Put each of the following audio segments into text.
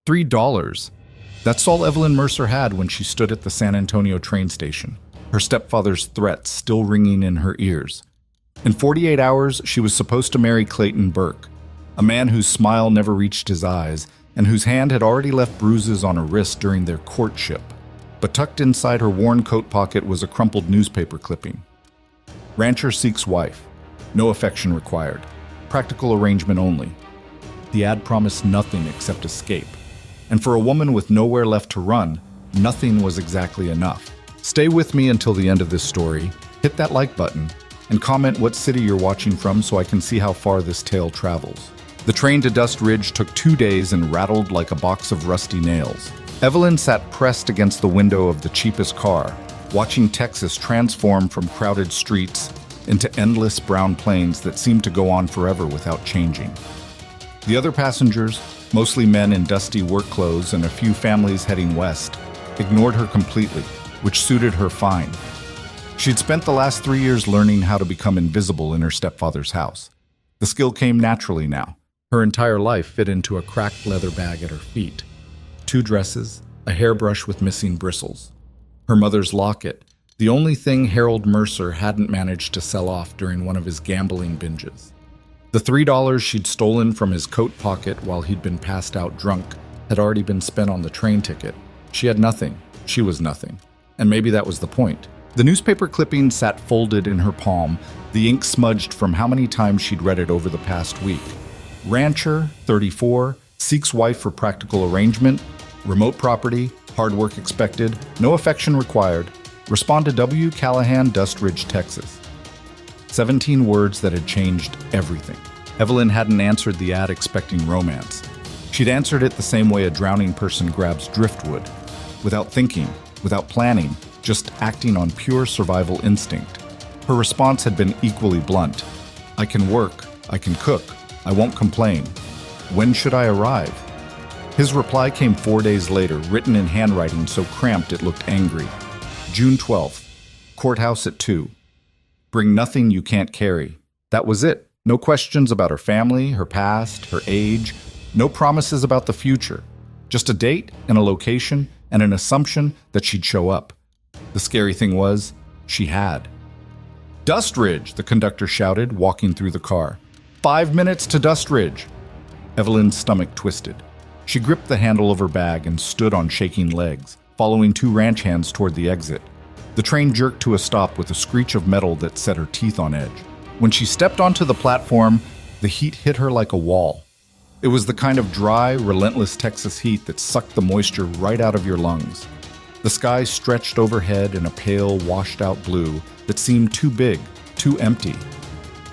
$3. That's all Evelyn Mercer had when she stood at the San Antonio train station, her stepfather's threats still ringing in her ears. In 48 hours, she was supposed to marry Clayton Burke, a man whose smile never reached his eyes and whose hand had already left bruises on her wrist during their courtship. But tucked inside her worn coat pocket was a crumpled newspaper clipping. Rancher seeks wife. No affection required. Practical arrangement only. The ad promised nothing except escape. And for a woman with nowhere left to run, nothing was exactly enough. Stay with me until the end of this story, hit that like button, and comment what city you're watching from so I can see how far this tale travels. The train to Dust Ridge took 2 days and rattled like a box of rusty nails. Evelyn sat pressed against the window of the cheapest car, watching Texas transform from crowded streets into endless brown plains that seemed to go on forever without changing. The other passengers, mostly men in dusty work clothes and a few families heading west, ignored her completely, which suited her fine. She'd spent the last 3 years learning how to become invisible in her stepfather's house. The skill came naturally now. Her entire life fit into a cracked leather bag at her feet. 2 dresses, a hairbrush with missing bristles. Her mother's locket, the only thing Harold Mercer hadn't managed to sell off during one of his gambling binges. The $3 she'd stolen from his coat pocket while he'd been passed out drunk had already been spent on the train ticket. She had nothing. She was nothing. And maybe that was the point. The newspaper clipping sat folded in her palm, the ink smudged from how many times she'd read it over the past week. Rancher, 34, seeks wife for practical arrangement, remote property, hard work expected, no affection required. Respond to W. Callahan, Dust Ridge, Texas. 17 words that had changed everything. Evelyn hadn't answered the ad expecting romance. She'd answered it the same way a drowning person grabs driftwood, without thinking, without planning, just acting on pure survival instinct. Her response had been equally blunt. I can work, I can cook, I won't complain. When should I arrive? His reply came 4 days later, written in handwriting so cramped it looked angry. June 12th, courthouse at 2. Bring nothing you can't carry. That was it. No questions about her family, her past, her age, no promises about the future. Just a date and a location and an assumption that she'd show up. The scary thing was, she had. Dust Ridge, the conductor shouted, walking through the car. 5 minutes to Dust Ridge. Evelyn's stomach twisted. She gripped the handle of her bag and stood on shaking legs, following 2 ranch hands toward the exit. The train jerked to a stop with a screech of metal that set her teeth on edge. When she stepped onto the platform, the heat hit her like a wall. It was the kind of dry, relentless Texas heat that sucked the moisture right out of your lungs. The sky stretched overhead in a pale, washed-out blue that seemed too big, too empty.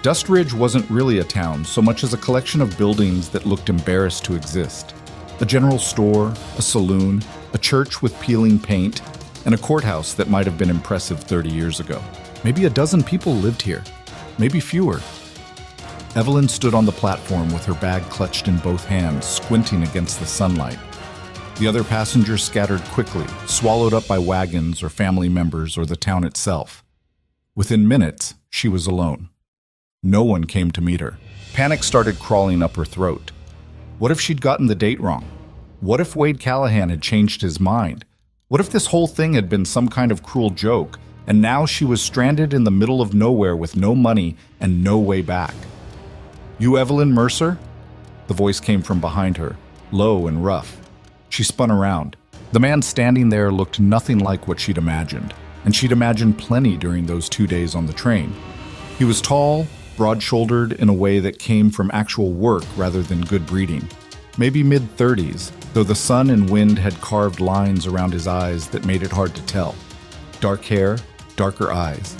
Dust Ridge wasn't really a town so much as a collection of buildings that looked embarrassed to exist. A general store, a saloon, a church with peeling paint, and a courthouse that might have been impressive 30 years ago. Maybe a dozen people lived here, maybe fewer. Evelyn stood on the platform with her bag clutched in both hands, squinting against the sunlight. The other passengers scattered quickly, swallowed up by wagons or family members or the town itself. Within minutes, she was alone. No one came to meet her. Panic started crawling up her throat. What if she'd gotten the date wrong? What if Wade Callahan had changed his mind? What if this whole thing had been some kind of cruel joke, and now she was stranded in the middle of nowhere with no money and no way back? You Evelyn Mercer? The voice came from behind her, low and rough. She spun around. The man standing there looked nothing like what she'd imagined, and she'd imagined plenty during those 2 days on the train. He was tall, broad-shouldered in a way that came from actual work rather than good breeding. Maybe mid-30s, though the sun and wind had carved lines around his eyes that made it hard to tell. Dark hair, darker eyes.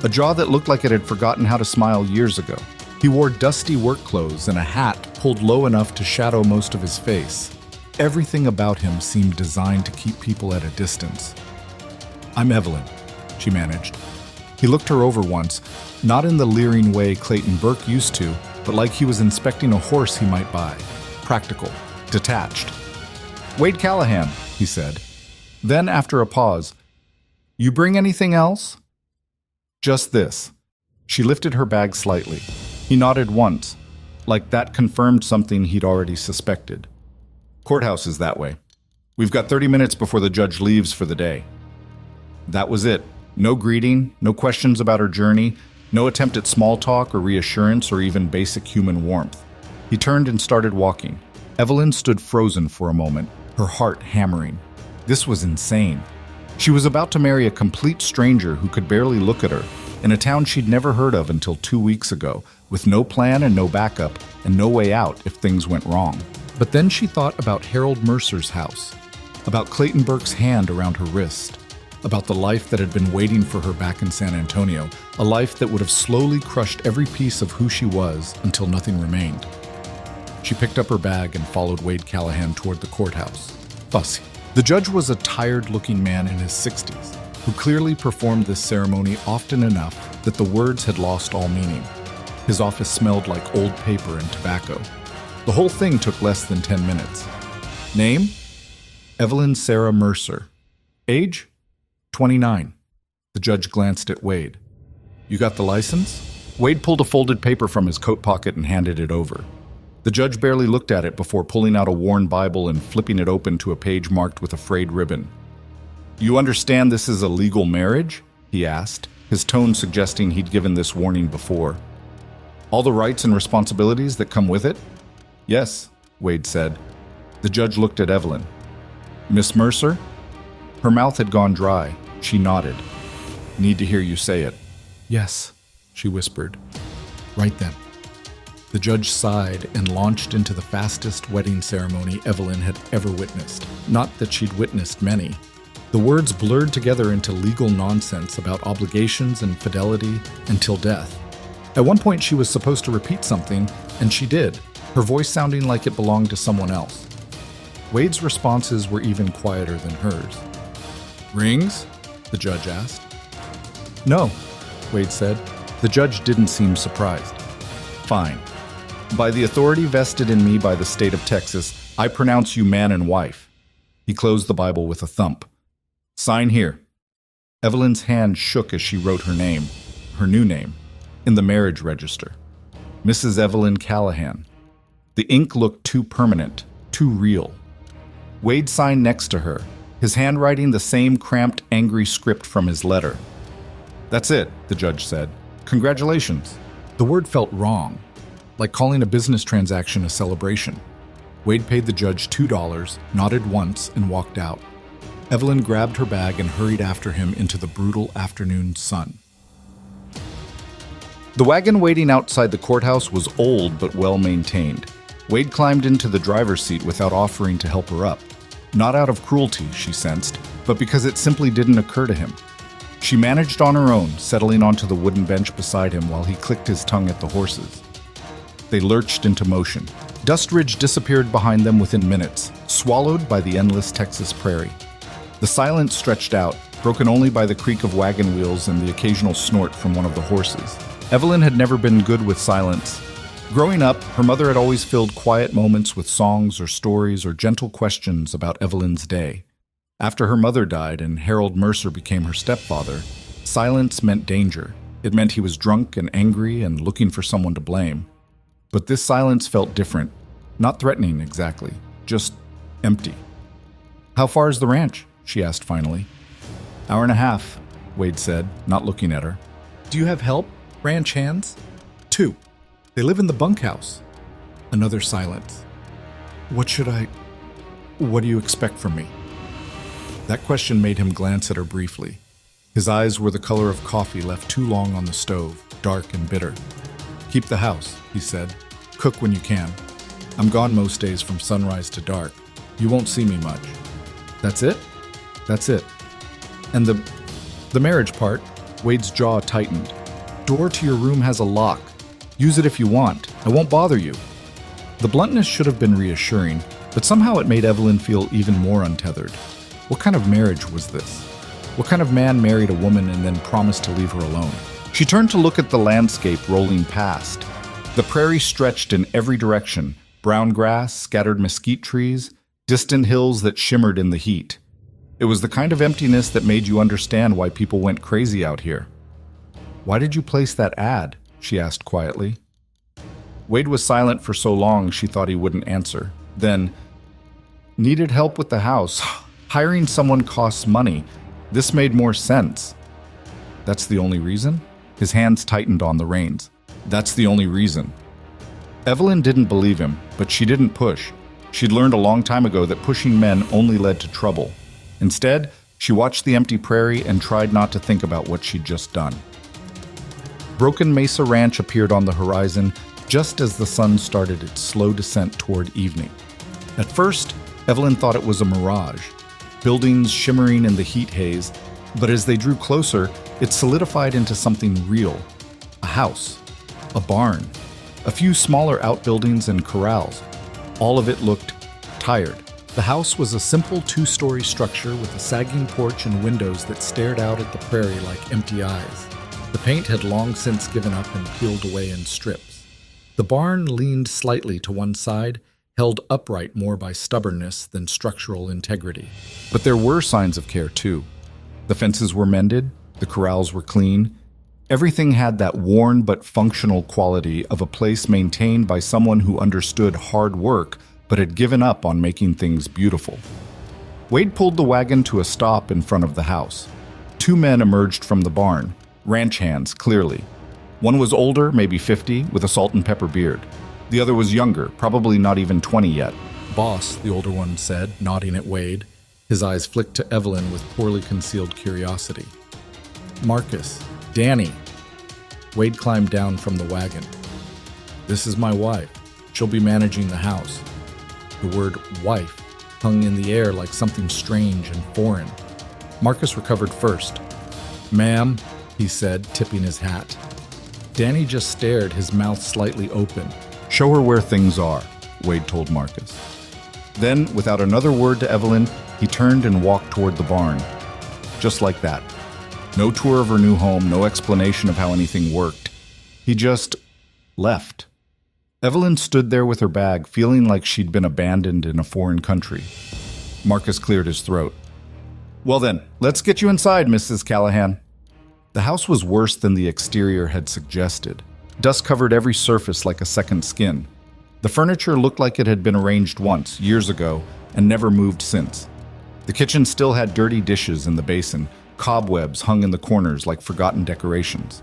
A jaw that looked like it had forgotten how to smile years ago. He wore dusty work clothes and a hat pulled low enough to shadow most of his face. Everything about him seemed designed to keep people at a distance. I'm Evelyn, she managed. He looked her over once, not in the leering way Clayton Burke used to, but like he was inspecting a horse he might buy. Practical, detached. Wade Callahan, he said. Then, after a pause, you bring anything else? Just this. She lifted her bag slightly. He nodded once, like that confirmed something he'd already suspected. Courthouse is that way. We've got 30 minutes before the judge leaves for the day. That was it. No greeting, no questions about her journey, no attempt at small talk or reassurance or even basic human warmth. He turned and started walking. Evelyn stood frozen for a moment, her heart hammering. This was insane. She was about to marry a complete stranger who could barely look at her, in a town she'd never heard of until 2 weeks ago, with no plan and no backup, and no way out if things went wrong. But then she thought about Harold Mercer's house, about Clayton Burke's hand around her wrist, about the life that had been waiting for her back in San Antonio, a life that would have slowly crushed every piece of who she was until nothing remained. She picked up her bag and followed Wade Callahan toward the courthouse. Fussy. The judge was a tired-looking man in his 60s, who clearly performed this ceremony often enough that the words had lost all meaning. His office smelled like old paper and tobacco. The whole thing took less than 10 minutes. Name? Evelyn Sarah Mercer. Age? 29. The judge glanced at Wade. You got the license? Wade pulled a folded paper from his coat pocket and handed it over. The judge barely looked at it before pulling out a worn Bible and flipping it open to a page marked with a frayed ribbon. You understand this is a legal marriage? He asked, his tone suggesting he'd given this warning before. All the rights and responsibilities that come with it? Yes, Wade said. The judge looked at Evelyn. Miss Mercer? Her mouth had gone dry. She nodded. Need to hear you say it. Yes, she whispered. Right then. The judge sighed and launched into the fastest wedding ceremony Evelyn had ever witnessed. Not that she'd witnessed many. The words blurred together into legal nonsense about obligations and fidelity until death. At one point she was supposed to repeat something, and she did, her voice sounding like it belonged to someone else. Wade's responses were even quieter than hers. Rings? The judge asked. No, Wade said. The judge didn't seem surprised. Fine. By the authority vested in me by the state of Texas, I pronounce you man and wife. He closed the Bible with a thump. Sign here. Evelyn's hand shook as she wrote her name, her new name, in the marriage register. Mrs. Evelyn Callahan. The ink looked too permanent, too real. Wade signed next to her, his handwriting the same cramped, angry script from his letter. That's it, the judge said. Congratulations. The word felt wrong, like calling a business transaction a celebration. Wade paid the judge $2, nodded once, and walked out. Evelyn grabbed her bag and hurried after him into the brutal afternoon sun. The wagon waiting outside the courthouse was old but well-maintained. Wade climbed into the driver's seat without offering to help her up. Not out of cruelty, she sensed, but because it simply didn't occur to him. She managed on her own, settling onto the wooden bench beside him while he clicked his tongue at the horses. They lurched into motion. Dust Ridge disappeared behind them within minutes, swallowed by the endless Texas prairie. The silence stretched out, broken only by the creak of wagon wheels and the occasional snort from one of the horses. Evelyn had never been good with silence. Growing up, her mother had always filled quiet moments with songs or stories or gentle questions about Evelyn's day. After her mother died and Harold Mercer became her stepfather, silence meant danger. It meant he was drunk and angry and looking for someone to blame. But this silence felt different. Not threatening exactly, just empty. How far is the ranch? She asked finally. Hour and a half, Wade said, not looking at her. Do you have help? Ranch hands? 2. They live in the bunkhouse. Another silence. What do you expect from me? That question made him glance at her briefly. His eyes were the color of coffee left too long on the stove, dark and bitter. Keep the house, he said. Cook when you can. I'm gone most days from sunrise to dark. You won't see me much. That's it? That's it. And the marriage part, Wade's jaw tightened. Door to your room has a lock. Use it if you want. I won't bother you. The bluntness should have been reassuring, but somehow it made Evelyn feel even more untethered. What kind of marriage was this? What kind of man married a woman and then promised to leave her alone? She turned to look at the landscape rolling past. The prairie stretched in every direction, brown grass, scattered mesquite trees, distant hills that shimmered in the heat. It was the kind of emptiness that made you understand why people went crazy out here. Why did you place that ad? She asked quietly. Wade was silent for so long she thought he wouldn't answer. Then, Needed help with the house. Hiring someone costs money. This made more sense. That's the only reason? His hands tightened on the reins. That's the only reason. Evelyn didn't believe him, but she didn't push. She'd learned a long time ago that pushing men only led to trouble. Instead, she watched the empty prairie and tried not to think about what she'd just done. Broken Mesa Ranch appeared on the horizon just as the sun started its slow descent toward evening. At first, Evelyn thought it was a mirage, buildings shimmering in the heat haze, but as they drew closer, it solidified into something real. A house, a barn, a few smaller outbuildings and corrals. All of it looked tired. The house was a simple two-story structure with a sagging porch and windows that stared out at the prairie like empty eyes. The paint had long since given up and peeled away in strips. The barn leaned slightly to one side, held upright more by stubbornness than structural integrity. But there were signs of care too. The fences were mended, the corrals were clean. Everything had that worn but functional quality of a place maintained by someone who understood hard work but had given up on making things beautiful. Wade pulled the wagon to a stop in front of the house. Two men emerged from the barn, ranch hands clearly. One was older, maybe 50, with a salt and pepper beard. The other was younger, probably not even 20 yet. "Boss," the older one said, nodding at Wade. His eyes flicked to Evelyn with poorly concealed curiosity. "Marcus, Danny." Wade climbed down from the wagon. "This is my wife. She'll be managing the house." The word wife hung in the air like something strange and foreign. Marcus recovered first. "Ma'am," he said, tipping his hat. Danny just stared, his mouth slightly open. "Show her where things are," Wade told Marcus. Then, without another word to Evelyn, he turned and walked toward the barn. Just like that. No tour of her new home, no explanation of how anything worked. He just left. Evelyn stood there with her bag, feeling like she'd been abandoned in a foreign country. Marcus cleared his throat. "Well then, let's get you inside, Mrs. Callahan." The house was worse than the exterior had suggested. Dust covered every surface like a second skin. The furniture looked like it had been arranged once, years ago, and never moved since. The kitchen still had dirty dishes in the basin, cobwebs hung in the corners like forgotten decorations.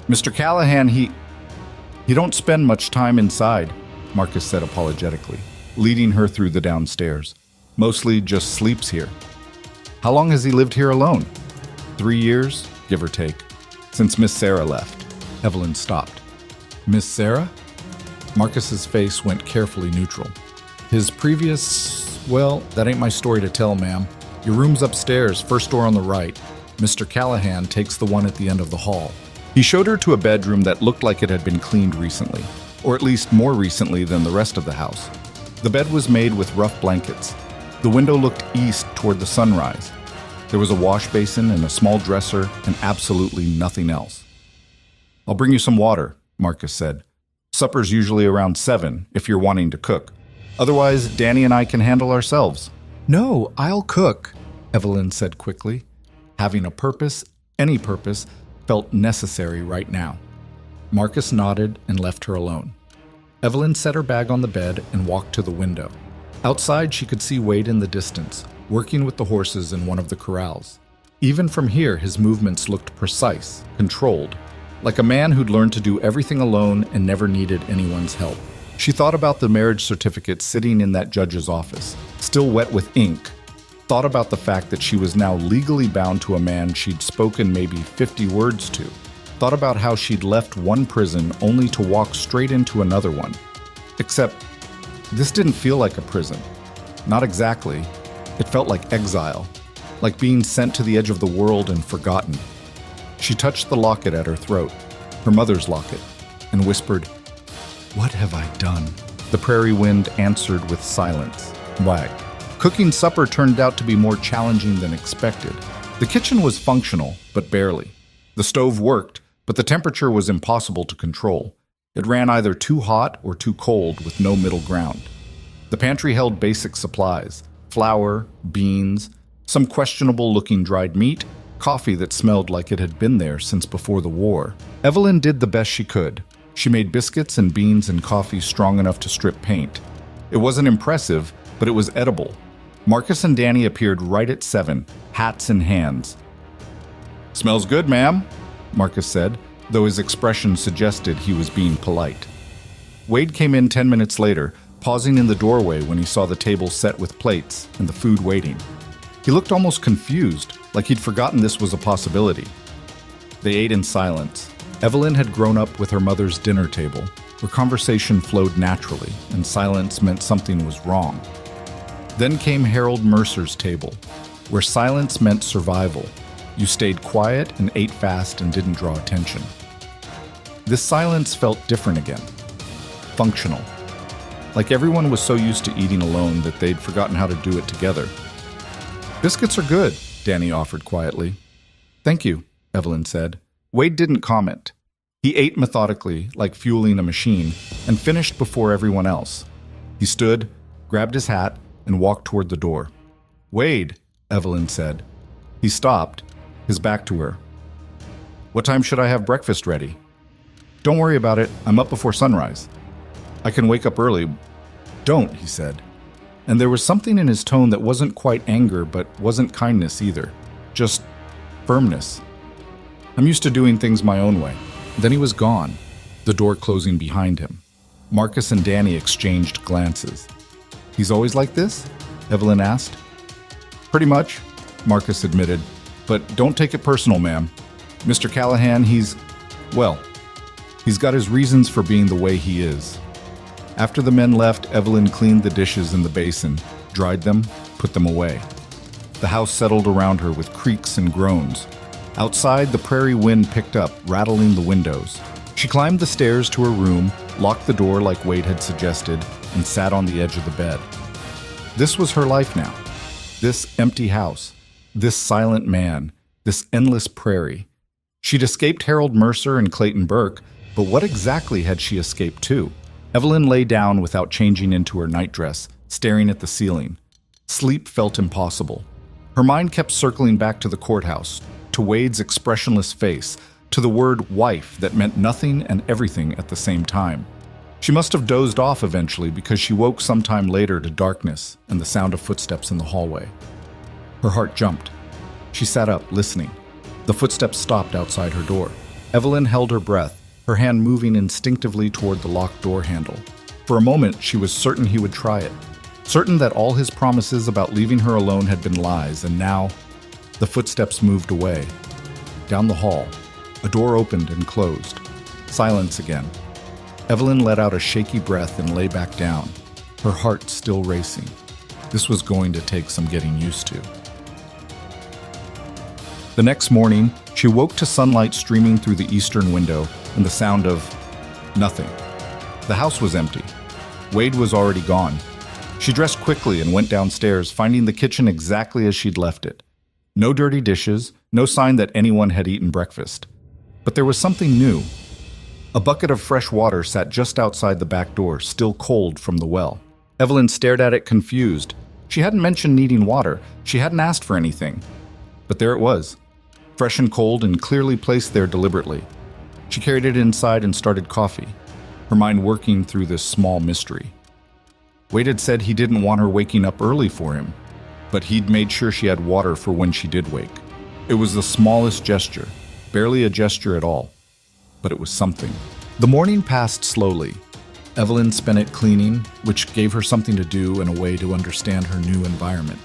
"Mr. Callahan, he don't spend much time inside," Marcus said apologetically, leading her through the downstairs. "Mostly just sleeps here." "How long has he lived here alone?" 3 years, give or take, since Miss Sarah left." Evelyn stopped. "Miss Sarah?" Marcus's face went carefully neutral. "His previous... well, that ain't my story to tell, ma'am. Your room's upstairs, first door on the right. Mr. Callahan takes the one at the end of the hall." He showed her to a bedroom that looked like it had been cleaned recently, or at least more recently than the rest of the house. The bed was made with rough blankets. The window looked east toward the sunrise. There was a wash basin and a small dresser and absolutely nothing else. "I'll bring you some water," Marcus said. "Supper's usually around 7 if you're wanting to cook. Otherwise, Danny and I can handle ourselves." "No, I'll cook," Evelyn said quickly. Having a purpose, any purpose, felt necessary right now. Marcus nodded and left her alone. Evelyn set her bag on the bed and walked to the window. Outside, she could see Wade in the distance, working with the horses in one of the corrals. Even from here, his movements looked precise, controlled, like a man who'd learned to do everything alone and never needed anyone's help. She thought about the marriage certificate sitting in that judge's office, still wet with ink. Thought about the fact that she was now legally bound to a man she'd spoken maybe 50 words to. Thought about how she'd left one prison only to walk straight into another one. Except, this didn't feel like a prison. Not exactly. It felt like exile, like being sent to the edge of the world and forgotten. She touched the locket at her throat, her mother's locket, and whispered, "What have I done?" The prairie wind answered with silence, wagged. Cooking supper turned out to be more challenging than expected. The kitchen was functional, but barely. The stove worked, but the temperature was impossible to control. It ran either too hot or too cold with no middle ground. The pantry held basic supplies: flour, beans, some questionable-looking dried meat, coffee that smelled like it had been there since before the war. Evelyn did the best she could. She made biscuits and beans and coffee strong enough to strip paint. It wasn't impressive, but it was edible. Marcus and Danny appeared right at 7, hats in hands. "Smells good, ma'am," Marcus said, though his expression suggested he was being polite. Wade came in 10 minutes later, pausing in the doorway when he saw the table set with plates and the food waiting. He looked almost confused, like he'd forgotten this was a possibility. They ate in silence. Evelyn had grown up with her mother's dinner table, where conversation flowed naturally and silence meant something was wrong. Then came Harold Mercer's table, where silence meant survival. You stayed quiet and ate fast and didn't draw attention. This silence felt different again. Functional. Like everyone was so used to eating alone that they'd forgotten how to do it together. "Biscuits are good," Danny offered quietly. "Thank you," Evelyn said. Wade didn't comment. He ate methodically, like fueling a machine, and finished before everyone else. He stood, grabbed his hat, and walked toward the door. "Wade," Evelyn said. He stopped, his back to her. "What time should I have breakfast ready?" "Don't worry about it. I'm up before sunrise." "I can wake up early." "Don't," he said. And there was something in his tone that wasn't quite anger, but wasn't kindness either. Just firmness. "I'm used to doing things my own way." Then he was gone, the door closing behind him. Marcus and Danny exchanged glances. "He's always like this?" Evelyn asked. "Pretty much," Marcus admitted. "But don't take it personal, ma'am. Mr. Callahan, he's got his reasons for being the way he is." After the men left, Evelyn cleaned the dishes in the basin, dried them, put them away. The house settled around her with creaks and groans. Outside, the prairie wind picked up, rattling the windows. She climbed the stairs to her room, locked the door like Wade had suggested, and sat on the edge of the bed. This was her life now. This empty house. This silent man. This endless prairie. She'd escaped Harold Mercer and Clayton Burke, but what exactly had she escaped to? Evelyn lay down without changing into her nightdress, staring at the ceiling. Sleep felt impossible. Her mind kept circling back to the courthouse, to Wade's expressionless face, to the word wife that meant nothing and everything at the same time. She must have dozed off eventually because she woke sometime later to darkness and the sound of footsteps in the hallway. Her heart jumped. She sat up, listening. The footsteps stopped outside her door. Evelyn held her breath, her hand moving instinctively toward the locked door handle. For a moment, she was certain he would try it, certain that all his promises about leaving her alone had been lies, and now the footsteps moved away. Down the hall, a door opened and closed. Silence again. Evelyn let out a shaky breath and lay back down, her heart still racing. This was going to take some getting used to. The next morning, she woke to sunlight streaming through the eastern window and the sound of nothing. The house was empty. Wade was already gone. She dressed quickly and went downstairs, finding the kitchen exactly as she'd left it. No dirty dishes, no sign that anyone had eaten breakfast. But there was something new. A bucket of fresh water sat just outside the back door, still cold from the well. Evelyn stared at it confused. She hadn't mentioned needing water. She hadn't asked for anything. But there it was, fresh and cold and clearly placed there deliberately. She carried it inside and started coffee, her mind working through this small mystery. Wade had said he didn't want her waking up early for him, but he'd made sure she had water for when she did wake. It was the smallest gesture, barely a gesture at all, but it was something. The morning passed slowly. Evelyn spent it cleaning, which gave her something to do and a way to understand her new environment.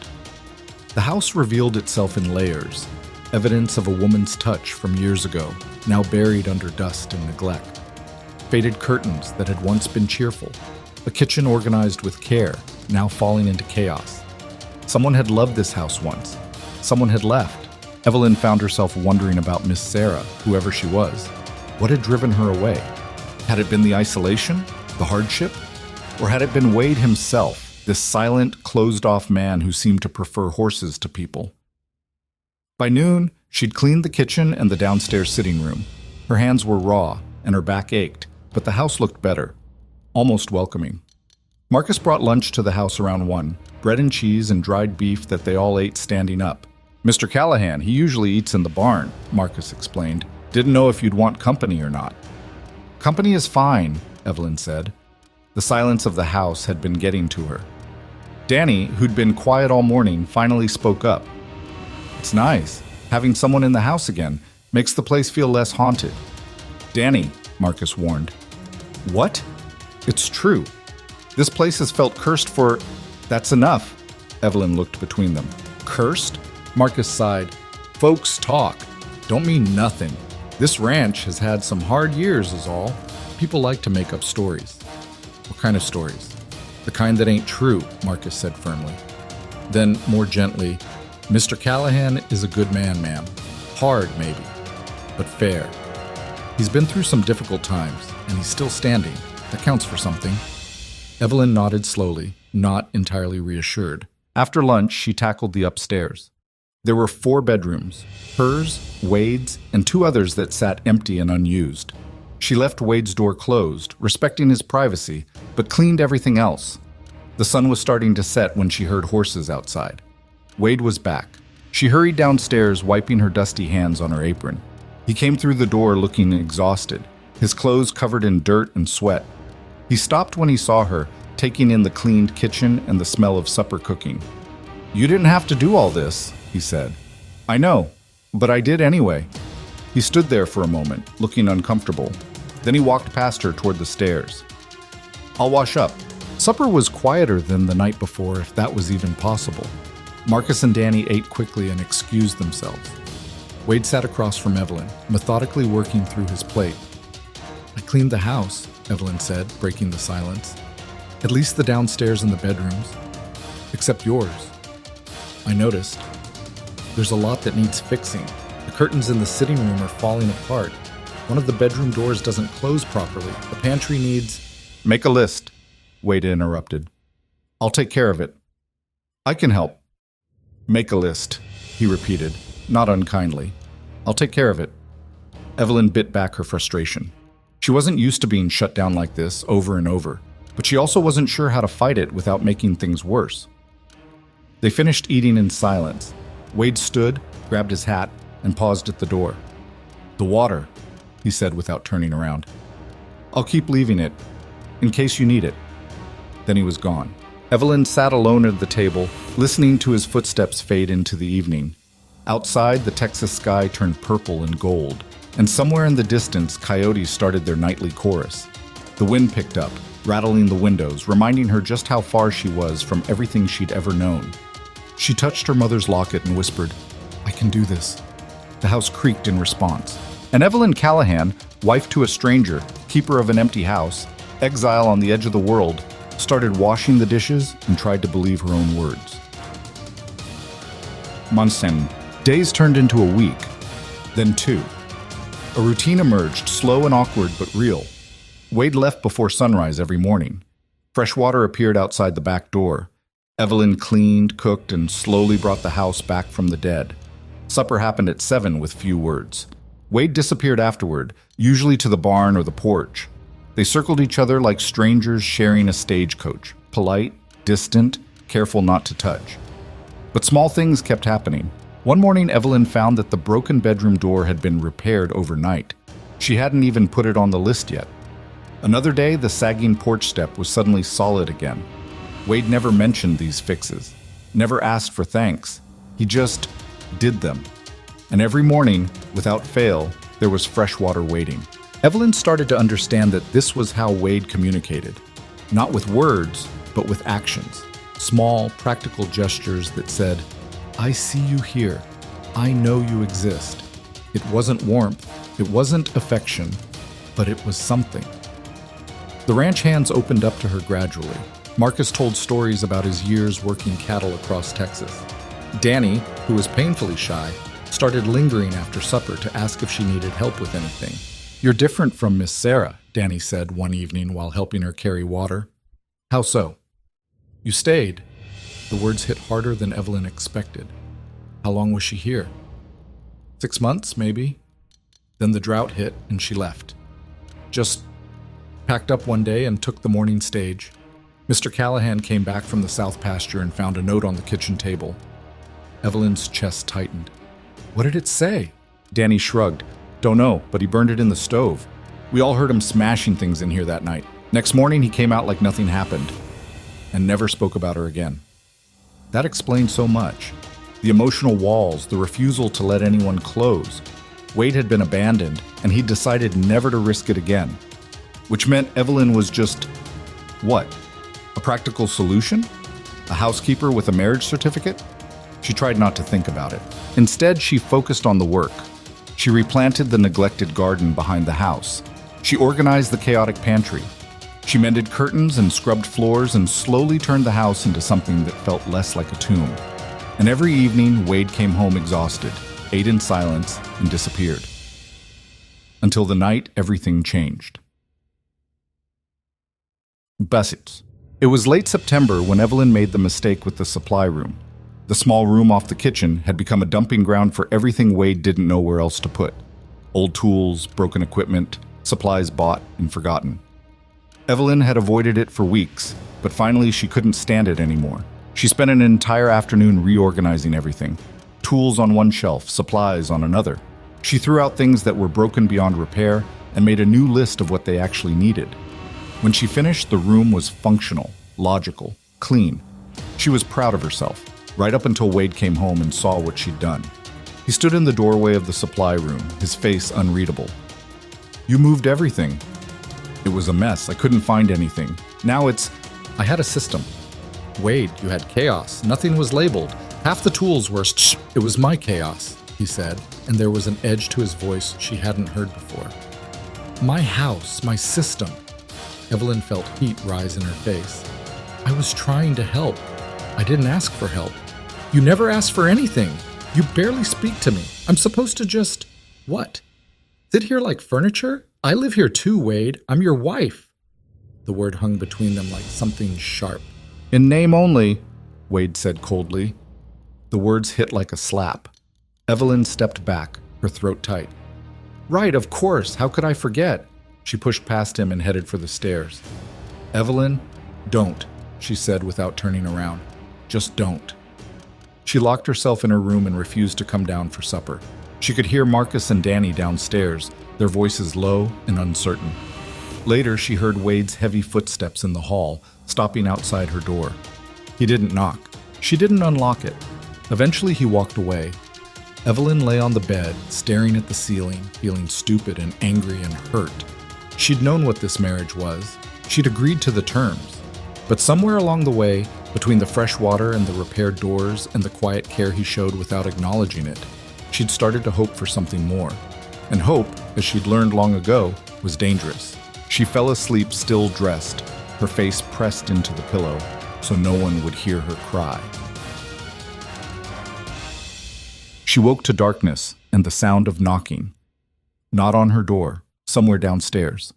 The house revealed itself in layers, evidence of a woman's touch from years ago, now buried under dust and neglect. Faded curtains that had once been cheerful. A kitchen organized with care, now falling into chaos. Someone had loved this house once. Someone had left. Evelyn found herself wondering about Miss Sarah, whoever she was. What had driven her away? Had it been the isolation? The hardship? Or had it been Wade himself, this silent, closed-off man who seemed to prefer horses to people? By noon, she'd cleaned the kitchen and the downstairs sitting room. Her hands were raw, and her back ached, but the house looked better, almost welcoming. Marcus brought lunch to the house around 1, bread and cheese and dried beef that they all ate standing up. "Mr. Callahan, he usually eats in the barn," Marcus explained. "Didn't know if you'd want company or not." "Company is fine," Evelyn said. The silence of the house had been getting to her. Danny, who'd been quiet all morning, finally spoke up. "It's nice. Having someone in the house again makes the place feel less haunted." "Danny," Marcus warned. "What?" "It's true. This place has felt cursed for..." "That's enough." Evelyn looked between them. "Cursed?" Marcus sighed. "Folks talk. Don't mean nothing. This ranch has had some hard years is all. People like to make up stories." "What kind of stories?" "The kind that ain't true," Marcus said firmly. Then, more gently, "Mr. Callahan is a good man, ma'am. Hard, maybe, but fair. He's been through some difficult times, and he's still standing. That counts for something." Evelyn nodded slowly, not entirely reassured. After lunch, she tackled the upstairs. There were 4 bedrooms, hers, Wade's, and 2 others that sat empty and unused. She left Wade's door closed, respecting his privacy, but cleaned everything else. The sun was starting to set when she heard horses outside. Wade was back. She hurried downstairs, wiping her dusty hands on her apron. He came through the door looking exhausted, his clothes covered in dirt and sweat. He stopped when he saw her, taking in the cleaned kitchen and the smell of supper cooking. "You didn't have to do all this," he said. "I know, but I did anyway." He stood there for a moment, looking uncomfortable. Then he walked past her toward the stairs. "I'll wash up." Supper was quieter than the night before, if that was even possible. Marcus and Danny ate quickly and excused themselves. Wade sat across from Evelyn, methodically working through his plate. "I cleaned the house," Evelyn said, breaking the silence. "At least the downstairs and the bedrooms. Except yours. I noticed. There's a lot that needs fixing. The curtains in the sitting room are falling apart. One of the bedroom doors doesn't close properly. The pantry needs..." "Make a list," Wade interrupted. "I'll take care of it." "I can help." "Make a list," he repeated, not unkindly. "I'll take care of it." Evelyn bit back her frustration. She wasn't used to being shut down like this over and over, but she also wasn't sure how to fight it without making things worse. They finished eating in silence. Wade stood, grabbed his hat, and paused at the door. "The water," he said without turning around. "I'll keep leaving it, in case you need it." Then he was gone. Evelyn sat alone at the table, listening to his footsteps fade into the evening. Outside, the Texas sky turned purple and gold, and somewhere in the distance, coyotes started their nightly chorus. The wind picked up, rattling the windows, reminding her just how far she was from everything she'd ever known. She touched her mother's locket and whispered, "I can do this." The house creaked in response. And Evelyn Callahan, wife to a stranger, keeper of an empty house, exile on the edge of the world, started washing the dishes and tried to believe her own words. Monsen. Days turned into a week, then 2. A routine emerged, slow and awkward but real. Wade left before sunrise every morning. Fresh water appeared outside the back door. Evelyn cleaned, cooked, and slowly brought the house back from the dead. Supper happened at 7 with few words. Wade disappeared afterward, usually to the barn or the porch. They circled each other like strangers sharing a stagecoach, polite, distant, careful not to touch. But small things kept happening. One morning, Evelyn found that the broken bedroom door had been repaired overnight. She hadn't even put it on the list yet. Another day, the sagging porch step was suddenly solid again. Wade never mentioned these fixes, never asked for thanks. He just did them. And every morning, without fail, there was fresh water waiting. Evelyn started to understand that this was how Wade communicated. Not with words, but with actions. Small, practical gestures that said, "I see you here. I know you exist." It wasn't warmth, it wasn't affection, but it was something. The ranch hands opened up to her gradually. Marcus told stories about his years working cattle across Texas. Danny, who was painfully shy, started lingering after supper to ask if she needed help with anything. "You're different from Miss Sarah," Danny said one evening while helping her carry water. "How so?" "You stayed." The words hit harder than Evelyn expected. How long was she here? 6 months, maybe. Then the drought hit and she left. Just packed up one day and took the morning stage. Mr. Callahan came back from the south pasture and found a note on the kitchen table. Evelyn's chest tightened. "What did it say?" Danny shrugged. "Don't know, but he burned it in the stove. We all heard him smashing things in here that night. Next morning he came out like nothing happened and never spoke about her again." That explained so much. The emotional walls, the refusal to let anyone close. Wade had been abandoned, and he'd decided never to risk it again. Which meant Evelyn was just, what? A practical solution? A housekeeper with a marriage certificate? She tried not to think about it. Instead, she focused on the work. She replanted the neglected garden behind the house. She organized the chaotic pantry. She mended curtains and scrubbed floors and slowly turned the house into something that felt less like a tomb. And every evening, Wade came home exhausted, ate in silence, and disappeared. Until the night everything changed. Basics. It was late September when Evelyn made the mistake with the supply room. The small room off the kitchen had become a dumping ground for everything Wade didn't know where else to put. Old tools, broken equipment, supplies bought and forgotten. Evelyn had avoided it for weeks, but finally she couldn't stand it anymore. She spent an entire afternoon reorganizing everything. Tools on one shelf, supplies on another. She threw out things that were broken beyond repair and made a new list of what they actually needed. When she finished, the room was functional, logical, clean. She was proud of herself, right up until Wade came home and saw what she'd done. He stood in the doorway of the supply room, his face unreadable. "You moved everything." "It was a mess. I couldn't find anything. Now I had a system." "Wade, you had chaos. Nothing was labeled. Half the tools were It was my chaos," he said, and there was an edge to his voice she hadn't heard before. "My house, my system." Evelyn felt heat rise in her face. "I was trying to help. I didn't ask for help. You never asked for anything. You barely speak to me. I'm supposed to just... what? Sit here like furniture? I live here too, Wade. I'm your wife." The word hung between them like something sharp. "In name only," Wade said coldly. The words hit like a slap. Evelyn stepped back, her throat tight. "Right, of course. How could I forget?" She pushed past him and headed for the stairs. "Evelyn, don't," she said without turning around. "Just don't." She locked herself in her room and refused to come down for supper. She could hear Marcus and Danny downstairs, their voices low and uncertain. Later, she heard Wade's heavy footsteps in the hall, stopping outside her door. He didn't knock. She didn't unlock it. Eventually, he walked away. Evelyn lay on the bed, staring at the ceiling, feeling stupid and angry and hurt. She'd known what this marriage was. She'd agreed to the terms. But somewhere along the way, between the fresh water and the repaired doors and the quiet care he showed without acknowledging it, she'd started to hope for something more. And hope, as she'd learned long ago, was dangerous. She fell asleep still dressed, her face pressed into the pillow so no one would hear her cry. She woke to darkness and the sound of knocking. Not on her door, somewhere downstairs.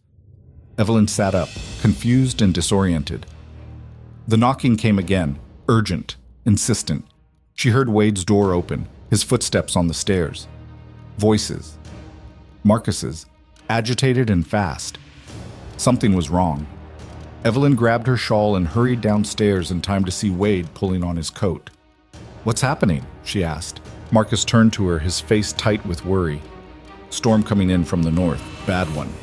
Evelyn sat up, confused and disoriented. The knocking came again, urgent, insistent. She heard Wade's door open, his footsteps on the stairs. Voices. Marcus's, agitated and fast. Something was wrong. Evelyn grabbed her shawl and hurried downstairs in time to see Wade pulling on his coat. "What's happening?" she asked. Marcus turned to her, his face tight with worry. "Storm coming in from the north. Bad one.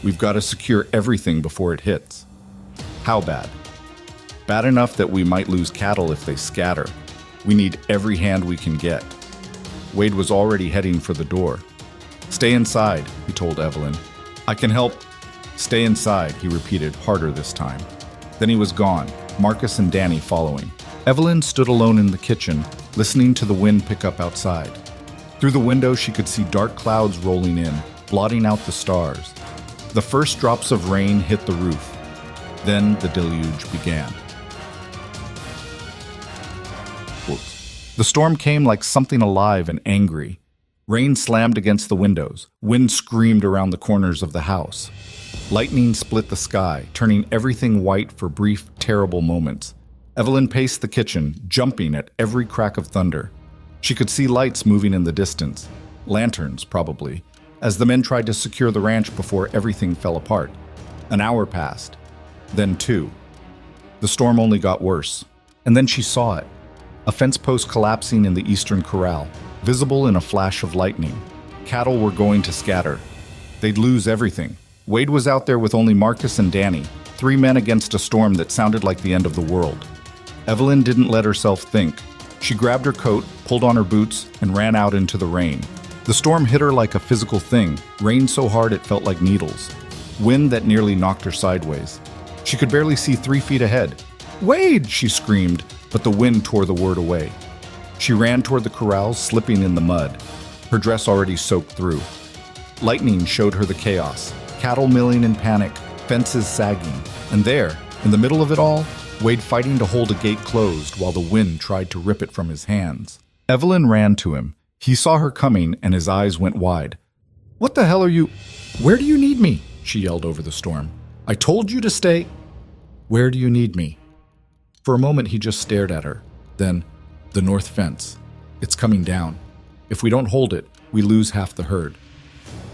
We've got to secure everything before it hits." "How bad?" "Bad enough that we might lose cattle if they scatter. We need every hand we can get." Wade was already heading for the door. "Stay inside," he told Evelyn. "I can help." "Stay inside," he repeated, harder this time. Then he was gone, Marcus and Danny following. Evelyn stood alone in the kitchen, listening to the wind pick up outside. Through the window, she could see dark clouds rolling in, blotting out the stars. The first drops of rain hit the roof. Then the deluge began. The storm came like something alive and angry. Rain slammed against the windows. Wind screamed around the corners of the house. Lightning split the sky, turning everything white for brief, terrible moments. Evelyn paced the kitchen, jumping at every crack of thunder. She could see lights moving in the distance. Lanterns, probably, as the men tried to secure the ranch before everything fell apart. An hour passed. Then 2. The storm only got worse. And then she saw it. A fence post collapsing in the eastern corral, visible in a flash of lightning. Cattle were going to scatter. They'd lose everything. Wade was out there with only Marcus and Danny, 3 men against a storm that sounded like the end of the world. Evelyn didn't let herself think. She grabbed her coat, pulled on her boots, and ran out into the rain. The storm hit her like a physical thing, rain so hard it felt like needles. Wind that nearly knocked her sideways. She could barely see 3 feet ahead. "Wade!" she screamed, but the wind tore the word away. She ran toward the corrals, slipping in the mud, her dress already soaked through. Lightning showed her the chaos, cattle milling in panic, fences sagging, and there, in the middle of it all, Wade fighting to hold a gate closed while the wind tried to rip it from his hands. Evelyn ran to him. He saw her coming, and his eyes went wide. "What the hell are you—" "Where do you need me?" she yelled over the storm. "I told you to stay—" "Where do you need me?" For a moment he just stared at her. Then, "The north fence. It's coming down. If we don't hold it, we lose half the herd."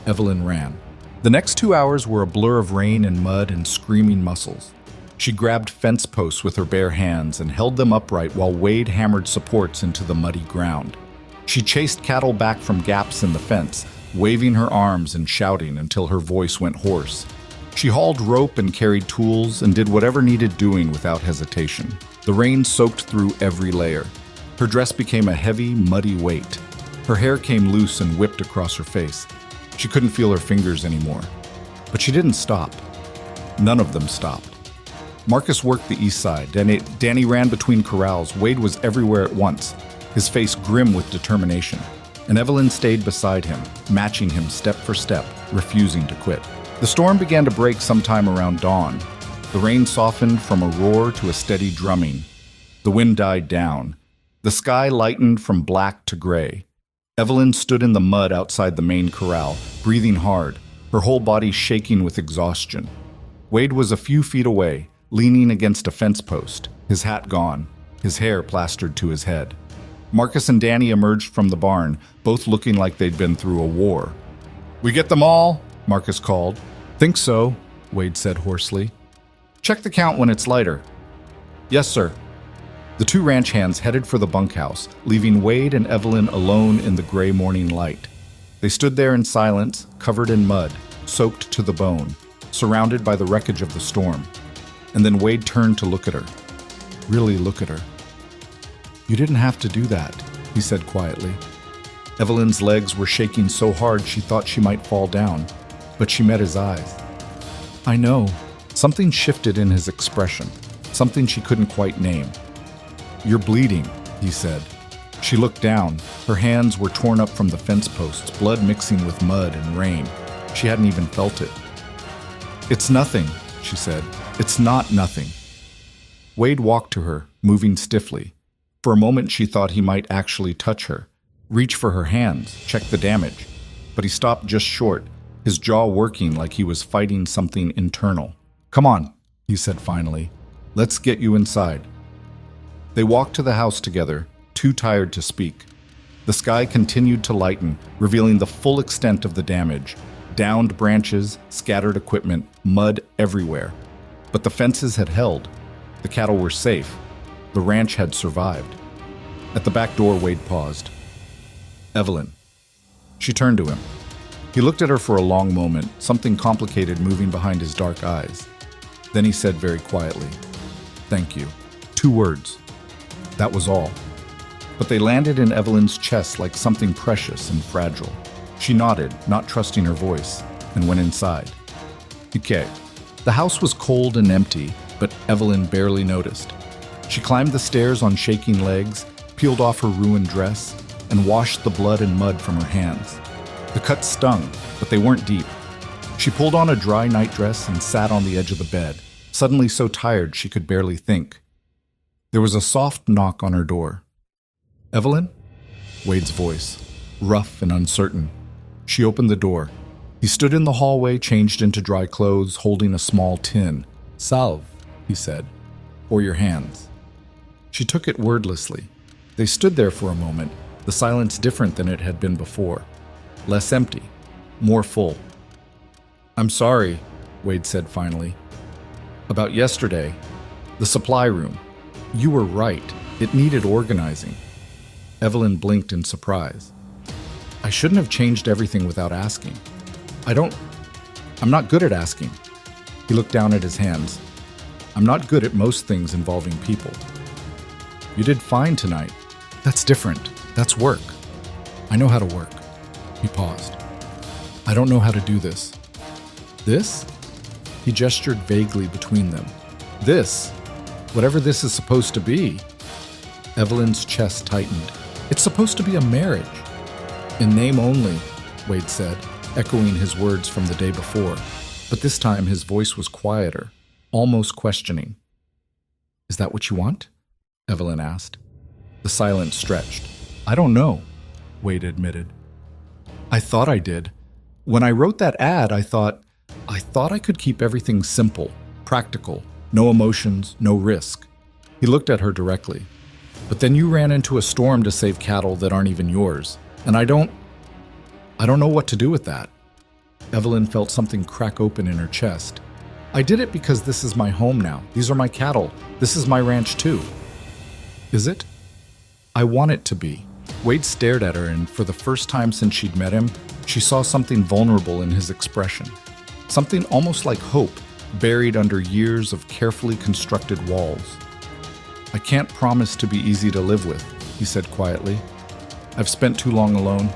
Evelyn ran. The next 2 hours were a blur of rain and mud and screaming muscles. She grabbed fence posts with her bare hands and held them upright while Wade hammered supports into the muddy ground. She chased cattle back from gaps in the fence, waving her arms and shouting until her voice went hoarse. She hauled rope and carried tools and did whatever needed doing without hesitation. The rain soaked through every layer. Her dress became a heavy, muddy weight. Her hair came loose and whipped across her face. She couldn't feel her fingers anymore. But she didn't stop. None of them stopped. Marcus worked the east side. Danny ran between corrals. Wade was everywhere at once, his face grim with determination. And Evelyn stayed beside him, matching him step for step, refusing to quit. The storm began to break sometime around dawn. The rain softened from a roar to a steady drumming. The wind died down. The sky lightened from black to gray. Evelyn stood in the mud outside the main corral, breathing hard, her whole body shaking with exhaustion. Wade was a few feet away, leaning against a fence post, his hat gone, his hair plastered to his head. Marcus and Danny emerged from the barn, both looking like they'd been through a war. "We get them all?" Marcus called. "Think so," Wade said hoarsely. "Check the count when it's lighter." "Yes, sir." The two ranch hands headed for the bunkhouse, leaving Wade and Evelyn alone in the gray morning light. They stood there in silence, covered in mud, soaked to the bone, surrounded by the wreckage of the storm. And then Wade turned to look at her. Really look at her. "You didn't have to do that," he said quietly. Evelyn's legs were shaking so hard she thought she might fall down, but she met his eyes. "I know." Something shifted in his expression, something she couldn't quite name. "You're bleeding," he said. She looked down. Her hands were torn up from the fence posts, blood mixing with mud and rain. She hadn't even felt it. "It's nothing," she said. "It's not nothing." Wade walked to her, moving stiffly. For a moment she thought he might actually touch her, reach for her hands, check the damage. But he stopped just short, his jaw working like he was fighting something internal. "Come on," he said finally. "Let's get you inside." They walked to the house together, too tired to speak. The sky continued to lighten, revealing the full extent of the damage. Downed branches, scattered equipment, mud everywhere. But the fences had held. The cattle were safe. The ranch had survived. At the back door, Wade paused. "Evelyn." She turned to him. He looked at her for a long moment, something complicated moving behind his dark eyes. Then he said very quietly, "Thank you." 2 words. That was all. But they landed in Evelyn's chest like something precious and fragile. She nodded, not trusting her voice, and went inside. Okay. The house was cold and empty, but Evelyn barely noticed. She climbed the stairs on shaking legs, peeled off her ruined dress, and washed the blood and mud from her hands. The cuts stung, but they weren't deep. She pulled on a dry nightdress and sat on the edge of the bed, suddenly so tired she could barely think. There was a soft knock on her door. "Evelyn?" Wade's voice, rough and uncertain. She opened the door. He stood in the hallway, changed into dry clothes, holding a small tin. "Salve," he said, "for your hands." She took it wordlessly. They stood there for a moment, the silence different than it had been before. Less empty, more full. "I'm sorry," Wade said finally. "About yesterday, the supply room. You were right. It needed organizing." Evelyn blinked in surprise. "I shouldn't have changed everything without asking. I'm not good at asking." He looked down at his hands. "I'm not good at most things involving people." You did fine tonight. That's different. That's work. I know how to work. He paused. I don't know how to do this. This? He gestured vaguely between them. This? Whatever this is supposed to be. Evelyn's chest tightened. It's supposed to be a marriage. In name only, Wade said, echoing his words from the day before. But this time his voice was quieter, almost questioning. Is that what you want? Evelyn asked. The silence stretched. I don't know, Wade admitted. I thought I did. When I wrote that ad, I thought I could keep everything simple, practical, no emotions, no risk. He looked at her directly. But then you ran into a storm to save cattle that aren't even yours. And I don't know what to do with that. Evelyn felt something crack open in her chest. I did it because this is my home now. These are my cattle. This is my ranch too. Is it? I want it to be. Wade stared at her, and for the first time since she'd met him, she saw something vulnerable in his expression. Something almost like hope, buried under years of carefully constructed walls. I can't promise to be easy to live with, he said quietly. I've spent too long alone.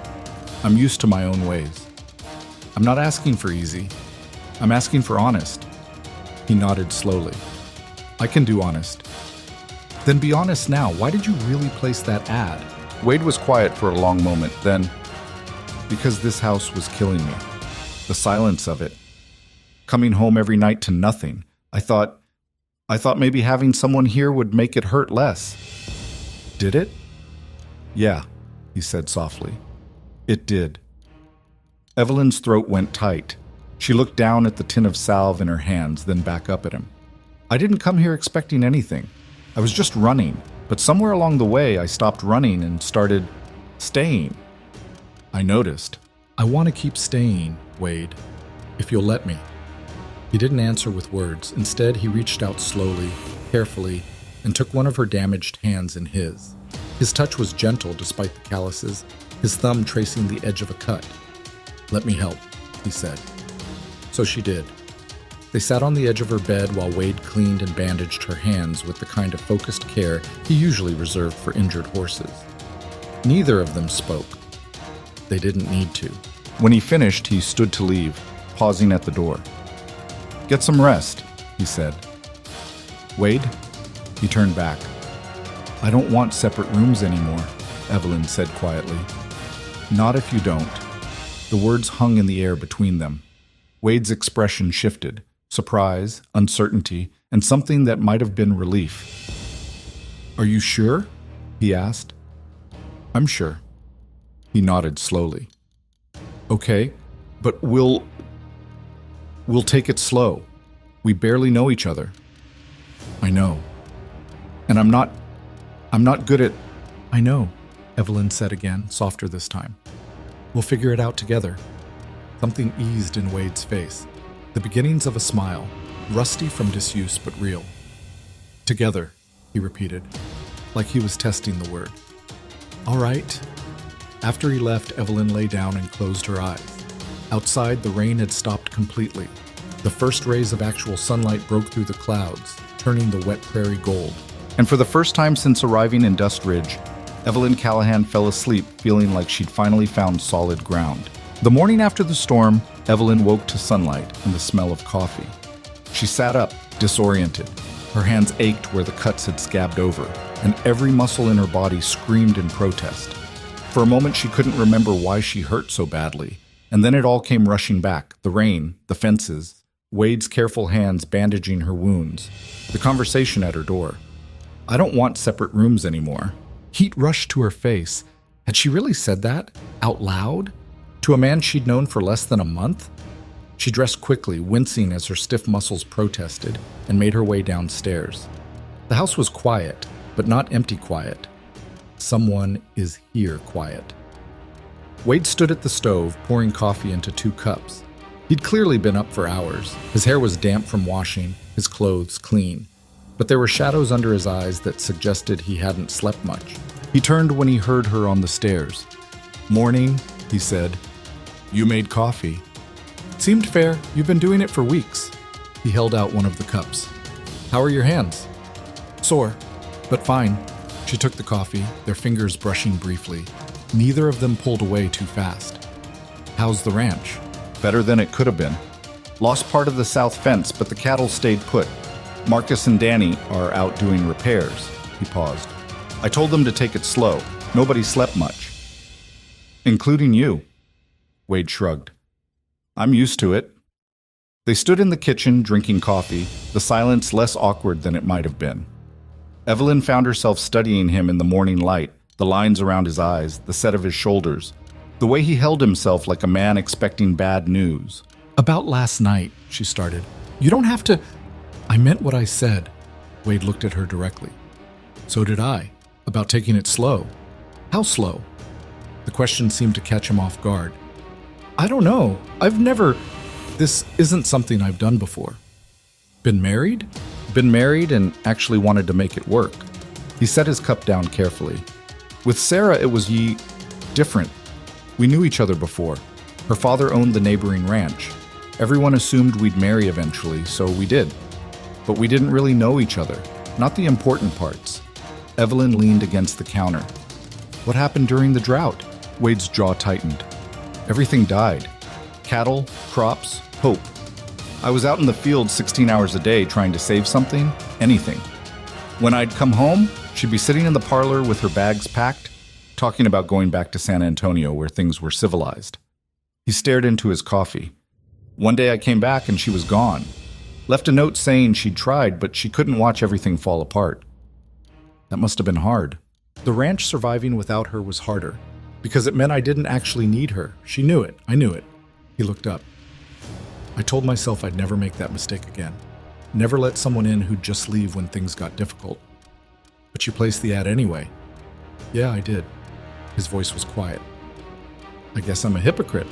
I'm used to my own ways. I'm not asking for easy. I'm asking for honest. He nodded slowly. I can do honest. Then be honest now. Why did you really place that ad? Wade was quiet for a long moment, then, because this house was killing me. The silence of it. Coming home every night to nothing. I thought maybe having someone here would make it hurt less. Did it? Yeah, he said softly. It did. Evelyn's throat went tight. She looked down at the tin of salve in her hands, then back up at him. I didn't come here expecting anything. I was just running, but somewhere along the way I stopped running and started staying. I noticed. I want to keep staying, Wade, if you'll let me. He didn't answer with words. Instead, he reached out slowly, carefully, and took one of her damaged hands in his. His touch was gentle despite the calluses, his thumb tracing the edge of a cut. Let me help, he said. So she did. They sat on the edge of her bed while Wade cleaned and bandaged her hands with the kind of focused care he usually reserved for injured horses. Neither of them spoke. They didn't need to. When he finished, he stood to leave, pausing at the door. Get some rest, he said. Wade? He turned back. I don't want separate rooms anymore, Evelyn said quietly. Not if you don't. The words hung in the air between them. Wade's expression shifted. Surprise, uncertainty, and something that might have been relief. Are you sure? He asked. I'm sure. He nodded slowly. Okay, but we'll take it slow. We barely know each other. I know. And I'm not good at... I know, Evelyn said again, softer this time. We'll figure it out together. Something eased in Wade's face. The beginnings of a smile, rusty from disuse but real. Together, he repeated, like he was testing the word. All right. After he left, Evelyn lay down and closed her eyes. Outside, the rain had stopped completely. The first rays of actual sunlight broke through the clouds, turning the wet prairie gold. And for the first time since arriving in Dust Ridge, Evelyn Callahan fell asleep feeling like she'd finally found solid ground. The morning after the storm, Evelyn woke to sunlight and the smell of coffee. She sat up, disoriented. Her hands ached where the cuts had scabbed over, and every muscle in her body screamed in protest. For a moment, she couldn't remember why she hurt so badly, and then it all came rushing back. The rain, the fences, Wade's careful hands bandaging her wounds, the conversation at her door. I don't want separate rooms anymore. Heat rushed to her face. Had she really said that? Out loud? To a man she'd known for less than a month? She dressed quickly, wincing as her stiff muscles protested, and made her way downstairs. The house was quiet, but not empty quiet. Someone is here quiet. Wade stood at the stove, pouring coffee into 2 cups. He'd clearly been up for hours. His hair was damp from washing, his clothes clean. But there were shadows under his eyes that suggested he hadn't slept much. He turned when he heard her on the stairs. Morning, he said. You made coffee. It seemed fair. You've been doing it for weeks. He held out one of the cups. How are your hands? Sore, but fine. She took the coffee, their fingers brushing briefly. Neither of them pulled away too fast. How's the ranch? Better than it could have been. Lost part of the south fence, but the cattle stayed put. Marcus and Danny are out doing repairs. He paused. I told them to take it slow. Nobody slept much. Including you. Wade shrugged. I'm used to it. They stood in the kitchen drinking coffee, the silence less awkward than it might have been. Evelyn found herself studying him in the morning light, the lines around his eyes, the set of his shoulders, the way he held himself like a man expecting bad news. About last night, she started. You don't have to... I meant what I said. Wade looked at her directly. So did I. About taking it slow. How slow? The question seemed to catch him off guard. I don't know. I've never... This isn't something I've done before. Been married? Been married and actually wanted to make it work. He set his cup down carefully. With Sarah, it was different. We knew each other before. Her father owned the neighboring ranch. Everyone assumed we'd marry eventually, so we did. But we didn't really know each other, not the important parts. Evelyn leaned against the counter. What happened during the drought? Wade's jaw tightened. Everything died. Cattle, crops, hope. I was out in the field 16 hours a day trying to save something, anything. When I'd come home, she'd be sitting in the parlor with her bags packed, talking about going back to San Antonio where things were civilized. He stared into his coffee. One day I came back and she was gone. Left a note saying she'd tried, but she couldn't watch everything fall apart. That must have been hard. The ranch surviving without her was harder, because it meant I didn't actually need her. She knew it. I knew it. He looked up. I told myself I'd never make that mistake again. Never let someone in who'd just leave when things got difficult. But you placed the ad anyway. Yeah, I did. His voice was quiet. I guess I'm a hypocrite.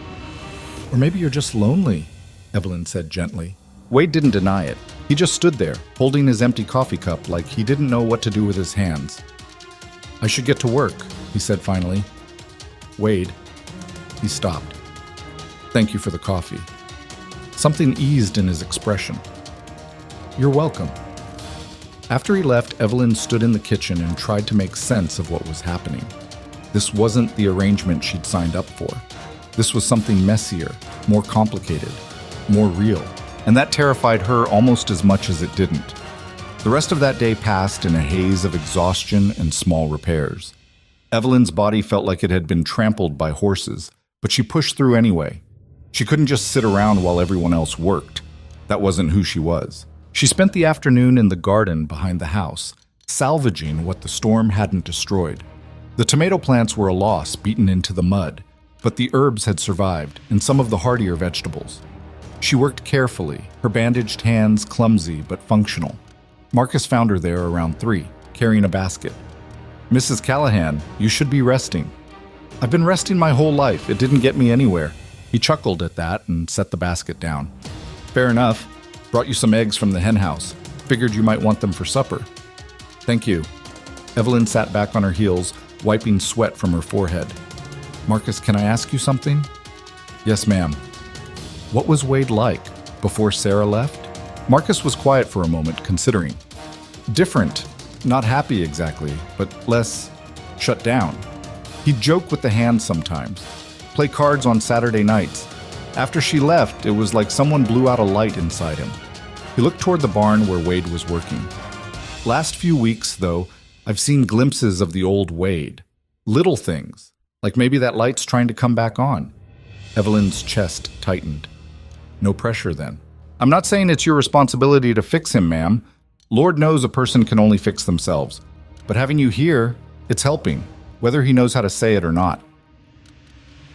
Or maybe you're just lonely, Evelyn said gently. Wade didn't deny it. He just stood there, holding his empty coffee cup like he didn't know what to do with his hands. I should get to work, he said finally. Wade. He stopped. Thank you for the coffee. Something eased in his expression. You're welcome. After he left, Evelyn stood in the kitchen and tried to make sense of what was happening. This wasn't the arrangement she'd signed up for. This was something messier, more complicated, more real. And that terrified her almost as much as it didn't. The rest of that day passed in a haze of exhaustion and small repairs. Evelyn's body felt like it had been trampled by horses, but she pushed through anyway. She couldn't just sit around while everyone else worked. That wasn't who she was. She spent the afternoon in the garden behind the house, salvaging what the storm hadn't destroyed. The tomato plants were a loss, beaten into the mud, but the herbs had survived, and some of the hardier vegetables. She worked carefully, her bandaged hands clumsy but functional. Marcus found her there around 3, carrying a basket. Mrs. Callahan, you should be resting. I've been resting my whole life. It didn't get me anywhere. He chuckled at that and set the basket down. Fair enough. Brought you some eggs from the hen house. Figured you might want them for supper. Thank you. Evelyn sat back on her heels, wiping sweat from her forehead. Marcus, can I ask you something? Yes, ma'am. What was Wade like before Sarah left? Marcus was quiet for a moment, considering. Different. Not happy exactly, but less shut down. He'd joke with the hands sometimes. Play cards on Saturday nights. After she left, it was like someone blew out a light inside him. He looked toward the barn where Wade was working. Last few weeks, though, I've seen glimpses of the old Wade. Little things, like maybe that light's trying to come back on. Evelyn's chest tightened. No pressure then. I'm not saying it's your responsibility to fix him, ma'am. Lord knows a person can only fix themselves. But having you here, it's helping, whether he knows how to say it or not.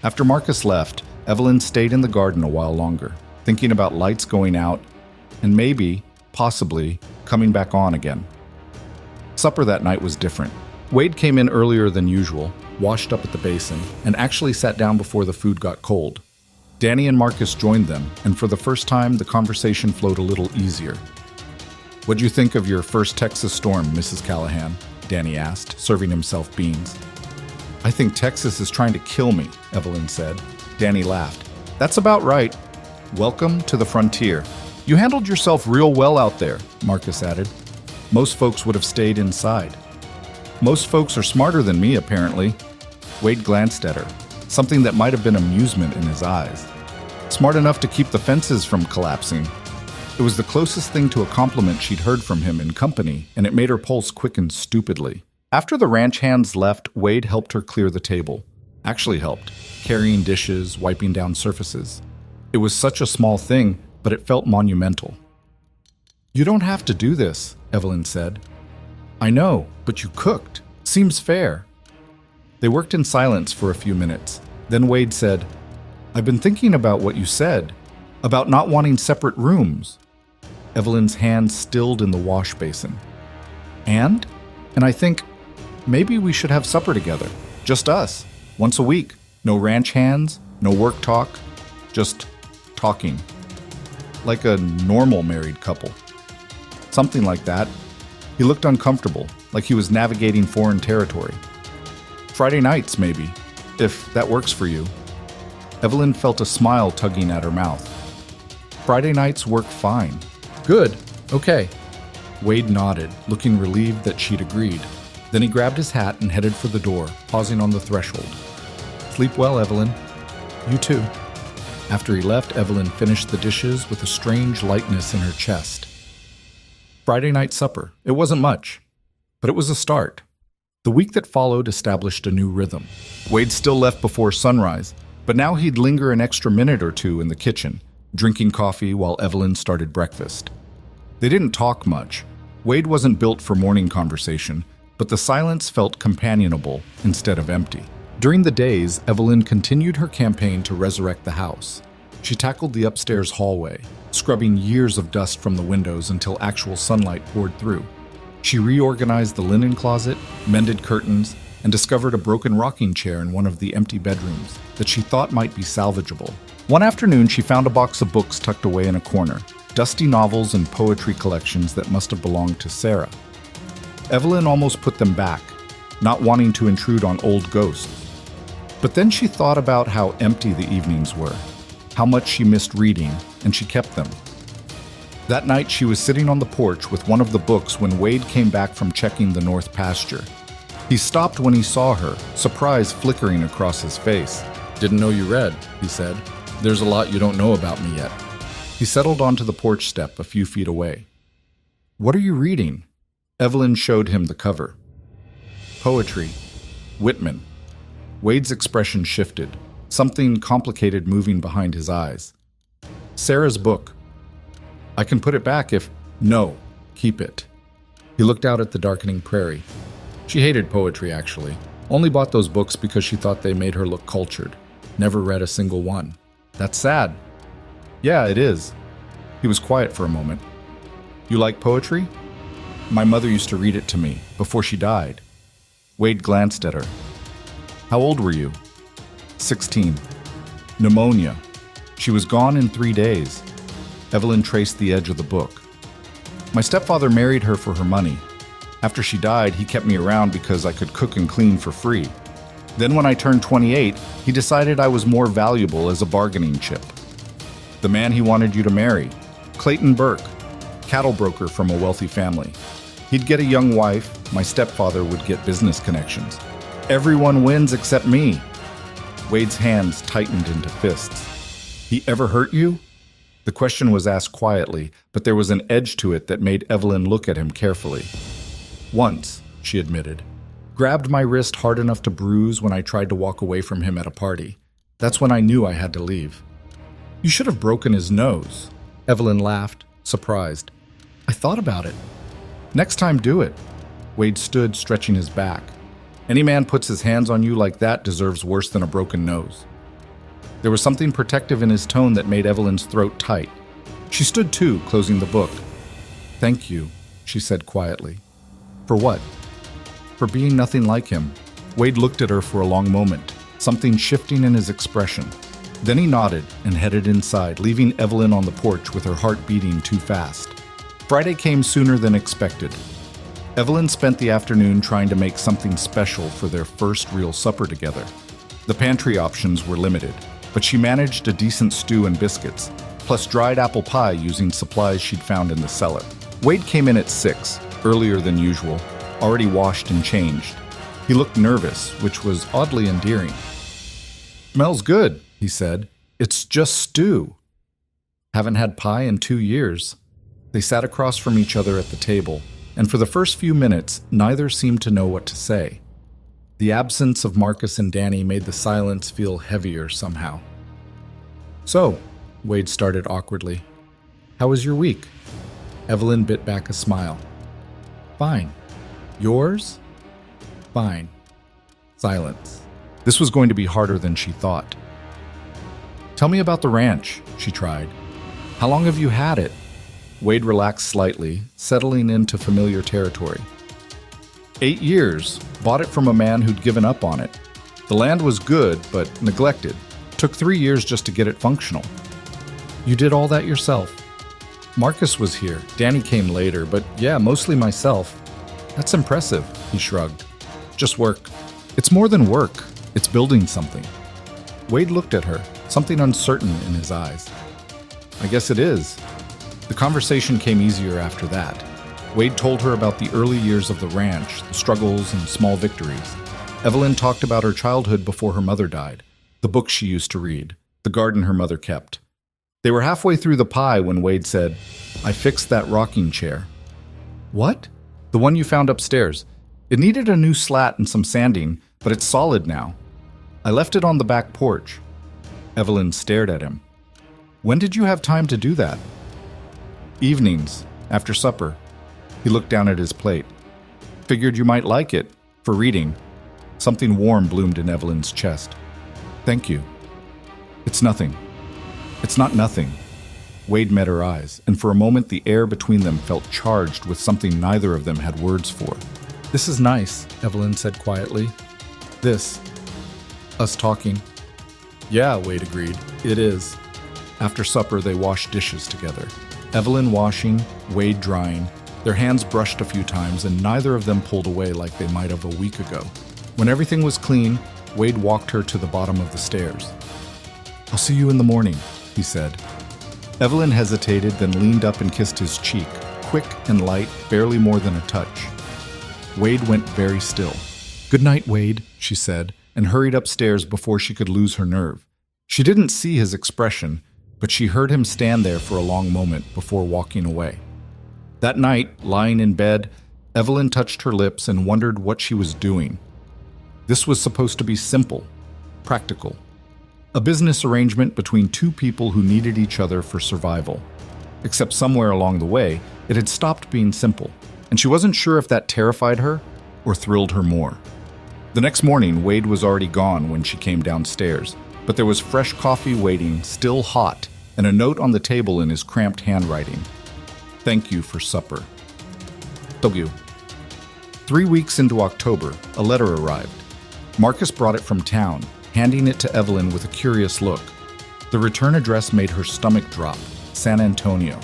After Marcus left, Evelyn stayed in the garden a while longer, thinking about lights going out and maybe, possibly, coming back on again. Supper that night was different. Wade came in earlier than usual, washed up at the basin, and actually sat down before the food got cold. Danny and Marcus joined them, and for the first time, the conversation flowed a little easier. What'd you think of your first Texas storm, Mrs. Callahan? Danny asked, serving himself beans. I think Texas is trying to kill me, Evelyn said. Danny laughed. That's about right. Welcome to the frontier. You handled yourself real well out there, Marcus added. Most folks would have stayed inside. Most folks are smarter than me, apparently. Wade glanced at her, something that might have been amusement in his eyes. Smart enough to keep the fences from collapsing. It was the closest thing to a compliment she'd heard from him in company, and it made her pulse quicken stupidly. After the ranch hands left, Wade helped her clear the table. Actually helped, carrying dishes, wiping down surfaces. It was such a small thing, but it felt monumental. "You don't have to do this," Evelyn said. "I know, but you cooked. Seems fair." They worked in silence for a few minutes. Then Wade said, "I've been thinking about what you said, about not wanting separate rooms." Evelyn's hand stilled in the wash basin. And I think maybe we should have supper together. Just us. Once a week. No ranch hands, no work talk. Just talking. Like a normal married couple. Something like that. He looked uncomfortable, like he was navigating foreign territory. Friday nights, maybe, if that works for you. Evelyn felt a smile tugging at her mouth. Friday nights work fine. Good. Okay. Wade nodded, looking relieved that she'd agreed. Then he grabbed his hat and headed for the door, pausing on the threshold. "Sleep well, Evelyn." "You too." After he left, Evelyn finished the dishes with a strange lightness in her chest. Friday night supper. It wasn't much, but it was a start. The week that followed established a new rhythm. Wade still left before sunrise, but now he'd linger an extra minute or two in the kitchen, drinking coffee while Evelyn started breakfast. They didn't talk much. Wade wasn't built for morning conversation, but the silence felt companionable instead of empty. During the days, Evelyn continued her campaign to resurrect the house. She tackled the upstairs hallway, scrubbing years of dust from the windows until actual sunlight poured through. She reorganized the linen closet, mended curtains, and discovered a broken rocking chair in one of the empty bedrooms that she thought might be salvageable. One afternoon, she found a box of books tucked away in a corner, dusty novels and poetry collections that must have belonged to Sarah. Evelyn almost put them back, not wanting to intrude on old ghosts. But then she thought about how empty the evenings were, how much she missed reading, and she kept them. That night, she was sitting on the porch with one of the books when Wade came back from checking the north pasture. He stopped when he saw her, surprise flickering across his face. "Didn't know you read," he said. "There's a lot you don't know about me yet." He settled onto the porch step a few feet away. "What are you reading?" Evelyn showed him the cover. Poetry. Whitman. Wade's expression shifted, something complicated moving behind his eyes. "Sarah's book. I can put it back if—" "No, keep it." He looked out at the darkening prairie. She hated poetry, actually. Only bought those books because she thought they made her look cultured. Never read a single one. "That's sad." "Yeah, it is." He was quiet for a moment. "You like poetry?" "My mother used to read it to me before she died." Wade glanced at her. "How old were you?" 16. "Pneumonia. She was gone in 3 days." Evelyn traced the edge of the book. "My stepfather married her for her money. After she died, he kept me around because I could cook and clean for free. Then when I turned 28, he decided I was more valuable as a bargaining chip. The man he wanted you to marry, Clayton Burke, cattle broker from a wealthy family. He'd get a young wife, my stepfather would get business connections. Everyone wins except me." Wade's hands tightened into fists. "He ever hurt you?" The question was asked quietly, but there was an edge to it that made Evelyn look at him carefully. "Once," she admitted. "Grabbed my wrist hard enough to bruise when I tried to walk away from him at a party. That's when I knew I had to leave." "You should have broken his nose." Evelyn laughed, surprised. "I thought about it." "Next time, do it." Wade stood, stretching his back. "Any man puts his hands on you like that deserves worse than a broken nose." There was something protective in his tone that made Evelyn's throat tight. She stood too, closing the book. "Thank you," she said quietly. "For what?" "For being nothing like him." Wade looked at her for a long moment, something shifting in his expression. Then he nodded and headed inside, leaving Evelyn on the porch with her heart beating too fast. Friday came sooner than expected. Evelyn spent the afternoon trying to make something special for their first real supper together. The pantry options were limited, but she managed a decent stew and biscuits, plus dried apple pie using supplies she'd found in the cellar. Wade came in at 6, earlier than usual. already washed and changed. He looked nervous, which was oddly endearing. "Smells good," he said. "It's just stew." "Haven't had pie in 2 years." They sat across from each other at the table, and for the first few minutes, neither seemed to know what to say. The absence of Marcus and Danny made the silence feel heavier somehow. "So," Wade started awkwardly, "how was your week?" Evelyn bit back a smile. "Fine. Yours?" "Fine." Silence. This was going to be harder than she thought. "Tell me about the ranch," she tried. "How long have you had it?" Wade relaxed slightly, settling into familiar territory. 8 years. Bought it from a man who'd given up on it. The land was good, but neglected. Took 3 years just to get it functional. "You did all that yourself?" "Marcus was here. Danny came later, but yeah, mostly myself." "That's impressive," he shrugged. "Just work." "It's more than work. It's building something." Wade looked at her, something uncertain in his eyes. "I guess it is." The conversation came easier after that. Wade told her about the early years of the ranch, the struggles and small victories. Evelyn talked about her childhood before her mother died, the books she used to read, the garden her mother kept. They were halfway through the pie when Wade said, "I fixed that rocking chair." "What?" "The one you found upstairs. It needed a new slat and some sanding, but it's solid now. I left it on the back porch." Evelyn stared at him. "When did you have time to do that?" "Evenings, after supper." He looked down at his plate. "Figured you might like it, for reading." Something warm bloomed in Evelyn's chest. "Thank you." "It's nothing." "It's not nothing." Wade met her eyes, and for a moment the air between them felt charged with something neither of them had words for. "This is nice," Evelyn said quietly. "This. Us talking." "Yeah," Wade agreed. "It is." After supper, they washed dishes together. Evelyn washing, Wade drying. Their hands brushed a few times, and neither of them pulled away like they might have a week ago. When everything was clean, Wade walked her to the bottom of the stairs. "I'll see you in the morning," he said. Evelyn hesitated, then leaned up and kissed his cheek, quick and light, barely more than a touch. Wade went very still. "Good night, Wade," she said, and hurried upstairs before she could lose her nerve. She didn't see his expression, but she heard him stand there for a long moment before walking away. That night, lying in bed, Evelyn touched her lips and wondered what she was doing. This was supposed to be simple, practical. A business arrangement between two people who needed each other for survival. Except somewhere along the way, it had stopped being simple, and she wasn't sure if that terrified her or thrilled her more. The next morning, Wade was already gone when she came downstairs, but there was fresh coffee waiting, still hot, and a note on the table in his cramped handwriting. "Thank you for supper. W." 3 weeks into October, a letter arrived. Marcus brought it from town, handing it to Evelyn with a curious look. The return address made her stomach drop, San Antonio.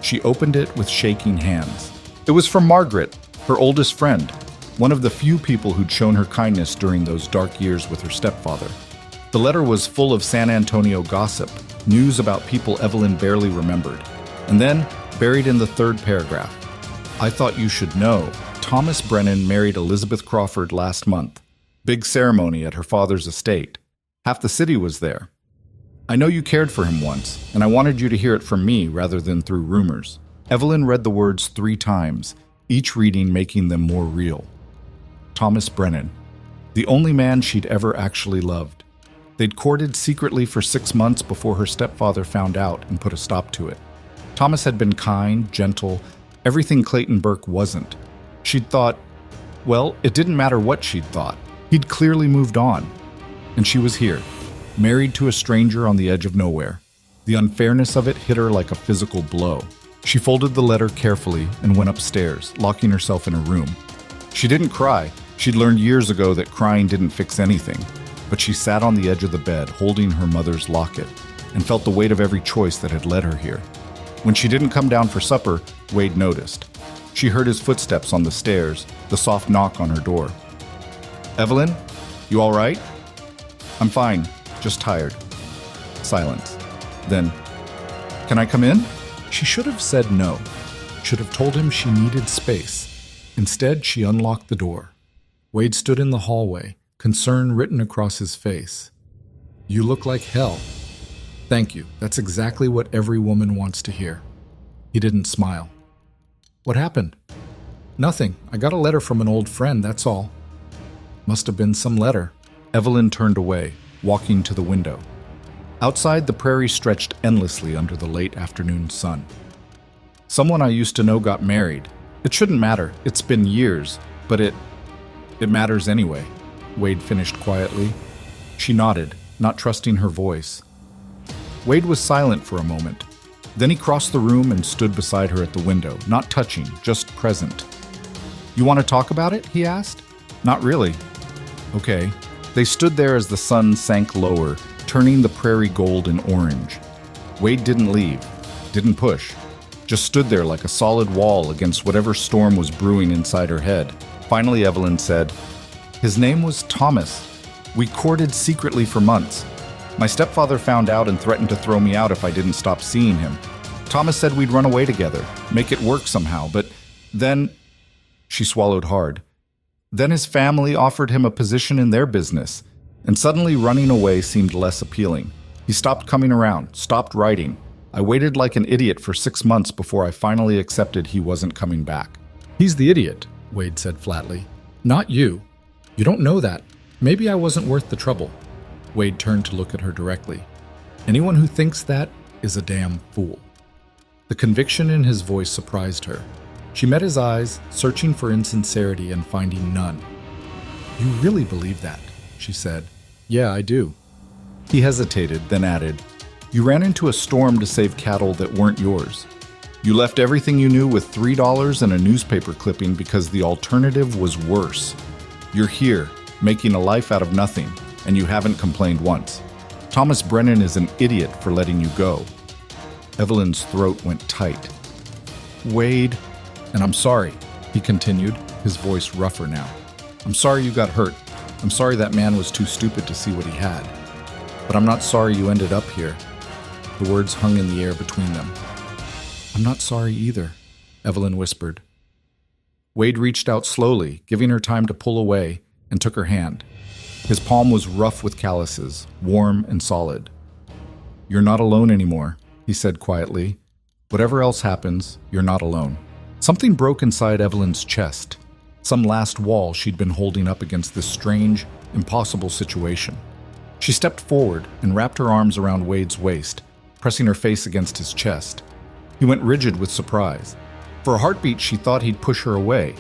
She opened it with shaking hands. It was from Margaret, her oldest friend, one of the few people who'd shown her kindness during those dark years with her stepfather. The letter was full of San Antonio gossip, news about people Evelyn barely remembered. And then, buried in the third paragraph, "I thought you should know, Thomas Brennan married Elizabeth Crawford last month. Big ceremony at her father's estate. Half the city was there. I know you cared for him once, and I wanted you to hear it from me rather than through rumors." Evelyn read the words 3 times, each reading making them more real. Thomas Brennan, the only man she'd ever actually loved. They'd courted secretly for 6 months before her stepfather found out and put a stop to it. Thomas had been kind, gentle, everything Clayton Burke wasn't. She'd thought, well, it didn't matter what she'd thought. He'd clearly moved on. And she was here, married to a stranger on the edge of nowhere. The unfairness of it hit her like a physical blow. She folded the letter carefully and went upstairs, locking herself in a room. She didn't cry. She'd learned years ago that crying didn't fix anything. But she sat on the edge of the bed, holding her mother's locket, and felt the weight of every choice that had led her here. When she didn't come down for supper, Wade noticed. She heard his footsteps on the stairs, the soft knock on her door. "Evelyn, you all right?" "I'm fine, just tired." Silence. Then, "Can I come in?" She should have said no. Should have told him she needed space. Instead, she unlocked the door. Wade stood in the hallway, concern written across his face. "You look like hell." "Thank you. That's exactly what every woman wants to hear." He didn't smile. "What happened?" "Nothing. I got a letter from an old friend, that's all." "Must have been some letter." Evelyn turned away, walking to the window. Outside, the prairie stretched endlessly under the late afternoon sun. "Someone I used to know got married. It shouldn't matter. It's been years, but it matters anyway," Wade finished quietly. She nodded, not trusting her voice. Wade was silent for a moment. Then he crossed the room and stood beside her at the window, not touching, just present. "You want to talk about it?" he asked. "Not really." "Okay." They stood there as the sun sank lower, turning the prairie gold and orange. Wade didn't leave, didn't push, just stood there like a solid wall against whatever storm was brewing inside her head. Finally, Evelyn said, "His name was Thomas. We courted secretly for months. My stepfather found out and threatened to throw me out if I didn't stop seeing him. Thomas said we'd run away together, make it work somehow, but then..." She swallowed hard. "Then his family offered him a position in their business, and suddenly running away seemed less appealing. He stopped coming around, stopped writing. I waited like an idiot for 6 months before I finally accepted he wasn't coming back." "He's the idiot," Wade said flatly. "Not you. You don't know that. Maybe I wasn't worth the trouble." Wade turned to look at her directly. "Anyone who thinks that is a damn fool." The conviction in his voice surprised her. She met his eyes, searching for insincerity and finding none. "You really believe that?" she said. "Yeah, I do." He hesitated, then added, "You ran into a storm to save cattle that weren't yours. You left everything you knew with $3 and a newspaper clipping because the alternative was worse. You're here, making a life out of nothing, and you haven't complained once. Thomas Brennan is an idiot for letting you go." Evelyn's throat went tight. "Wade..." "And I'm sorry," he continued, his voice rougher now. "I'm sorry you got hurt. I'm sorry that man was too stupid to see what he had. But I'm not sorry you ended up here." The words hung in the air between them. "I'm not sorry either," Evelyn whispered. Wade reached out slowly, giving her time to pull away, and took her hand. His palm was rough with calluses, warm and solid. "You're not alone anymore," he said quietly. "Whatever else happens, you're not alone." Something broke inside Evelyn's chest, some last wall she'd been holding up against this strange, impossible situation. She stepped forward and wrapped her arms around Wade's waist, pressing her face against his chest. He went rigid with surprise. For a heartbeat, she thought he'd push her away,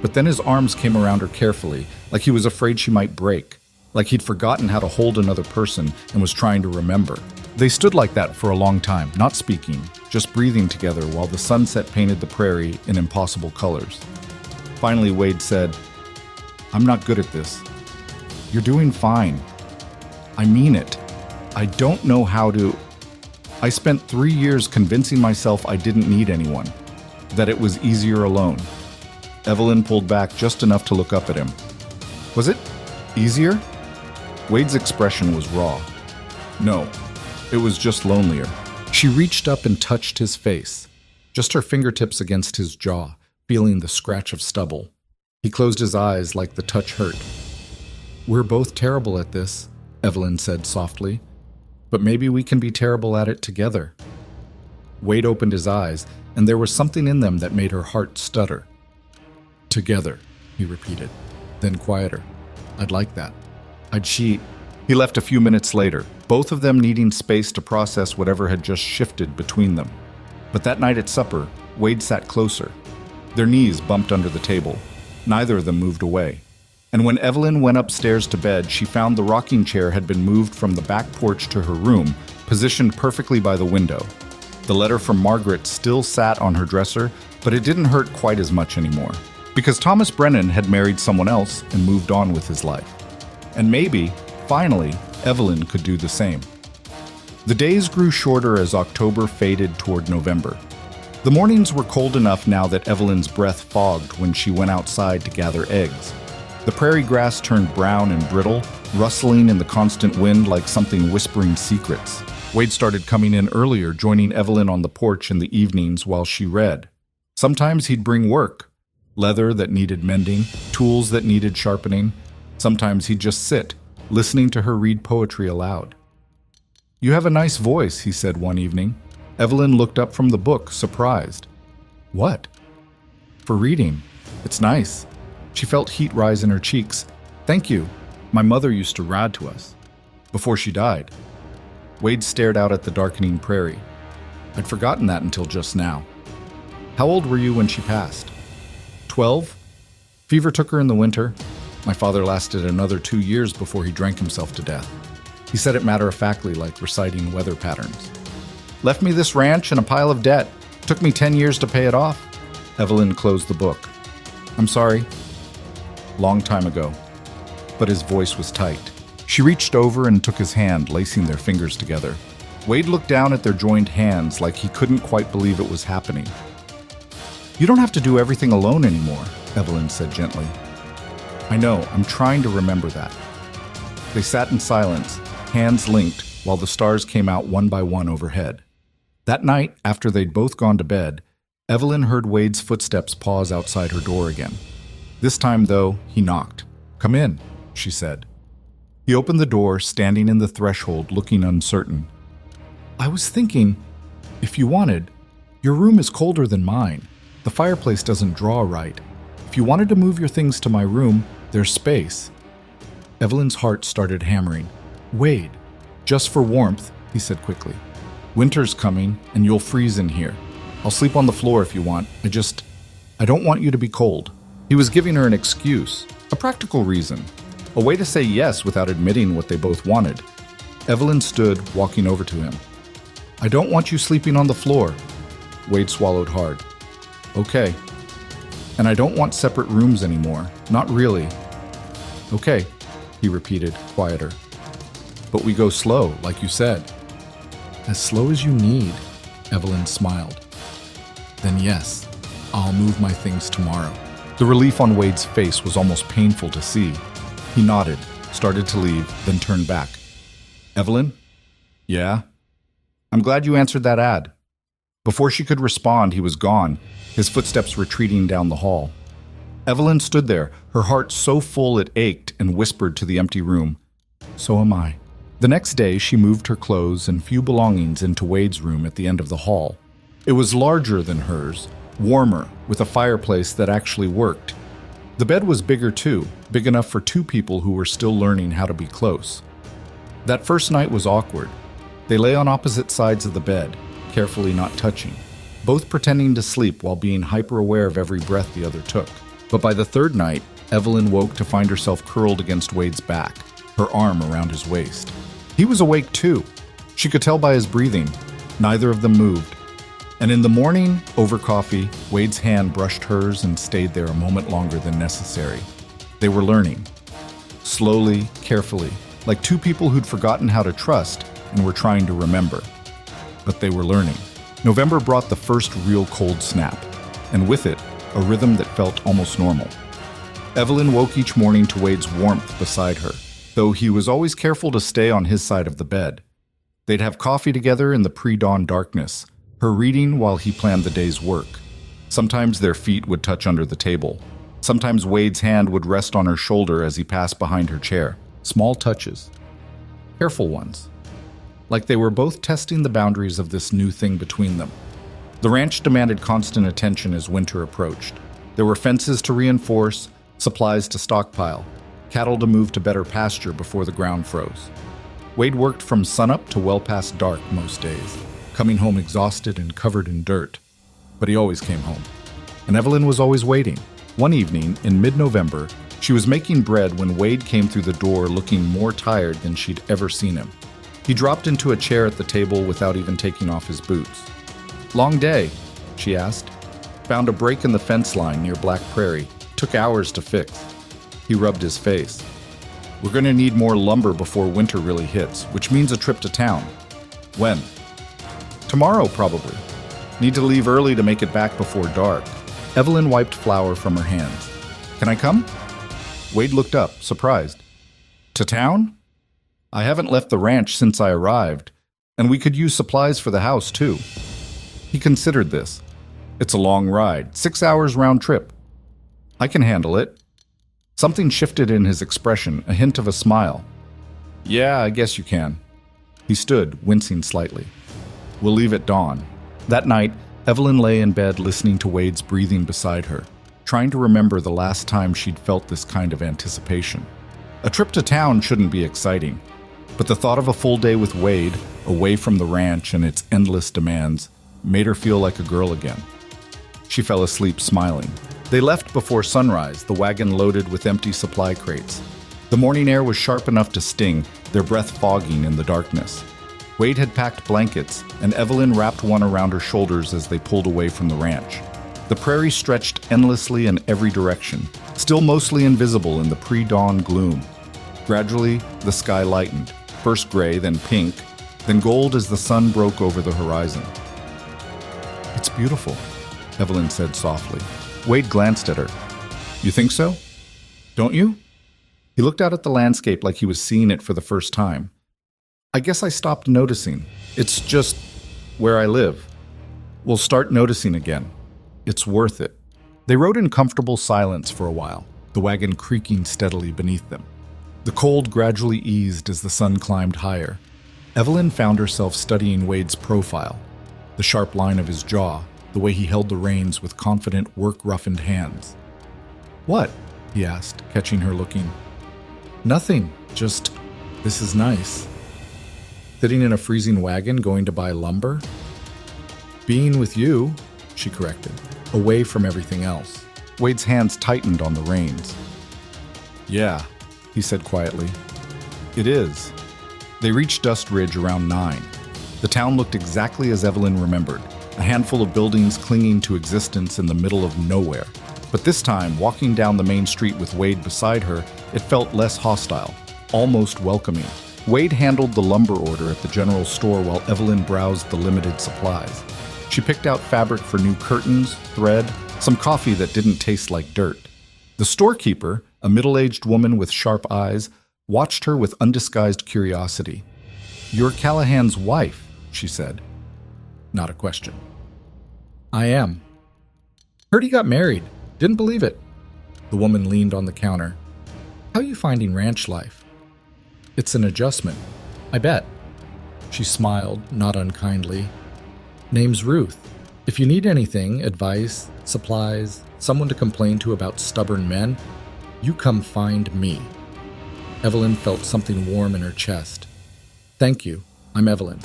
but then his arms came around her carefully, like he was afraid she might break, like he'd forgotten how to hold another person and was trying to remember. They stood like that for a long time, not speaking, just breathing together while the sunset painted the prairie in impossible colors. Finally, Wade said, "I'm not good at this." "You're doing fine. I mean it. I don't know how to... I spent 3 years convincing myself I didn't need anyone, that it was easier alone." Evelyn pulled back just enough to look up at him. "Was it easier?" Wade's expression was raw. "No. It was just lonelier." She reached up and touched his face, just her fingertips against his jaw, feeling the scratch of stubble. He closed his eyes like the touch hurt. "We're both terrible at this," Evelyn said softly, "but maybe we can be terrible at it together." Wade opened his eyes, and there was something in them that made her heart stutter. "Together," he repeated, then quieter. "I'd like that. I'd cheat." He left a few minutes later, both of them needing space to process whatever had just shifted between them. But that night at supper, Wade sat closer. Their knees bumped under the table. Neither of them moved away. And when Evelyn went upstairs to bed, she found the rocking chair had been moved from the back porch to her room, positioned perfectly by the window. The letter from Margaret still sat on her dresser, but it didn't hurt quite as much anymore. Because Thomas Brennan had married someone else and moved on with his life. And maybe, finally, Evelyn could do the same. The days grew shorter as October faded toward November. The mornings were cold enough now that Evelyn's breath fogged when she went outside to gather eggs. The prairie grass turned brown and brittle, rustling in the constant wind like something whispering secrets. Wade started coming in earlier, joining Evelyn on the porch in the evenings while she read. Sometimes he'd bring work, Leather that needed mending, tools that needed sharpening. Sometimes he'd just sit, listening to her read poetry aloud. "You have a nice voice," he said one evening. Evelyn looked up from the book, surprised. "What?" "For reading. It's nice." She felt heat rise in her cheeks. "Thank you. My mother used to read to us. Before she died." Wade stared out at the darkening prairie. "I'd forgotten that until just now. How old were you when she passed?" 12. Fever took her in the winter. My father lasted another 2 years before he drank himself to death. He said it matter-of-factly, like reciting weather patterns. "Left me this ranch and a pile of debt. Took me 10 years to pay it off." Evelyn closed the book. "I'm sorry." "Long time ago." But his voice was tight. She reached over and took his hand, lacing their fingers together. Wade looked down at their joined hands like he couldn't quite believe it was happening. "You don't have to do everything alone anymore," Evelyn said gently. "I know, I'm trying to remember that." They sat in silence, hands linked, while the stars came out one by one overhead. That night, after they'd both gone to bed, Evelyn heard Wade's footsteps pause outside her door again. This time, though, he knocked. "Come in," she said. He opened the door, standing in the threshold, looking uncertain. "I was thinking, if you wanted, your room is colder than mine. The fireplace doesn't draw right. If you wanted to move your things to my room, there's space." Evelyn's heart started hammering. "Wade, just for warmth," he said quickly. "Winter's coming, and you'll freeze in here. I'll sleep on the floor if you want. I don't want you to be cold." He was giving her an excuse, a practical reason, a way to say yes without admitting what they both wanted. Evelyn stood, walking over to him. "I don't want you sleeping on the floor." Wade swallowed hard. "Okay. And I don't want separate rooms anymore. Not really." "Okay," he repeated, quieter. "But we go slow, like you said." "As slow as you need," Evelyn smiled. "Then yes, I'll move my things tomorrow." The relief on Wade's face was almost painful to see. He nodded, started to leave, then turned back. "Evelyn?" "Yeah?" "I'm glad you answered that ad." Before she could respond, he was gone, his footsteps retreating down the hall. Evelyn stood there, her heart so full it ached, and whispered to the empty room, "So am I." The next day, she moved her clothes and few belongings into Wade's room at the end of the hall. It was larger than hers, warmer, with a fireplace that actually worked. The bed was bigger too, big enough for 2 people who were still learning how to be close. That first night was awkward. They lay on opposite sides of the bed, carefully not touching, both pretending to sleep while being hyper-aware of every breath the other took. But by the third night, Evelyn woke to find herself curled against Wade's back, her arm around his waist. He was awake too. She could tell by his breathing. Neither of them moved. And in the morning, over coffee, Wade's hand brushed hers and stayed there a moment longer than necessary. They were learning. Slowly, carefully, like 2 people who'd forgotten how to trust and were trying to remember. But they were learning. November brought the first real cold snap, and with it, a rhythm that felt almost normal. Evelyn woke each morning to Wade's warmth beside her, though he was always careful to stay on his side of the bed. They'd have coffee together in the pre-dawn darkness, her reading while he planned the day's work. Sometimes their feet would touch under the table. Sometimes Wade's hand would rest on her shoulder as he passed behind her chair. Small touches. Careful ones. Like they were both testing the boundaries of this new thing between them. The ranch demanded constant attention as winter approached. There were fences to reinforce, supplies to stockpile, cattle to move to better pasture before the ground froze. Wade worked from sunup to well past dark most days, coming home exhausted and covered in dirt. But he always came home. And Evelyn was always waiting. One evening, in mid-November, she was making bread when Wade came through the door looking more tired than she'd ever seen him. He dropped into a chair at the table without even taking off his boots. "Long day?" she asked. "Found a break in the fence line near Black Prairie. Took hours to fix." He rubbed his face. "We're going to need more lumber before winter really hits, which means a trip to town." "When?" "Tomorrow, probably. Need to leave early to make it back before dark." Evelyn wiped flour from her hands. "Can I come?" Wade looked up, surprised. "To town? I haven't left the ranch since I arrived, and we could use supplies for the house, too." He considered this. "It's a long ride, 6 hours round trip." I can handle it. Something shifted in his expression, a hint of a smile. Yeah, I guess you can. He stood, wincing slightly. We'll leave at dawn. That night, Evelyn lay in bed listening to Wade's breathing beside her, trying to remember the last time she'd felt this kind of anticipation. A trip to town shouldn't be exciting, but the thought of a full day with Wade, away from the ranch and its endless demands, made her feel like a girl again. She fell asleep smiling. They left before sunrise, the wagon loaded with empty supply crates. The morning air was sharp enough to sting, their breath fogging in the darkness. Wade had packed blankets, and Evelyn wrapped one around her shoulders as they pulled away from the ranch. The prairie stretched endlessly in every direction, still mostly invisible in the pre-dawn gloom. Gradually, the sky lightened, first gray, then pink, then gold as the sun broke over the horizon. It's beautiful, Evelyn said softly. Wade glanced at her. You think so? Don't you? He looked out at the landscape like he was seeing it for the first time. I guess I stopped noticing. It's just where I live. We'll start noticing again. It's worth it. They rode in comfortable silence for a while, the wagon creaking steadily beneath them. The cold gradually eased as the sun climbed higher. Evelyn found herself studying Wade's profile, the sharp line of his jaw, the way he held the reins with confident, work-roughened hands. What? He asked, catching her looking. Nothing, just, this is nice. Sitting in a freezing wagon going to buy lumber? Being with you, she corrected, away from everything else. Wade's hands tightened on the reins. Yeah, he said quietly. It is. They reached Dust Ridge around 9. The town looked exactly as Evelyn remembered, a handful of buildings clinging to existence in the middle of nowhere. But this time, walking down the main street with Wade beside her, it felt less hostile, almost welcoming. Wade handled the lumber order at the general store while Evelyn browsed the limited supplies. She picked out fabric for new curtains, thread, some coffee that didn't taste like dirt. The storekeeper, a middle-aged woman with sharp eyes, watched her with undisguised curiosity. You're Callahan's wife, she said. Not a question. I am. Heard he got married. Didn't believe it. The woman leaned on the counter. How are you finding ranch life? It's an adjustment, I bet. She smiled, not unkindly. Name's Ruth. If you need anything, advice, supplies, someone to complain to about stubborn men, you come find me. Evelyn felt something warm in her chest. Thank you. I'm Evelyn.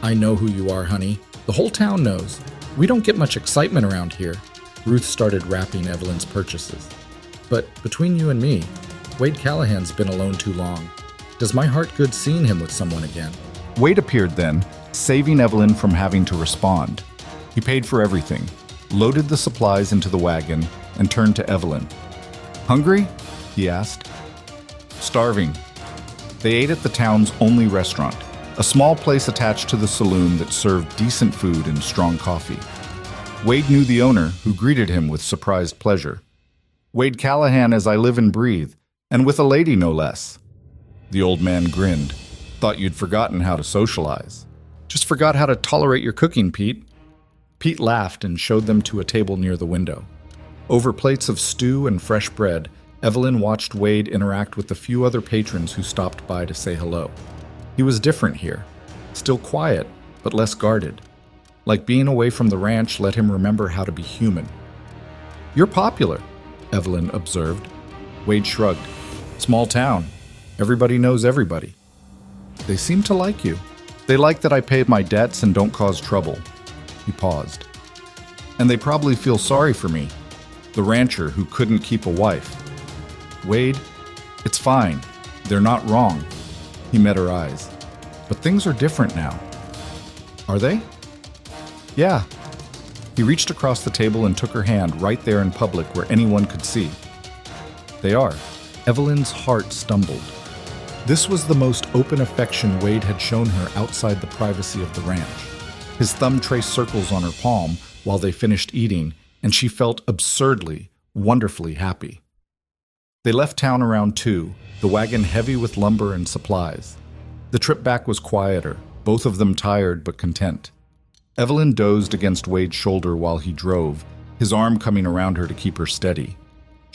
I know who you are, honey. The whole town knows. We don't get much excitement around here. Ruth started wrapping Evelyn's purchases. But between you and me, Wade Callahan's been alone too long. Does my heart good seeing him with someone again? Wade appeared then, saving Evelyn from having to respond. He paid for everything, loaded the supplies into the wagon, and turned to Evelyn. Hungry? He asked. Starving. They ate at the town's only restaurant, a small place attached to the saloon that served decent food and strong coffee. Wade knew the owner, who greeted him with surprised pleasure. Wade Callahan as I live and breathe, and with a lady no less. The old man grinned. Thought you'd forgotten how to socialize. Just forgot how to tolerate your cooking, Pete. Pete laughed and showed them to a table near the window. Over plates of stew and fresh bread, Evelyn watched Wade interact with the few other patrons who stopped by to say hello. He was different here, still quiet, but less guarded. Like being away from the ranch let him remember how to be human. You're popular, Evelyn observed. Wade shrugged. Small town. Everybody knows everybody. They seem to like you. They like that I paid my debts and don't cause trouble. He paused. And they probably feel sorry for me, the rancher who couldn't keep a wife. Wade, it's fine. They're not wrong. He met her eyes. But things are different now. Are they? Yeah. He reached across the table and took her hand right there in public where anyone could see. They are. Evelyn's heart stumbled. This was the most open affection Wade had shown her outside the privacy of the ranch. His thumb traced circles on her palm while they finished eating, and she felt absurdly, wonderfully happy. They left town around 2, the wagon heavy with lumber and supplies. The trip back was quieter, both of them tired but content. Evelyn dozed against Wade's shoulder while he drove, his arm coming around her to keep her steady.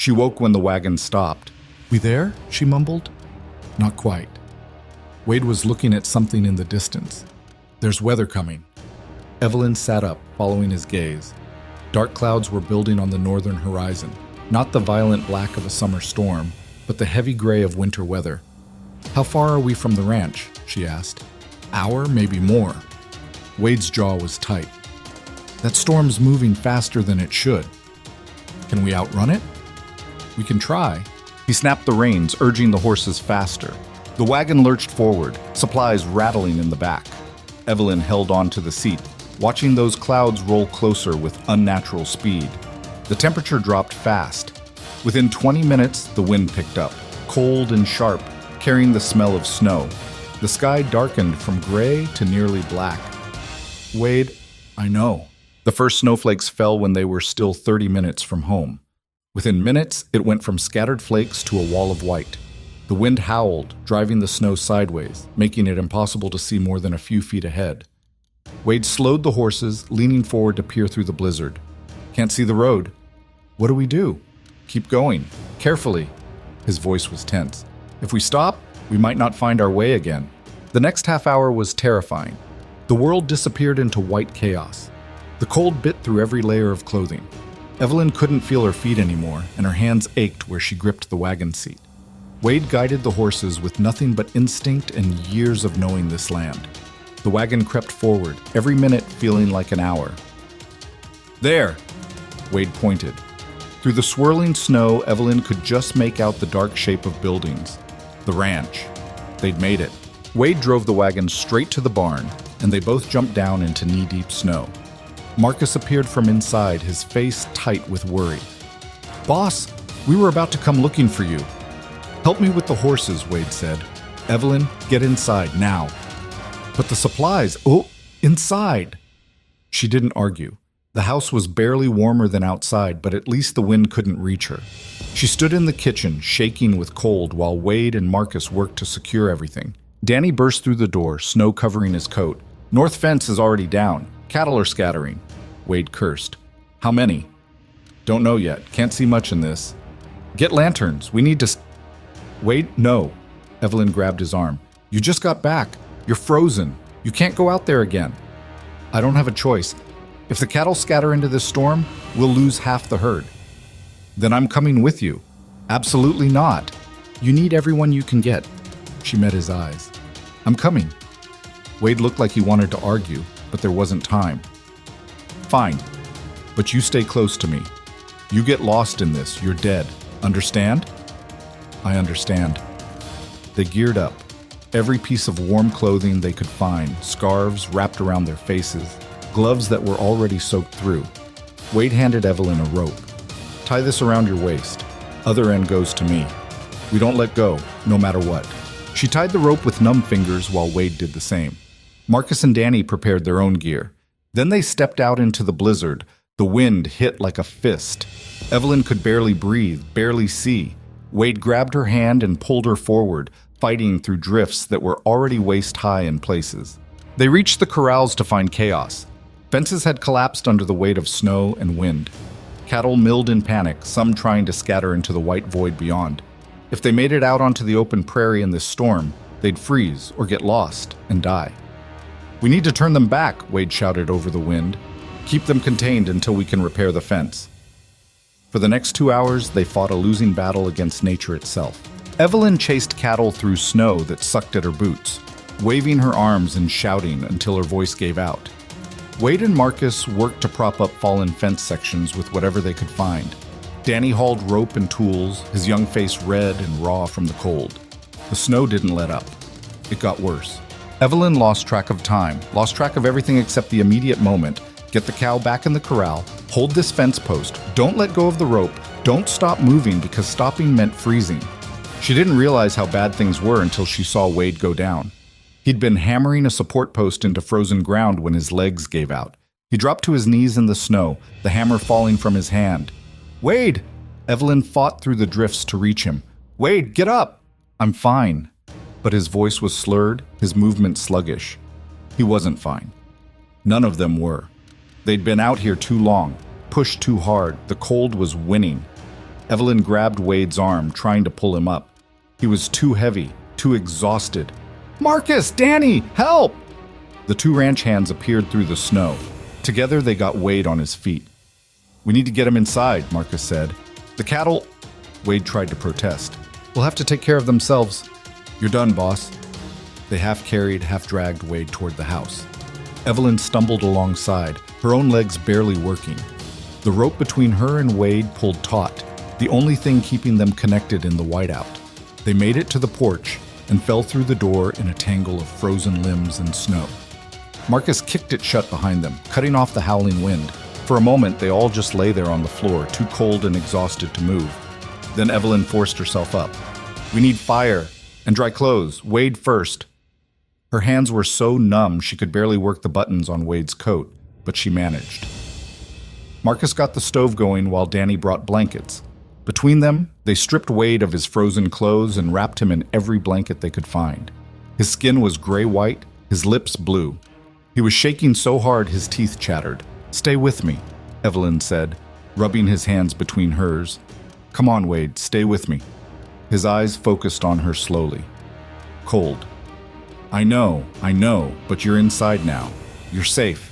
She woke when the wagon stopped. "We there?" she mumbled. Not quite. Wade was looking at something in the distance. "There's weather coming." Evelyn sat up, following his gaze. Dark clouds were building on the northern horizon, not the violent black of a summer storm, but the heavy gray of winter weather. "How far are we from the ranch?" she asked. "Hour, maybe more." Wade's jaw was tight. "That storm's moving faster than it should. Can we outrun it?" "We can try." He snapped the reins, urging the horses faster. The wagon lurched forward, supplies rattling in the back. Evelyn held on to the seat, watching those clouds roll closer with unnatural speed. The temperature dropped fast. Within 20 minutes, the wind picked up, cold and sharp, carrying the smell of snow. The sky darkened from gray to nearly black. "Wade, I know." The first snowflakes fell when they were still 30 minutes from home. Within minutes, it went from scattered flakes to a wall of white. The wind howled, driving the snow sideways, making it impossible to see more than a few feet ahead. Wade slowed the horses, leaning forward to peer through the blizzard. "Can't see the road." "What do we do?" "Keep going. Carefully." His voice was tense. "If we stop, we might not find our way again." The next half hour was terrifying. The world disappeared into white chaos. The cold bit through every layer of clothing. Evelyn couldn't feel her feet anymore, and her hands ached where she gripped the wagon seat. Wade guided the horses with nothing but instinct and years of knowing this land. The wagon crept forward, every minute feeling like an hour. "There!" Wade pointed. Through the swirling snow, Evelyn could just make out the dark shape of buildings. The ranch. They'd made it. Wade drove the wagon straight to the barn, and they both jumped down into knee-deep snow. Marcus appeared from inside, his face tight with worry. "Boss, we were about to come looking for you." "Help me with the horses," Wade said. "Evelyn, get inside, now." "But the supplies, inside." She didn't argue. The house was barely warmer than outside, but at least the wind couldn't reach her. She stood in the kitchen, shaking with cold, while Wade and Marcus worked to secure everything. Danny burst through the door, snow covering his coat. "North fence is already down. Cattle are scattering." Wade cursed. "How many?" "Don't know yet. Can't see much in this." "Get lanterns. We need to..." "Wade, no." Evelyn grabbed his arm. "You just got back. You're frozen. You can't go out there again." "I don't have a choice. If the cattle scatter into this storm, we'll lose half the herd." "Then I'm coming with you." "Absolutely not. You need everyone you can get." She met his eyes. "I'm coming." Wade looked like he wanted to argue, but there wasn't time. "Fine, but you stay close to me. You get lost in this, you're dead. Understand?" "I understand." They geared up. Every piece of warm clothing they could find, scarves wrapped around their faces, gloves that were already soaked through. Wade handed Evelyn a rope. "Tie this around your waist. Other end goes to me. We don't let go, no matter what." She tied the rope with numb fingers while Wade did the same. Marcus and Danny prepared their own gear. Then they stepped out into the blizzard. The wind hit like a fist. Evelyn could barely breathe, barely see. Wade grabbed her hand and pulled her forward, fighting through drifts that were already waist-high in places. They reached the corrals to find chaos. Fences had collapsed under the weight of snow and wind. Cattle milled in panic, some trying to scatter into the white void beyond. If they made it out onto the open prairie in this storm, they'd freeze or get lost and die. "We need to turn them back," Wade shouted over the wind. "Keep them contained until we can repair the fence." For the next 2 hours, they fought a losing battle against nature itself. Evelyn chased cattle through snow that sucked at her boots, waving her arms and shouting until her voice gave out. Wade and Marcus worked to prop up fallen fence sections with whatever they could find. Danny hauled rope and tools, his young face red and raw from the cold. The snow didn't let up. It got worse. Evelyn lost track of time, lost track of everything except the immediate moment. Get the cow back in the corral, hold this fence post, don't let go of the rope, don't stop moving because stopping meant freezing. She didn't realize how bad things were until she saw Wade go down. He'd been hammering a support post into frozen ground when his legs gave out. He dropped to his knees in the snow, the hammer falling from his hand. "Wade!" Evelyn fought through the drifts to reach him. "Wade, get up!" "I'm fine." But his voice was slurred, his movement sluggish. He wasn't fine. None of them were. They'd been out here too long, pushed too hard, the cold was winning. Evelyn grabbed Wade's arm, trying to pull him up. He was too heavy, too exhausted. "Marcus! Danny! Help!" The two ranch hands appeared through the snow. Together, they got Wade on his feet. "We need to get him inside," Marcus said. "The cattle—" Wade tried to protest. "We'll have to take care of themselves." "You're done, boss." They half-carried, half-dragged Wade toward the house. Evelyn stumbled alongside, her own legs barely working. The rope between her and Wade pulled taut, the only thing keeping them connected in the whiteout. They made it to the porch and fell through the door in a tangle of frozen limbs and snow. Marcus kicked it shut behind them, cutting off the howling wind. For a moment, they all just lay there on the floor, too cold and exhausted to move. Then Evelyn forced herself up. "We need fire and dry clothes. Wade first." Her hands were so numb she could barely work the buttons on Wade's coat, but she managed. Marcus got the stove going while Danny brought blankets. Between them, they stripped Wade of his frozen clothes and wrapped him in every blanket they could find. His skin was gray-white, his lips blue. He was shaking so hard his teeth chattered. "Stay with me," Evelyn said, rubbing his hands between hers. "Come on, Wade, stay with me." His eyes focused on her slowly. Cold. I know, but you're inside now. You're safe."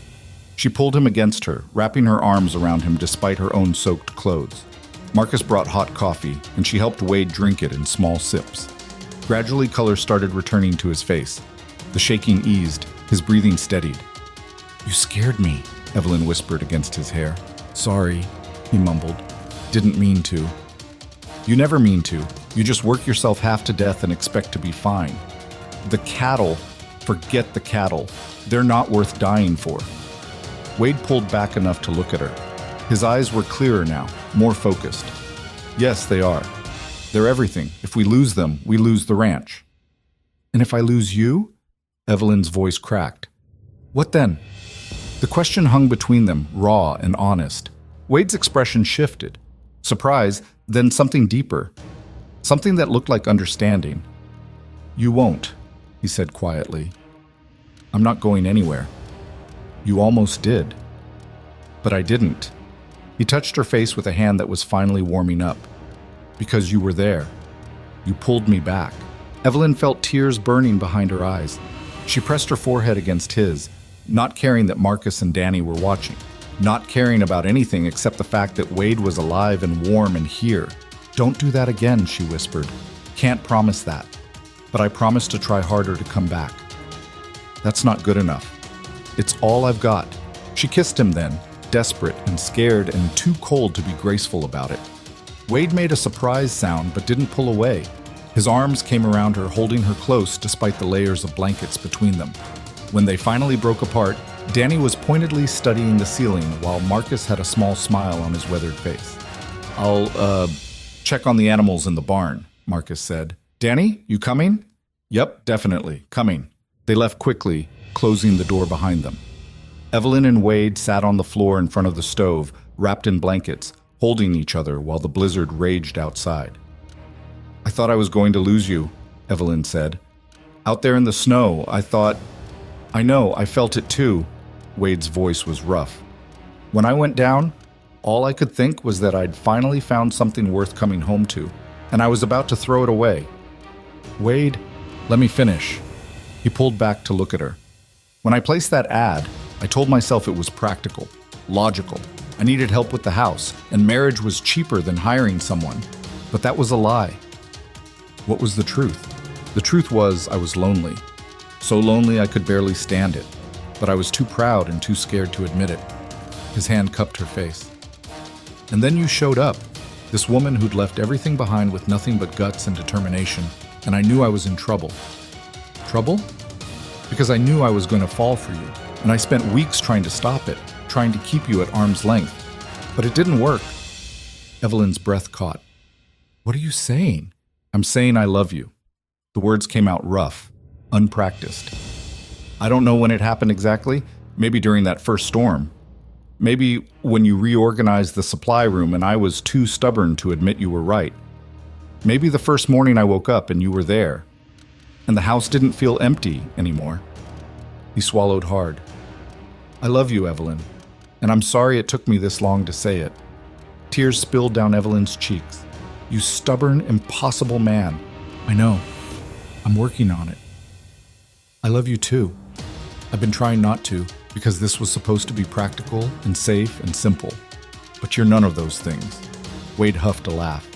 She pulled him against her, wrapping her arms around him despite her own soaked clothes. Marcus brought hot coffee, and she helped Wade drink it in small sips. Gradually, color started returning to his face. The shaking eased, his breathing steadied. "You scared me," Evelyn whispered against his hair. "Sorry," he mumbled. "Didn't mean to." "You never mean to. You just work yourself half to death and expect to be fine. The cattle, forget the cattle. They're not worth dying for." Wade pulled back enough to look at her. His eyes were clearer now, more focused. "Yes, they are. They're everything. If we lose them, we lose the ranch." "And if I lose you?" Evelyn's voice cracked. "What then?" The question hung between them, raw and honest. Wade's expression shifted. Surprise, then something deeper. Something that looked like understanding. "You won't," he said quietly. "I'm not going anywhere." "You almost did." "But I didn't." He touched her face with a hand that was finally warming up. "Because you were there. You pulled me back." Evelyn felt tears burning behind her eyes. She pressed her forehead against his, not caring that Marcus and Danny were watching, not caring about anything except the fact that Wade was alive and warm and here. "Don't do that again," she whispered. "Can't promise that. But I promise to try harder to come back." "That's not good enough. It's all I've got." She kissed him then, desperate and scared and too cold to be graceful about it. Wade made a surprise sound but didn't pull away. His arms came around her, holding her close despite the layers of blankets between them. When they finally broke apart, Danny was pointedly studying the ceiling while Marcus had a small smile on his weathered face. I'll check on the animals in the barn," Marcus said. "Danny, you coming?" "Yep, definitely, coming." They left quickly, closing the door behind them. Evelyn and Wade sat on the floor in front of the stove, wrapped in blankets, holding each other while the blizzard raged outside. "I thought I was going to lose you," Evelyn said. "Out there in the snow, I thought—" "I know, I felt it too." Wade's voice was rough. "When I went down, all I could think was that I'd finally found something worth coming home to, and I was about to throw it away." "Wade, let me finish." He pulled back to look at her. "When I placed that ad, I told myself it was practical, logical. I needed help with the house, and marriage was cheaper than hiring someone. But that was a lie." "What was the truth?" "The truth was I was lonely. So lonely I could barely stand it. But I was too proud and too scared to admit it." His hand cupped her face. "And then you showed up, this woman who'd left everything behind with nothing but guts and determination, and I knew I was in trouble." "Trouble?" "Because I knew I was going to fall for you, and I spent weeks trying to stop it, trying to keep you at arm's length. But it didn't work." Evelyn's breath caught. "What are you saying?" "I'm saying I love you." The words came out rough, unpracticed. "I don't know when it happened exactly. Maybe during that first storm. Maybe when you reorganized the supply room and I was too stubborn to admit you were right. Maybe the first morning I woke up and you were there, and the house didn't feel empty anymore." He swallowed hard. "I love you, Evelyn, and I'm sorry it took me this long to say it." Tears spilled down Evelyn's cheeks. You stubborn, impossible man. I know. I'm working on it. I love you too. I've been trying not to, because this was supposed to be practical and safe and simple. But you're none of those things. Wade huffed a laugh.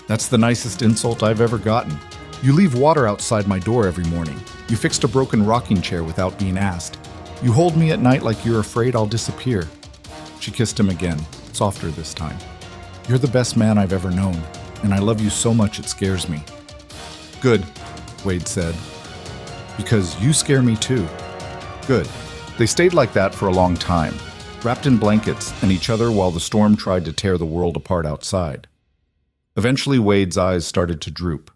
That's the nicest insult I've ever gotten. You leave water outside my door every morning. You fixed a broken rocking chair without being asked. You hold me at night like you're afraid I'll disappear. She kissed him again, softer this time. You're the best man I've ever known, and I love you so much it scares me. Good, Wade said. Because you scare me too. Good. They stayed like that for a long time, wrapped in blankets and each other while the storm tried to tear the world apart outside. Eventually, Wade's eyes started to droop.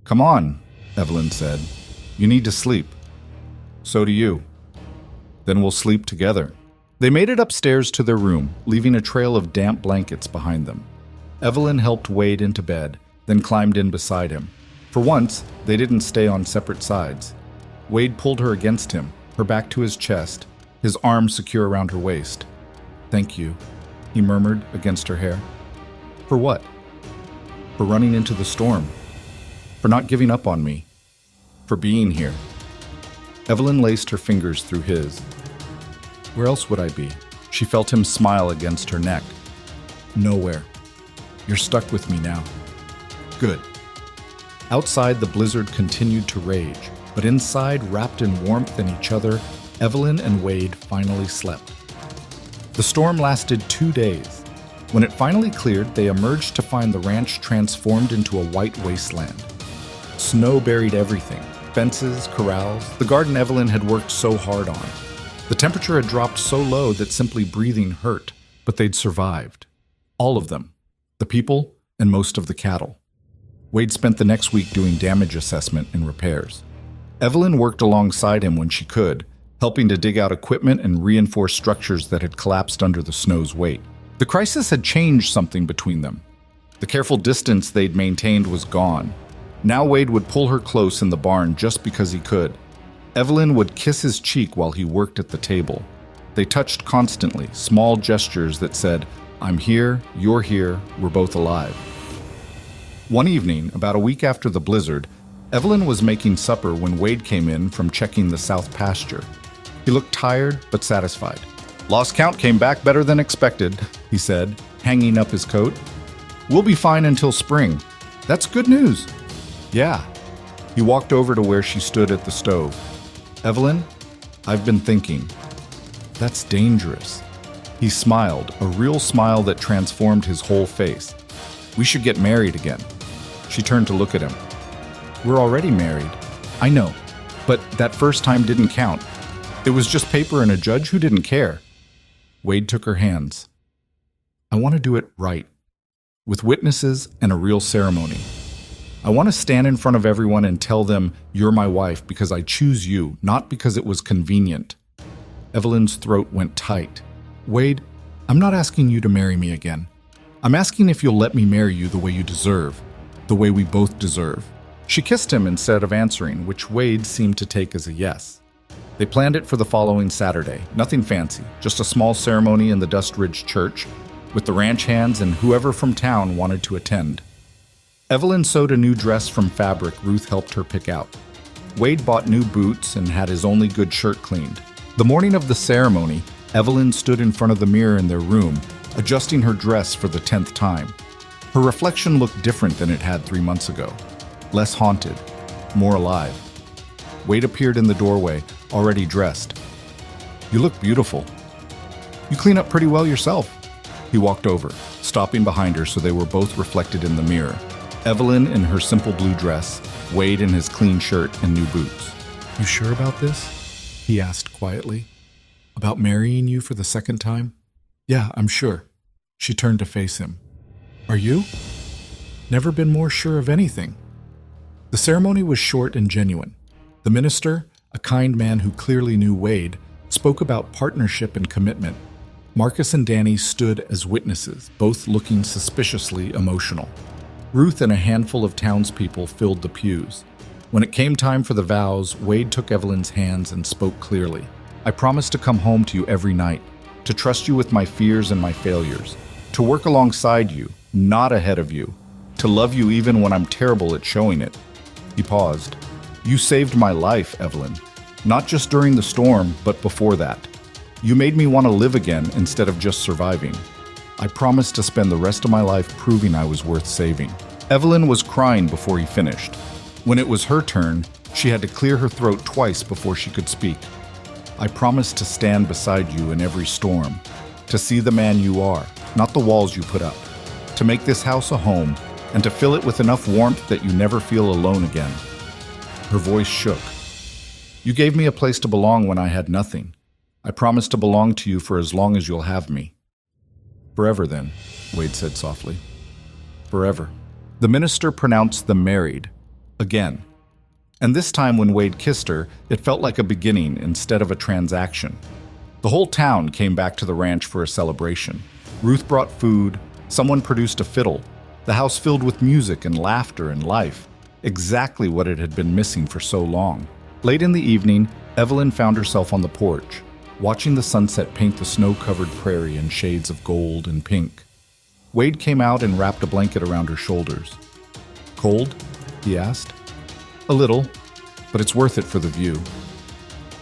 Come on, Evelyn said. You need to sleep. So do you. Then we'll sleep together. They made it upstairs to their room, leaving a trail of damp blankets behind them. Evelyn helped Wade into bed, then climbed in beside him. For once, they didn't stay on separate sides. Wade pulled her against him, her back to his chest, his arm secure around her waist. Thank you, he murmured against her hair. For what? For running into the storm. For not giving up on me. For being here. Evelyn laced her fingers through his. Where else would I be? She felt him smile against her neck. Nowhere. You're stuck with me now. Good. Outside, the blizzard continued to rage, but inside, wrapped in warmth and each other, Evelyn and Wade finally slept. The storm lasted 2 days. When it finally cleared, they emerged to find the ranch transformed into a white wasteland. Snow buried everything, fences, corrals, the garden Evelyn had worked so hard on. The temperature had dropped so low that simply breathing hurt, but they'd survived. All of them. The people and most of the cattle. Wade spent the next week doing damage assessment and repairs. Evelyn worked alongside him when she could, helping to dig out equipment and reinforce structures that had collapsed under the snow's weight. The crisis had changed something between them. The careful distance they'd maintained was gone. Now Wade would pull her close in the barn just because he could. Evelyn would kiss his cheek while he worked at the table. They touched constantly, small gestures that said, I'm here, you're here, we're both alive. One evening, about a week after the blizzard, Evelyn was making supper when Wade came in from checking the south pasture. He looked tired but satisfied. Lost count came back better than expected, he said, hanging up his coat. We'll be fine until spring. That's good news. Yeah. He walked over to where she stood at the stove. Evelyn, I've been thinking. That's dangerous. He smiled, a real smile that transformed his whole face. We should get married again. She turned to look at him. We're already married. I know, but that first time didn't count. It was just paper and a judge who didn't care. Wade took her hands. I want to do it right, with witnesses and a real ceremony. I want to stand in front of everyone and tell them, you're my wife because I choose you, not because it was convenient. Evelyn's throat went tight. Wade, I'm not asking you to marry me again. I'm asking if you'll let me marry you the way you deserve, the way we both deserve. She kissed him instead of answering, which Wade seemed to take as a yes. They planned it for the following Saturday. Nothing fancy, just a small ceremony in the Dust Ridge Church, with the ranch hands and whoever from town wanted to attend. Evelyn sewed a new dress from fabric Ruth helped her pick out. Wade bought new boots and had his only good shirt cleaned. The morning of the ceremony, Evelyn stood in front of the mirror in their room, adjusting her dress for the 10th time. Her reflection looked different than it had 3 months ago. Less haunted, more alive. Wade appeared in the doorway, already dressed. You look beautiful. You clean up pretty well yourself. He walked over, stopping behind her so they were both reflected in the mirror. Evelyn in her simple blue dress, Wade in his clean shirt and new boots. You sure about this? He asked quietly. About marrying you for the second time? Yeah, I'm sure. She turned to face him. Are you? Never been more sure of anything. The ceremony was short and genuine. The minister, a kind man who clearly knew Wade, spoke about partnership and commitment. Marcus and Danny stood as witnesses, both looking suspiciously emotional. Ruth and a handful of townspeople filled the pews. When it came time for the vows, Wade took Evelyn's hands and spoke clearly. I promise to come home to you every night, to trust you with my fears and my failures, to work alongside you, not ahead of you, To love you even when I'm terrible at showing it." He paused. "You saved my life, Evelyn. Not just during the storm, but before that. You made me want to live again instead of just surviving. I promised to spend the rest of my life proving I was worth saving." Evelyn was crying before he finished. When it was her turn, she had to clear her throat twice before she could speak. "I promised to stand beside you in every storm, to see the man you are, not the walls you put up, to make this house a home, and to fill it with enough warmth that you never feel alone again." Her voice shook. "You gave me a place to belong when I had nothing. I promise to belong to you for as long as you'll have me." "Forever then," Wade said softly. "Forever." The minister pronounced them married. Again. And this time when Wade kissed her, it felt like a beginning instead of a transaction. The whole town came back to the ranch for a celebration. Ruth brought food, someone produced a fiddle, the house filled with music and laughter and life, exactly what it had been missing for so long. Late in the evening, Evelyn found herself on the porch, watching the sunset paint the snow-covered prairie in shades of gold and pink. Wade came out and wrapped a blanket around her shoulders. "Cold?" he asked. "A little, but it's worth it for the view."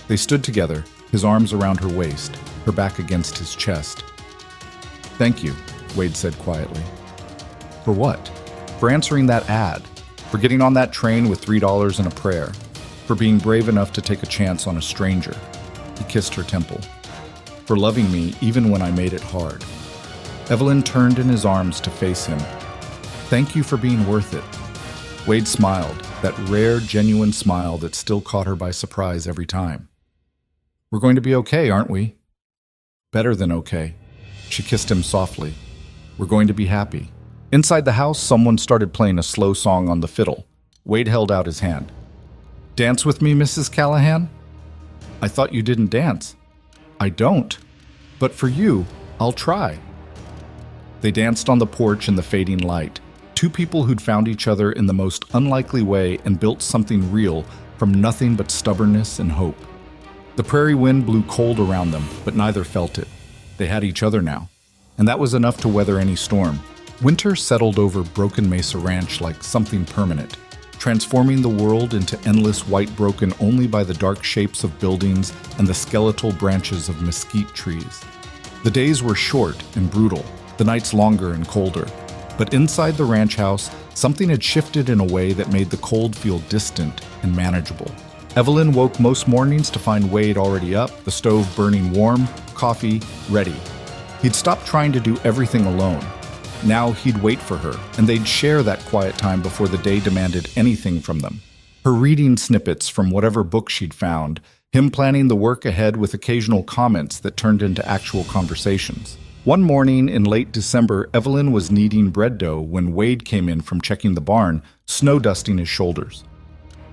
They stood together, his arms around her waist, her back against his chest. "Thank you," Wade said quietly. "For what?" "For answering that ad, for getting on that train with $3 and a prayer, for being brave enough to take a chance on a stranger." He kissed her temple. "For loving me even when I made it hard." Evelyn turned in his arms to face him. "Thank you for being worth it." Wade smiled, that rare, genuine smile that still caught her by surprise every time. "We're going to be okay, aren't we?" "Better than okay." She kissed him softly. "We're going to be happy." Inside the house, someone started playing a slow song on the fiddle. Wade held out his hand. "Dance with me, Mrs. Callahan?" "I thought you didn't dance." "I don't. But for you, I'll try." They danced on the porch in the fading light, two people who'd found each other in the most unlikely way and built something real from nothing but stubbornness and hope. The prairie wind blew cold around them, but neither felt it. They had each other now, and that was enough to weather any storm. Winter settled over Broken Mesa Ranch like something permanent, transforming the world into endless white broken only by the dark shapes of buildings and the skeletal branches of mesquite trees. The days were short and brutal, the nights longer and colder. But inside the ranch house, something had shifted in a way that made the cold feel distant and manageable. Evelyn woke most mornings to find Wade already up, the stove burning warm, coffee ready. He'd stopped trying to do everything alone. Now he'd wait for her, and they'd share that quiet time before the day demanded anything from them. Her reading snippets from whatever book she'd found, him planning the work ahead with occasional comments that turned into actual conversations. One morning in late December, Evelyn was kneading bread dough when Wade came in from checking the barn, snow dusting his shoulders.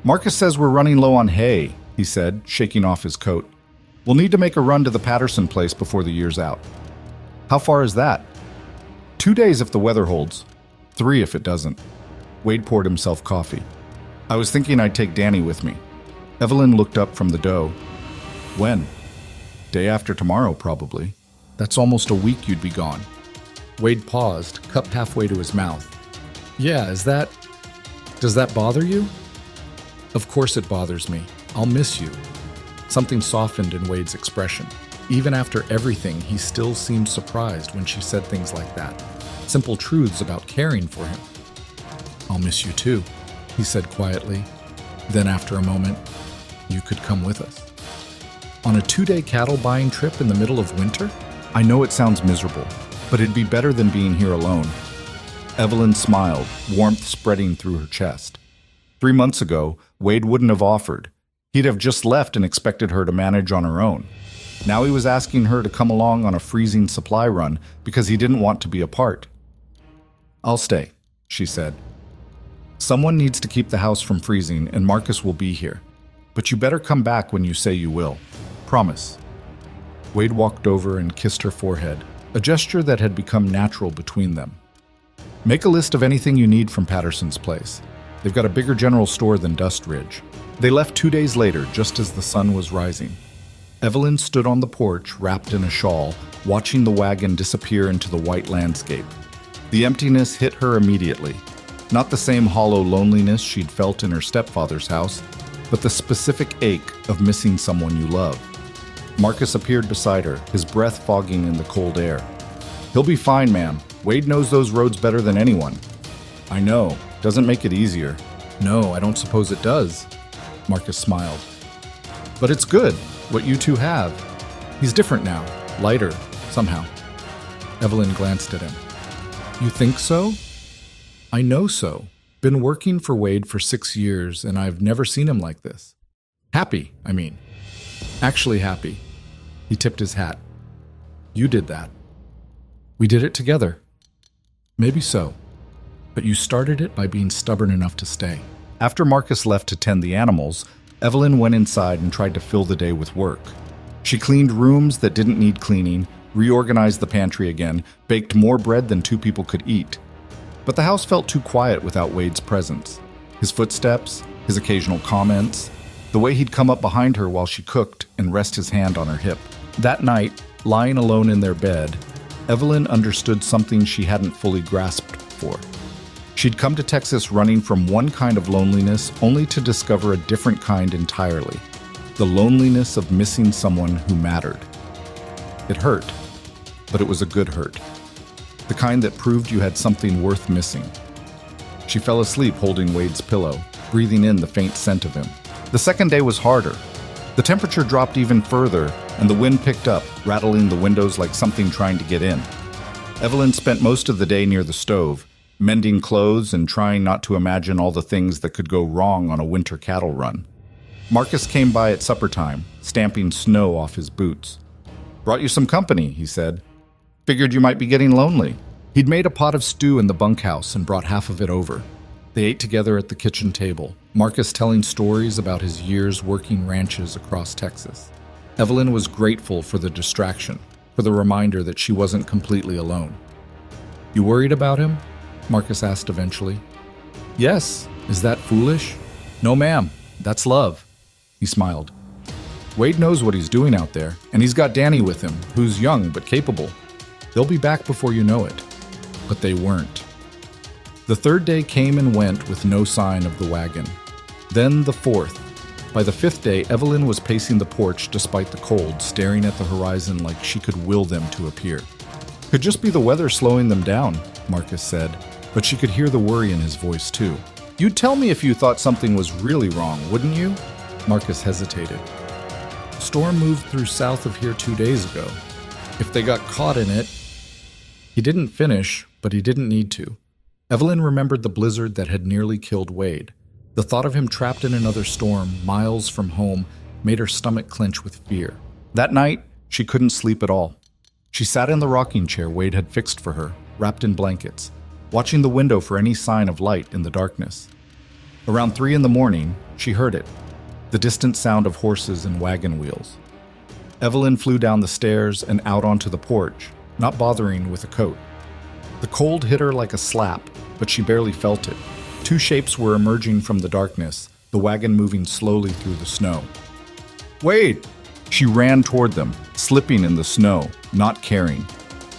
"Marcus says we're running low on hay," he said, shaking off his coat. "We'll need to make a run to the Patterson place before the year's out." "How far is that?" 2 days if the weather holds. 3 if it doesn't." Wade poured himself coffee. "I was thinking I'd take Danny with me." Evelyn looked up from the dough. "When?" "Day after tomorrow, probably." "That's almost a week you'd be gone." Wade paused, cup halfway to his mouth. "Yeah, does that bother you?" "Of course it bothers me. I'll miss you." Something softened in Wade's expression. Even after everything, he still seemed surprised when she said things like that. Simple truths about caring for him. "I'll miss you too," he said quietly. Then after a moment, "You could come with us." "On a 2-day cattle buying trip in the middle of winter? I know it sounds miserable, but it'd be better than being here alone." Evelyn smiled, warmth spreading through her chest. 3 months ago, Wade wouldn't have offered. He'd have just left and expected her to manage on her own. Now he was asking her to come along on a freezing supply run because he didn't want to be apart. "I'll stay," she said. "Someone needs to keep the house from freezing, and Marcus will be here. But you better come back when you say you will. Promise." Wade walked over and kissed her forehead, a gesture that had become natural between them. "Make a list of anything you need from Patterson's place. They've got a bigger general store than Dust Ridge." They left 2 days later, just as the sun was rising. Evelyn stood on the porch, wrapped in a shawl, watching the wagon disappear into the white landscape. The emptiness hit her immediately. Not the same hollow loneliness she'd felt in her stepfather's house, but the specific ache of missing someone you love. Marcus appeared beside her, his breath fogging in the cold air. "He'll be fine, ma'am. Wade knows those roads better than anyone." "I know. Doesn't make it easier." "No, I don't suppose it does." Marcus smiled. "But it's good, what you two have. He's different now, lighter, somehow." Evelyn glanced at him. "You think so?" "I know so. Been working for Wade for 6 years, and I've never seen him like this. Happy, I mean. Actually happy." He tipped his hat. "You did that. We did it together." "Maybe so. But you started it by being stubborn enough to stay." After Marcus left to tend the animals, Evelyn went inside and tried to fill the day with work. She cleaned rooms that didn't need cleaning, reorganized the pantry again, baked more bread than 2 people could eat. But the house felt too quiet without Wade's presence. His footsteps, his occasional comments, the way he'd come up behind her while she cooked and rest his hand on her hip. That night, lying alone in their bed, Evelyn understood something she hadn't fully grasped before. She'd come to Texas running from one kind of loneliness only to discover a different kind entirely. The loneliness of missing someone who mattered. It hurt, but it was a good hurt. The kind that proved you had something worth missing. She fell asleep holding Wade's pillow, breathing in the faint scent of him. The second day was harder. The temperature dropped even further, and the wind picked up, rattling the windows like something trying to get in. Evelyn spent most of the day near the stove, mending clothes and trying not to imagine all the things that could go wrong on a winter cattle run. Marcus came by at supper time, stamping snow off his boots. "Brought you some company," he said. "Figured you might be getting lonely." He'd made a pot of stew in the bunkhouse and brought half of it over. They ate together at the kitchen table, Marcus telling stories about his years working ranches across Texas. Evelyn was grateful for the distraction, for the reminder that she wasn't completely alone. "You worried about him?" Marcus asked eventually. "Yes. Is that foolish?" "No, ma'am. That's love." He smiled. "Wade knows what he's doing out there, and he's got Danny with him, who's young but capable. They'll be back before you know it." But they weren't. The third day came and went with no sign of the wagon. Then the fourth. By the 5th day, Evelyn was pacing the porch despite the cold, staring at the horizon like she could will them to appear. "Could just be the weather slowing them down," Marcus said, but she could hear the worry in his voice too. "You'd tell me if you thought something was really wrong, wouldn't you?" Marcus hesitated. "The storm moved through south of here 2 days ago. If they got caught in it..." He didn't finish, but he didn't need to. Evelyn remembered the blizzard that had nearly killed Wade. The thought of him trapped in another storm, miles from home, made her stomach clench with fear. That night, she couldn't sleep at all. She sat in the rocking chair Wade had fixed for her, wrapped in blankets, watching the window for any sign of light in the darkness. Around 3 a.m, she heard it, the distant sound of horses and wagon wheels. Evelyn flew down the stairs and out onto the porch, not bothering with a coat. The cold hit her like a slap, but she barely felt it. 2 shapes were emerging from the darkness, the wagon moving slowly through the snow. "Wade!" She ran toward them, slipping in the snow, not caring.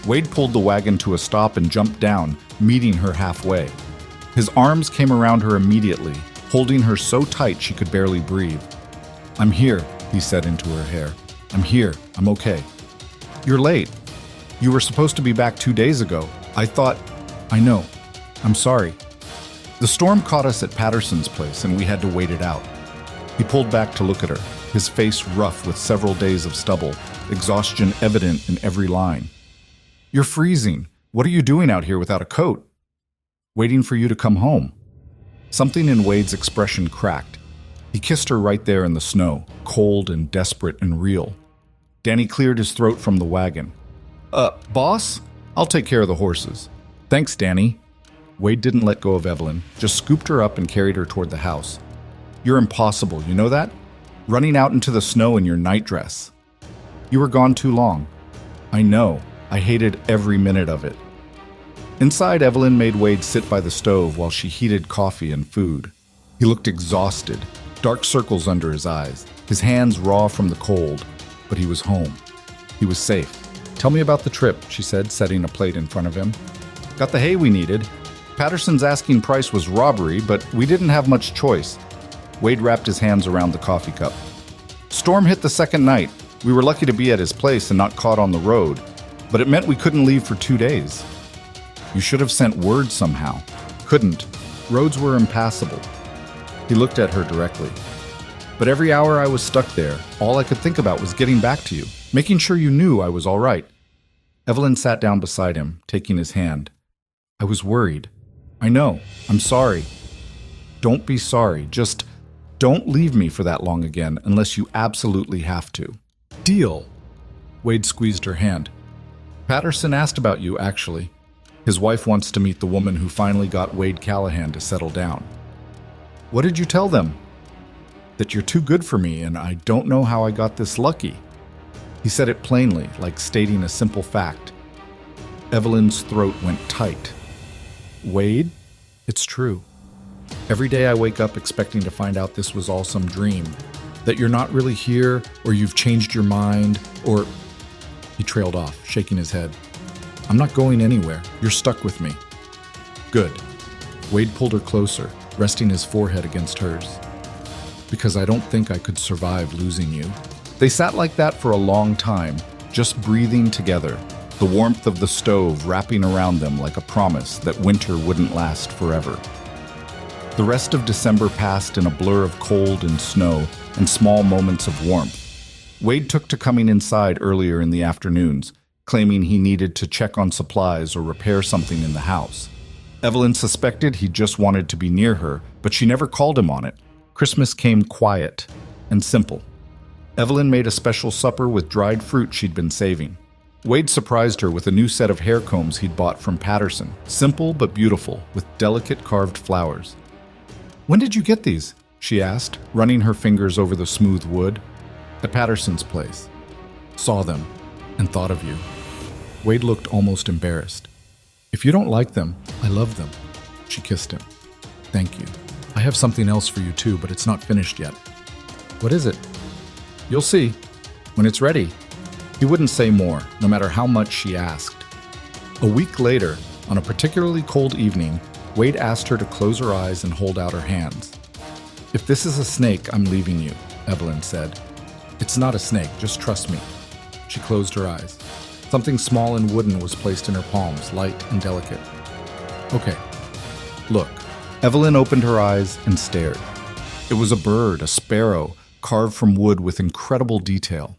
Wade pulled the wagon to a stop and jumped down, meeting her halfway. His arms came around her immediately, holding her so tight she could barely breathe. "I'm here," he said into her hair. "I'm here. I'm okay." "You're late. You were supposed to be back 2 days ago. I thought..." "I know. I'm sorry." "The storm caught us at Patterson's place and we had to wait it out." He pulled back to look at her, his face rough with several days of stubble, exhaustion evident in every line. "You're freezing. What are you doing out here without a coat?" "Waiting for you to come home." Something in Wade's expression cracked. He kissed her right there in the snow, cold and desperate and real. Danny cleared his throat from the wagon. Boss? I'll take care of the horses." "Thanks, Danny." Wade didn't let go of Evelyn, just scooped her up and carried her toward the house. "You're impossible, you know that? Running out into the snow in your nightdress." "You were gone too long." "I know. I hated every minute of it." Inside, Evelyn made Wade sit by the stove while she heated coffee and food. He looked exhausted, dark circles under his eyes, his hands raw from the cold, but he was home. He was safe. "Tell me about the trip," she said, setting a plate in front of him. "Got the hay we needed." Patterson's asking price was robbery, but we didn't have much choice. Wade wrapped his hands around the coffee cup. Storm hit the second night. We were lucky to be at his place and not caught on the road, but it meant we couldn't leave for 2 days. You should have sent word somehow. Couldn't. Roads were impassable. He looked at her directly. But every hour I was stuck there, all I could think about was getting back to you, making sure you knew I was all right. Evelyn sat down beside him, taking his hand. I was worried. I know. I'm sorry. Don't be sorry. Just don't leave me for that long again unless you absolutely have to. Deal. Wade squeezed her hand. Patterson asked about you, actually. His wife wants to meet the woman who finally got Wade Callahan to settle down. What did you tell them? That you're too good for me and I don't know how I got this lucky. He said it plainly, like stating a simple fact. Evelyn's throat went tight. Wade, it's true. Every day I wake up expecting to find out this was all some dream, that you're not really here, or you've changed your mind, or... He trailed off, shaking his head. I'm not going anywhere. You're stuck with me. Good. Wade pulled her closer, resting his forehead against hers. Because I don't think I could survive losing you. They sat like that for a long time, just breathing together, the warmth of the stove wrapping around them like a promise that winter wouldn't last forever. The rest of December passed in a blur of cold and snow and small moments of warmth. Wade took to coming inside earlier in the afternoons, claiming he needed to check on supplies or repair something in the house. Evelyn suspected he just wanted to be near her, but she never called him on it. Christmas came quiet and simple. Evelyn made a special supper with dried fruit she'd been saving. Wade surprised her with a new set of hair combs he'd bought from Patterson, simple but beautiful, with delicate carved flowers. When did you get these? She asked, running her fingers over the smooth wood. At Patterson's place. Saw them and thought of you. Wade looked almost embarrassed. If you don't like them, I love them. She kissed him. Thank you. I have something else for you too, but it's not finished yet. What is it? You'll see. When it's ready. He wouldn't say more, no matter how much she asked. A week later, on a particularly cold evening, Wade asked her to close her eyes and hold out her hands. If this is a snake, I'm leaving you, Evelyn said. It's not a snake, just trust me. She closed her eyes. Something small and wooden was placed in her palms, light and delicate. Okay. Look. Evelyn opened her eyes and stared. It was a bird, a sparrow, carved from wood with incredible detail.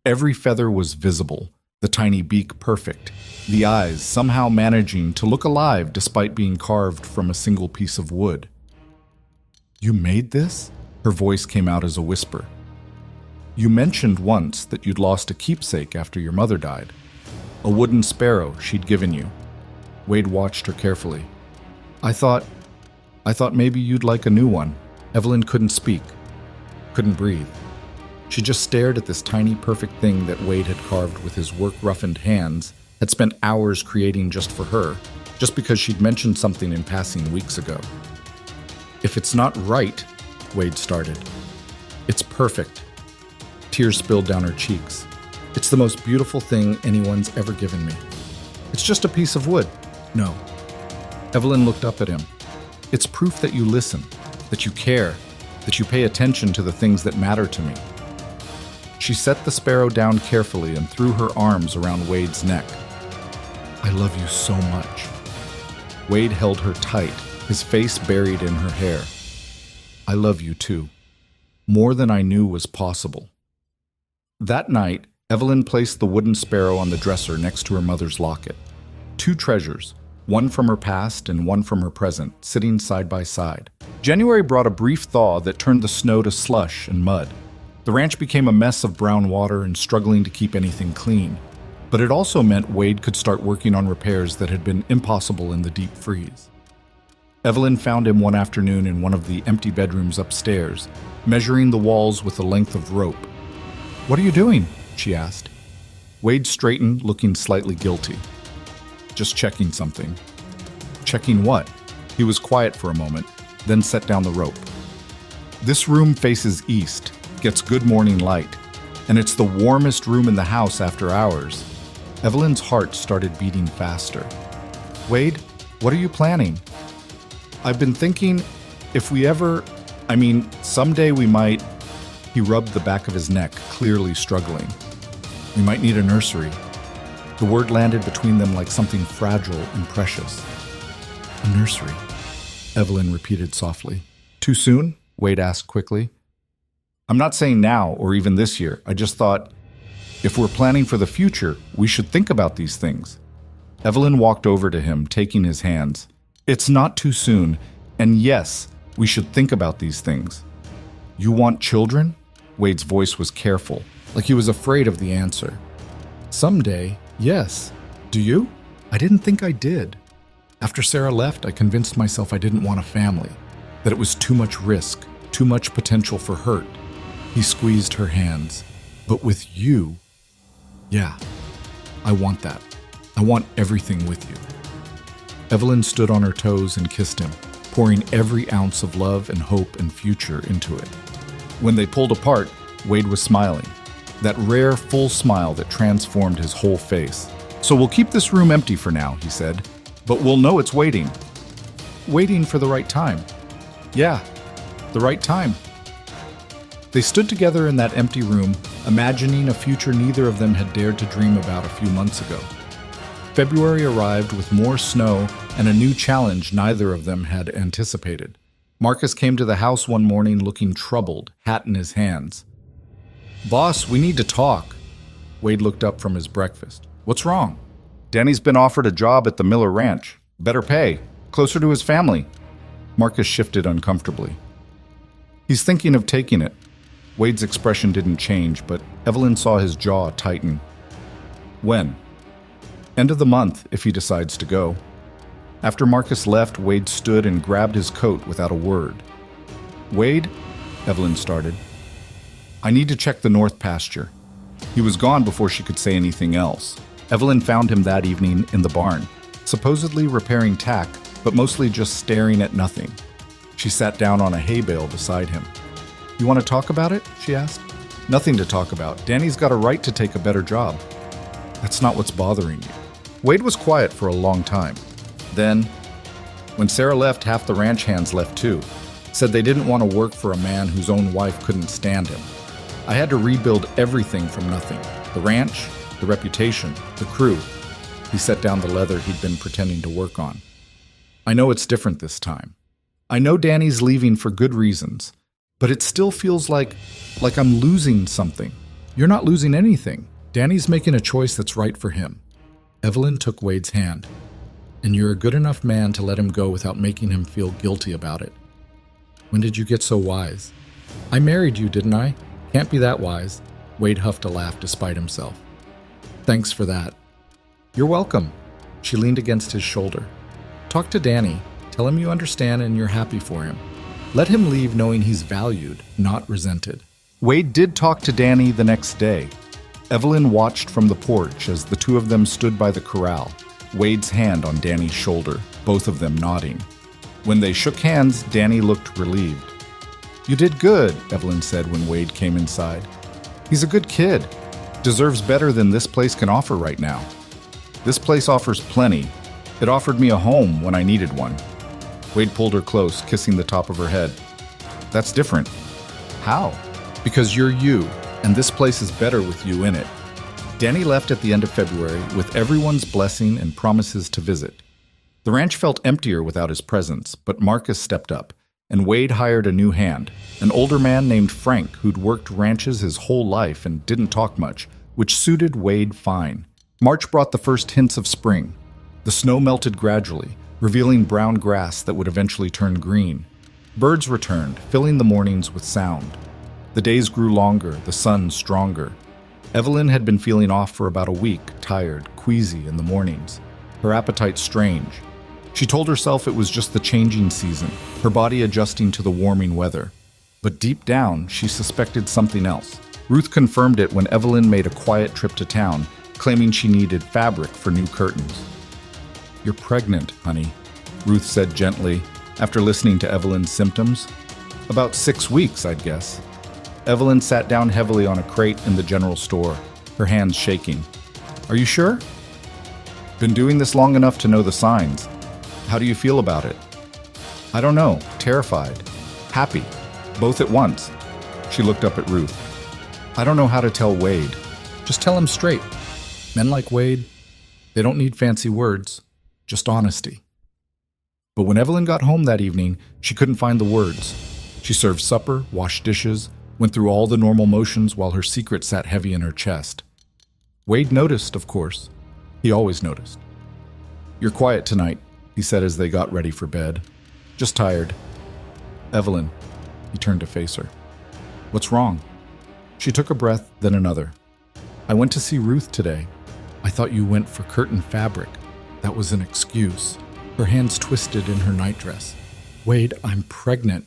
Every feather was visible, the tiny beak perfect, the eyes somehow managing to look alive despite being carved from a single piece of wood. You made this? Her voice came out as a whisper. You mentioned once that you'd lost a keepsake after your mother died. A wooden sparrow she'd given you. Wade watched her carefully. I thought maybe you'd like a new one. Evelyn couldn't speak, couldn't breathe. She just stared at this tiny, perfect thing that Wade had carved with his work-roughened hands, had spent hours creating just for her, just because she'd mentioned something in passing weeks ago. If it's not right, Wade started. It's perfect. Tears spilled down her cheeks. It's the most beautiful thing anyone's ever given me. It's just a piece of wood. No. Evelyn looked up at him. It's proof that you listen, that you care, that you pay attention to the things that matter to me. She set the sparrow down carefully and threw her arms around Wade's neck. I love you so much. Wade held her tight, his face buried in her hair. I love you too. More than I knew was possible. That night, Evelyn placed the wooden sparrow on the dresser next to her mother's locket. Two treasures, one from her past and one from her present, sitting side by side. January brought a brief thaw that turned the snow to slush and mud. The ranch became a mess of brown water and struggling to keep anything clean. But it also meant Wade could start working on repairs that had been impossible in the deep freeze. Evelyn found him one afternoon in one of the empty bedrooms upstairs, measuring the walls with a length of rope. What are you doing? She asked. Wade straightened, looking slightly guilty. Just checking something. Checking what? He was quiet for a moment, then set down the rope. This room faces east, gets good morning light, and it's the warmest room in the house after hours. Evelyn's heart started beating faster. Wade, what are you planning? I've been thinking if we ever, someday we might. He rubbed the back of his neck, clearly struggling. We might need a nursery. The word landed between them like something fragile and precious. A nursery, Evelyn repeated softly. Too soon? Wade asked quickly. I'm not saying now or even this year. I just thought, if we're planning for the future, we should think about these things. Evelyn walked over to him, taking his hands. It's not too soon, and yes, we should think about these things. You want children? Wade's voice was careful, like he was afraid of the answer. Someday, yes. Do you? I didn't think I did. After Sarah left, I convinced myself I didn't want a family, that it was too much risk, too much potential for hurt. He squeezed her hands. But with you, yeah, I want that. I want everything with you. Evelyn stood on her toes and kissed him, pouring every ounce of love and hope and future into it. When they pulled apart, Wade was smiling, that rare, full smile that transformed his whole face. So we'll keep this room empty for now, he said, but we'll know it's waiting. Waiting for the right time. Yeah, the right time. They stood together in that empty room, imagining a future neither of them had dared to dream about a few months ago. February arrived with more snow and a new challenge neither of them had anticipated. Marcus came to the house one morning looking troubled, hat in his hands. Boss, we need to talk. Wade looked up from his breakfast. What's wrong? Danny's been offered a job at the Miller Ranch. Better pay, closer to his family. Marcus shifted uncomfortably. He's thinking of taking it. Wade's expression didn't change, but Evelyn saw his jaw tighten. When? End of the month, if he decides to go. After Marcus left, Wade stood and grabbed his coat without a word. Wade, Evelyn started. I need to check the north pasture. He was gone before she could say anything else. Evelyn found him that evening in the barn, supposedly repairing tack, but mostly just staring at nothing. She sat down on a hay bale beside him. You want to talk about it? She asked. Nothing to talk about. Danny's got a right to take a better job. That's not what's bothering you. Wade was quiet for a long time. Then, when Sarah left, half the ranch hands left too. Said they didn't want to work for a man whose own wife couldn't stand him. I had to rebuild everything from nothing. The ranch, the reputation, the crew. He set down the leather he'd been pretending to work on. I know it's different this time. I know Danny's leaving for good reasons, but it still feels like I'm losing something. You're not losing anything. Danny's making a choice that's right for him. Evelyn took Wade's hand. And you're a good enough man to let him go without making him feel guilty about it. When did you get so wise? I married you, didn't I? Can't be that wise. Wade huffed a laugh despite himself. Thanks for that. You're welcome. She leaned against his shoulder. Talk to Danny. Tell him you understand and you're happy for him. Let him leave knowing he's valued, not resented. Wade did talk to Danny the next day. Evelyn watched from the porch as the two of them stood by the corral, Wade's hand on Danny's shoulder, both of them nodding. When they shook hands, Danny looked relieved. You did good, Evelyn said when Wade came inside. He's a good kid. Deserves better than this place can offer right now. This place offers plenty. It offered me a home when I needed one. Wade pulled her close, kissing the top of her head. That's different. How? Because you're you, and this place is better with you in it. Danny left at the end of February with everyone's blessing and promises to visit. The ranch felt emptier without his presence, but Marcus stepped up, and Wade hired a new hand, an older man named Frank who'd worked ranches his whole life and didn't talk much, which suited Wade fine. March brought the first hints of spring. The snow melted gradually, revealing brown grass that would eventually turn green. Birds returned, filling the mornings with sound. The days grew longer, the sun stronger. Evelyn had been feeling off for about a week, tired, queasy in the mornings. Her appetite strange. She told herself it was just the changing season, her body adjusting to the warming weather. But deep down, she suspected something else. Ruth confirmed it when Evelyn made a quiet trip to town, claiming she needed fabric for new curtains. You're pregnant, honey, Ruth said gently, after listening to Evelyn's symptoms. About 6 weeks, I'd guess. Evelyn sat down heavily on a crate in the general store, her hands shaking. Are you sure? Been doing this long enough to know the signs. How do you feel about it? I don't know, terrified, happy, both at once. She looked up at Ruth. I don't know how to tell Wade. Just tell him straight. Men like Wade, they don't need fancy words, just honesty. But when Evelyn got home that evening, she couldn't find the words. She served supper, washed dishes, went through all the normal motions while her secret sat heavy in her chest. Wade noticed, of course. He always noticed. You're quiet tonight, he said as they got ready for bed. Just tired. Evelyn, he turned to face her. What's wrong? She took a breath, then another. I went to see Ruth today. I thought you went for curtain fabric. That was an excuse. Her hands twisted in her nightdress. Wade, I'm pregnant.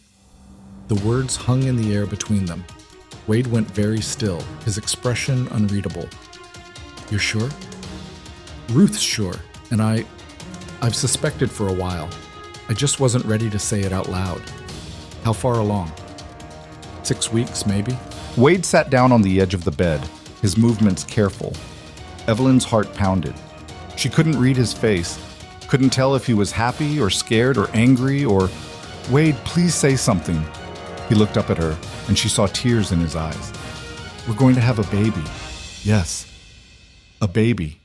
The words hung in the air between them. Wade went very still, his expression unreadable. You're sure? Ruth's sure, and I've suspected for a while. I just wasn't ready to say it out loud. How far along? 6 weeks, maybe? Wade sat down on the edge of the bed, his movements careful. Evelyn's heart pounded. She couldn't read his face, couldn't tell if he was happy or scared or angry or... Wade, please say something. He looked up at her, and she saw tears in his eyes. We're going to have a baby. Yes, a baby.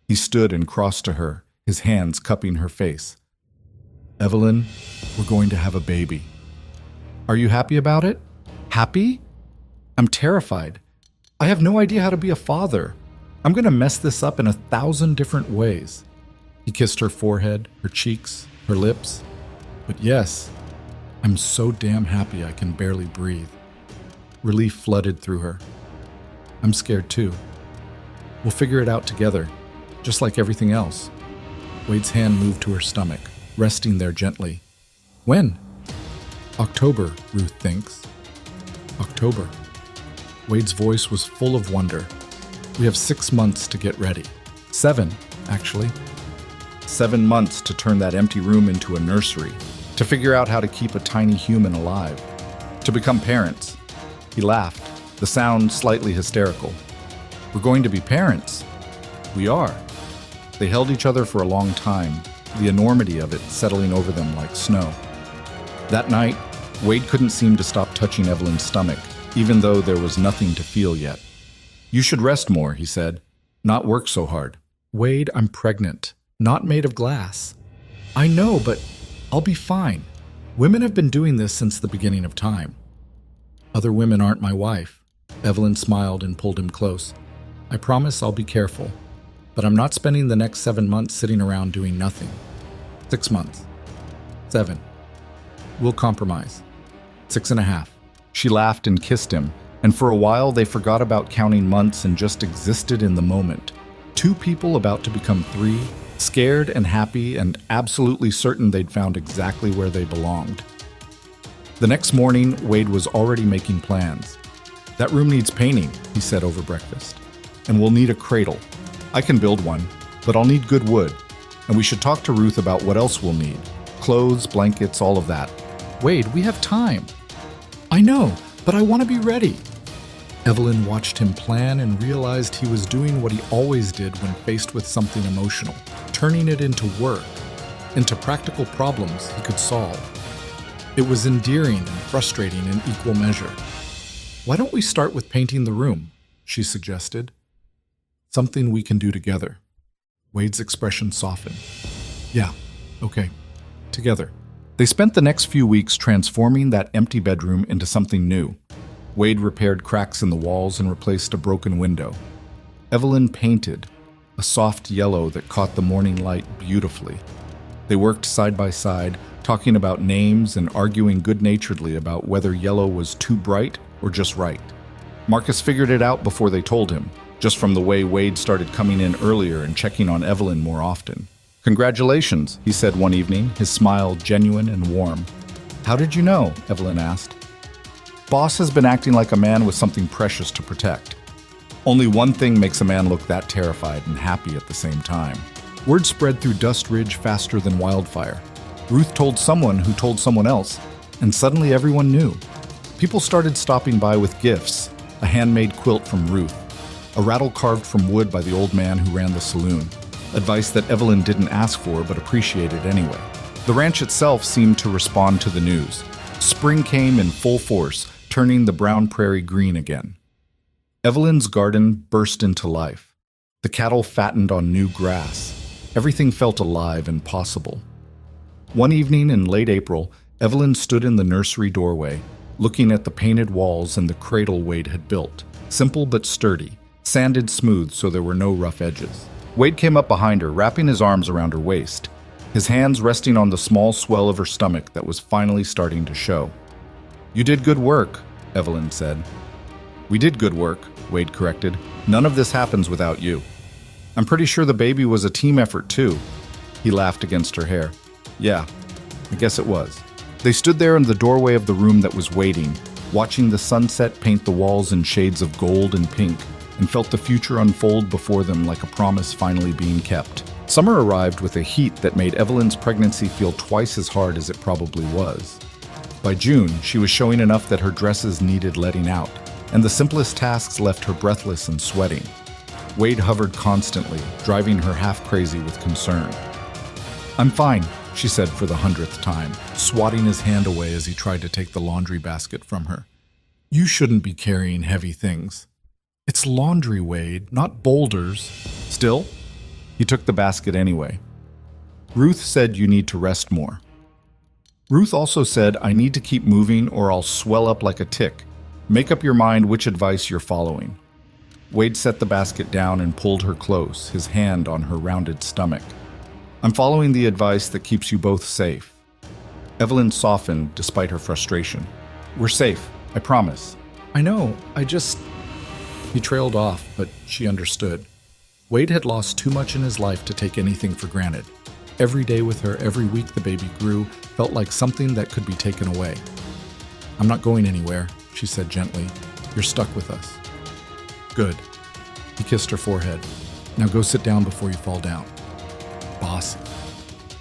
He stood and crossed to her, his hands cupping her face. Evelyn, we're going to have a baby. Are you happy about it? Happy? I'm terrified. I have no idea how to be a father. I'm going to mess this up in 1,000 different ways. He kissed her forehead, her cheeks, her lips. But yes, I'm so damn happy I can barely breathe. Relief flooded through her. I'm scared too. We'll figure it out together, just like everything else. Wade's hand moved to her stomach, resting there gently. When? October, Ruth thinks. October. Wade's voice was full of wonder. We have 6 months to get ready. 7, actually. 7 months to turn that empty room into a nursery, to figure out how to keep a tiny human alive, to become parents. He laughed, the sound slightly hysterical. We're going to be parents. We are. They held each other for a long time, the enormity of it settling over them like snow. That night, Wade couldn't seem to stop touching Evelyn's stomach, even though there was nothing to feel yet. You should rest more, he said, not work so hard. Wade, I'm pregnant, not made of glass. I know, but I'll be fine. Women have been doing this since the beginning of time. Other women aren't my wife. Evelyn smiled and pulled him close. I promise I'll be careful, but I'm not spending the next 7 months sitting around doing nothing. 6 months. 7. We'll compromise. 6.5. She laughed and kissed him, and for a while they forgot about counting months and just existed in the moment. 2 people about to become 3, scared and happy and absolutely certain they'd found exactly where they belonged. The next morning, Wade was already making plans. That room needs painting, he said over breakfast. And we'll need a cradle. I can build one, but I'll need good wood. And we should talk to Ruth about what else we'll need. Clothes, blankets, all of that. Wade, we have time. I know, but I want to be ready. Evelyn watched him plan and realized he was doing what he always did when faced with something emotional, turning it into work, into practical problems he could solve. It was endearing and frustrating in equal measure. Why don't we start with painting the room? She suggested. Something we can do together. Wade's expression softened. Yeah, okay, together. They spent the next few weeks transforming that empty bedroom into something new. Wade repaired cracks in the walls and replaced a broken window. Evelyn painted, a soft yellow that caught the morning light beautifully. They worked side by side, talking about names and arguing good-naturedly about whether yellow was too bright or just right. Marcus figured it out before they told him, just from the way Wade started coming in earlier and checking on Evelyn more often. Congratulations, he said one evening, his smile genuine and warm. How did you know? Evelyn asked. Boss has been acting like a man with something precious to protect. Only one thing makes a man look that terrified and happy at the same time. Word spread through Dust Ridge faster than wildfire. Ruth told someone who told someone else, and suddenly everyone knew. People started stopping by with gifts, a handmade quilt from Ruth, a rattle carved from wood by the old man who ran the saloon, advice that Evelyn didn't ask for but appreciated anyway. The ranch itself seemed to respond to the news. Spring came in full force, turning the brown prairie green again. Evelyn's garden burst into life. The cattle fattened on new grass. Everything felt alive and possible. One evening in late April, Evelyn stood in the nursery doorway, looking at the painted walls and the cradle Wade had built. Simple but sturdy, sanded smooth so there were no rough edges. Wade came up behind her, wrapping his arms around her waist, his hands resting on the small swell of her stomach that was finally starting to show. "You did good work," Evelyn said. "We did good work," Wade corrected. "None of this happens without you." "I'm pretty sure the baby was a team effort too." He laughed against her hair. "Yeah, I guess it was." They stood there in the doorway of the room that was waiting, watching the sunset paint the walls in shades of gold and pink, and felt the future unfold before them like a promise finally being kept. Summer arrived with a heat that made Evelyn's pregnancy feel twice as hard as it probably was. By June, she was showing enough that her dresses needed letting out, and the simplest tasks left her breathless and sweating. Wade hovered constantly, driving her half crazy with concern. "I'm fine," she said for the 100th time, swatting his hand away as he tried to take the laundry basket from her. "You shouldn't be carrying heavy things." "It's laundry, Wade, not boulders." "Still?" He took the basket anyway. "Ruth said you need to rest more." Ruth also said, "I need to keep moving or I'll swell up like a tick. Make up your mind which advice you're following." Wade set the basket down and pulled her close, his hand on her rounded stomach. "I'm following the advice that keeps you both safe." Evelyn softened despite her frustration. "We're safe, I promise." "I know, I just..." He trailed off, but she understood. Wade had lost too much in his life to take anything for granted. Every day with her, every week the baby grew, felt like something that could be taken away. "I'm not going anywhere," she said gently. "You're stuck with us." "Good." He kissed her forehead. "Now go sit down before you fall down." Bossy.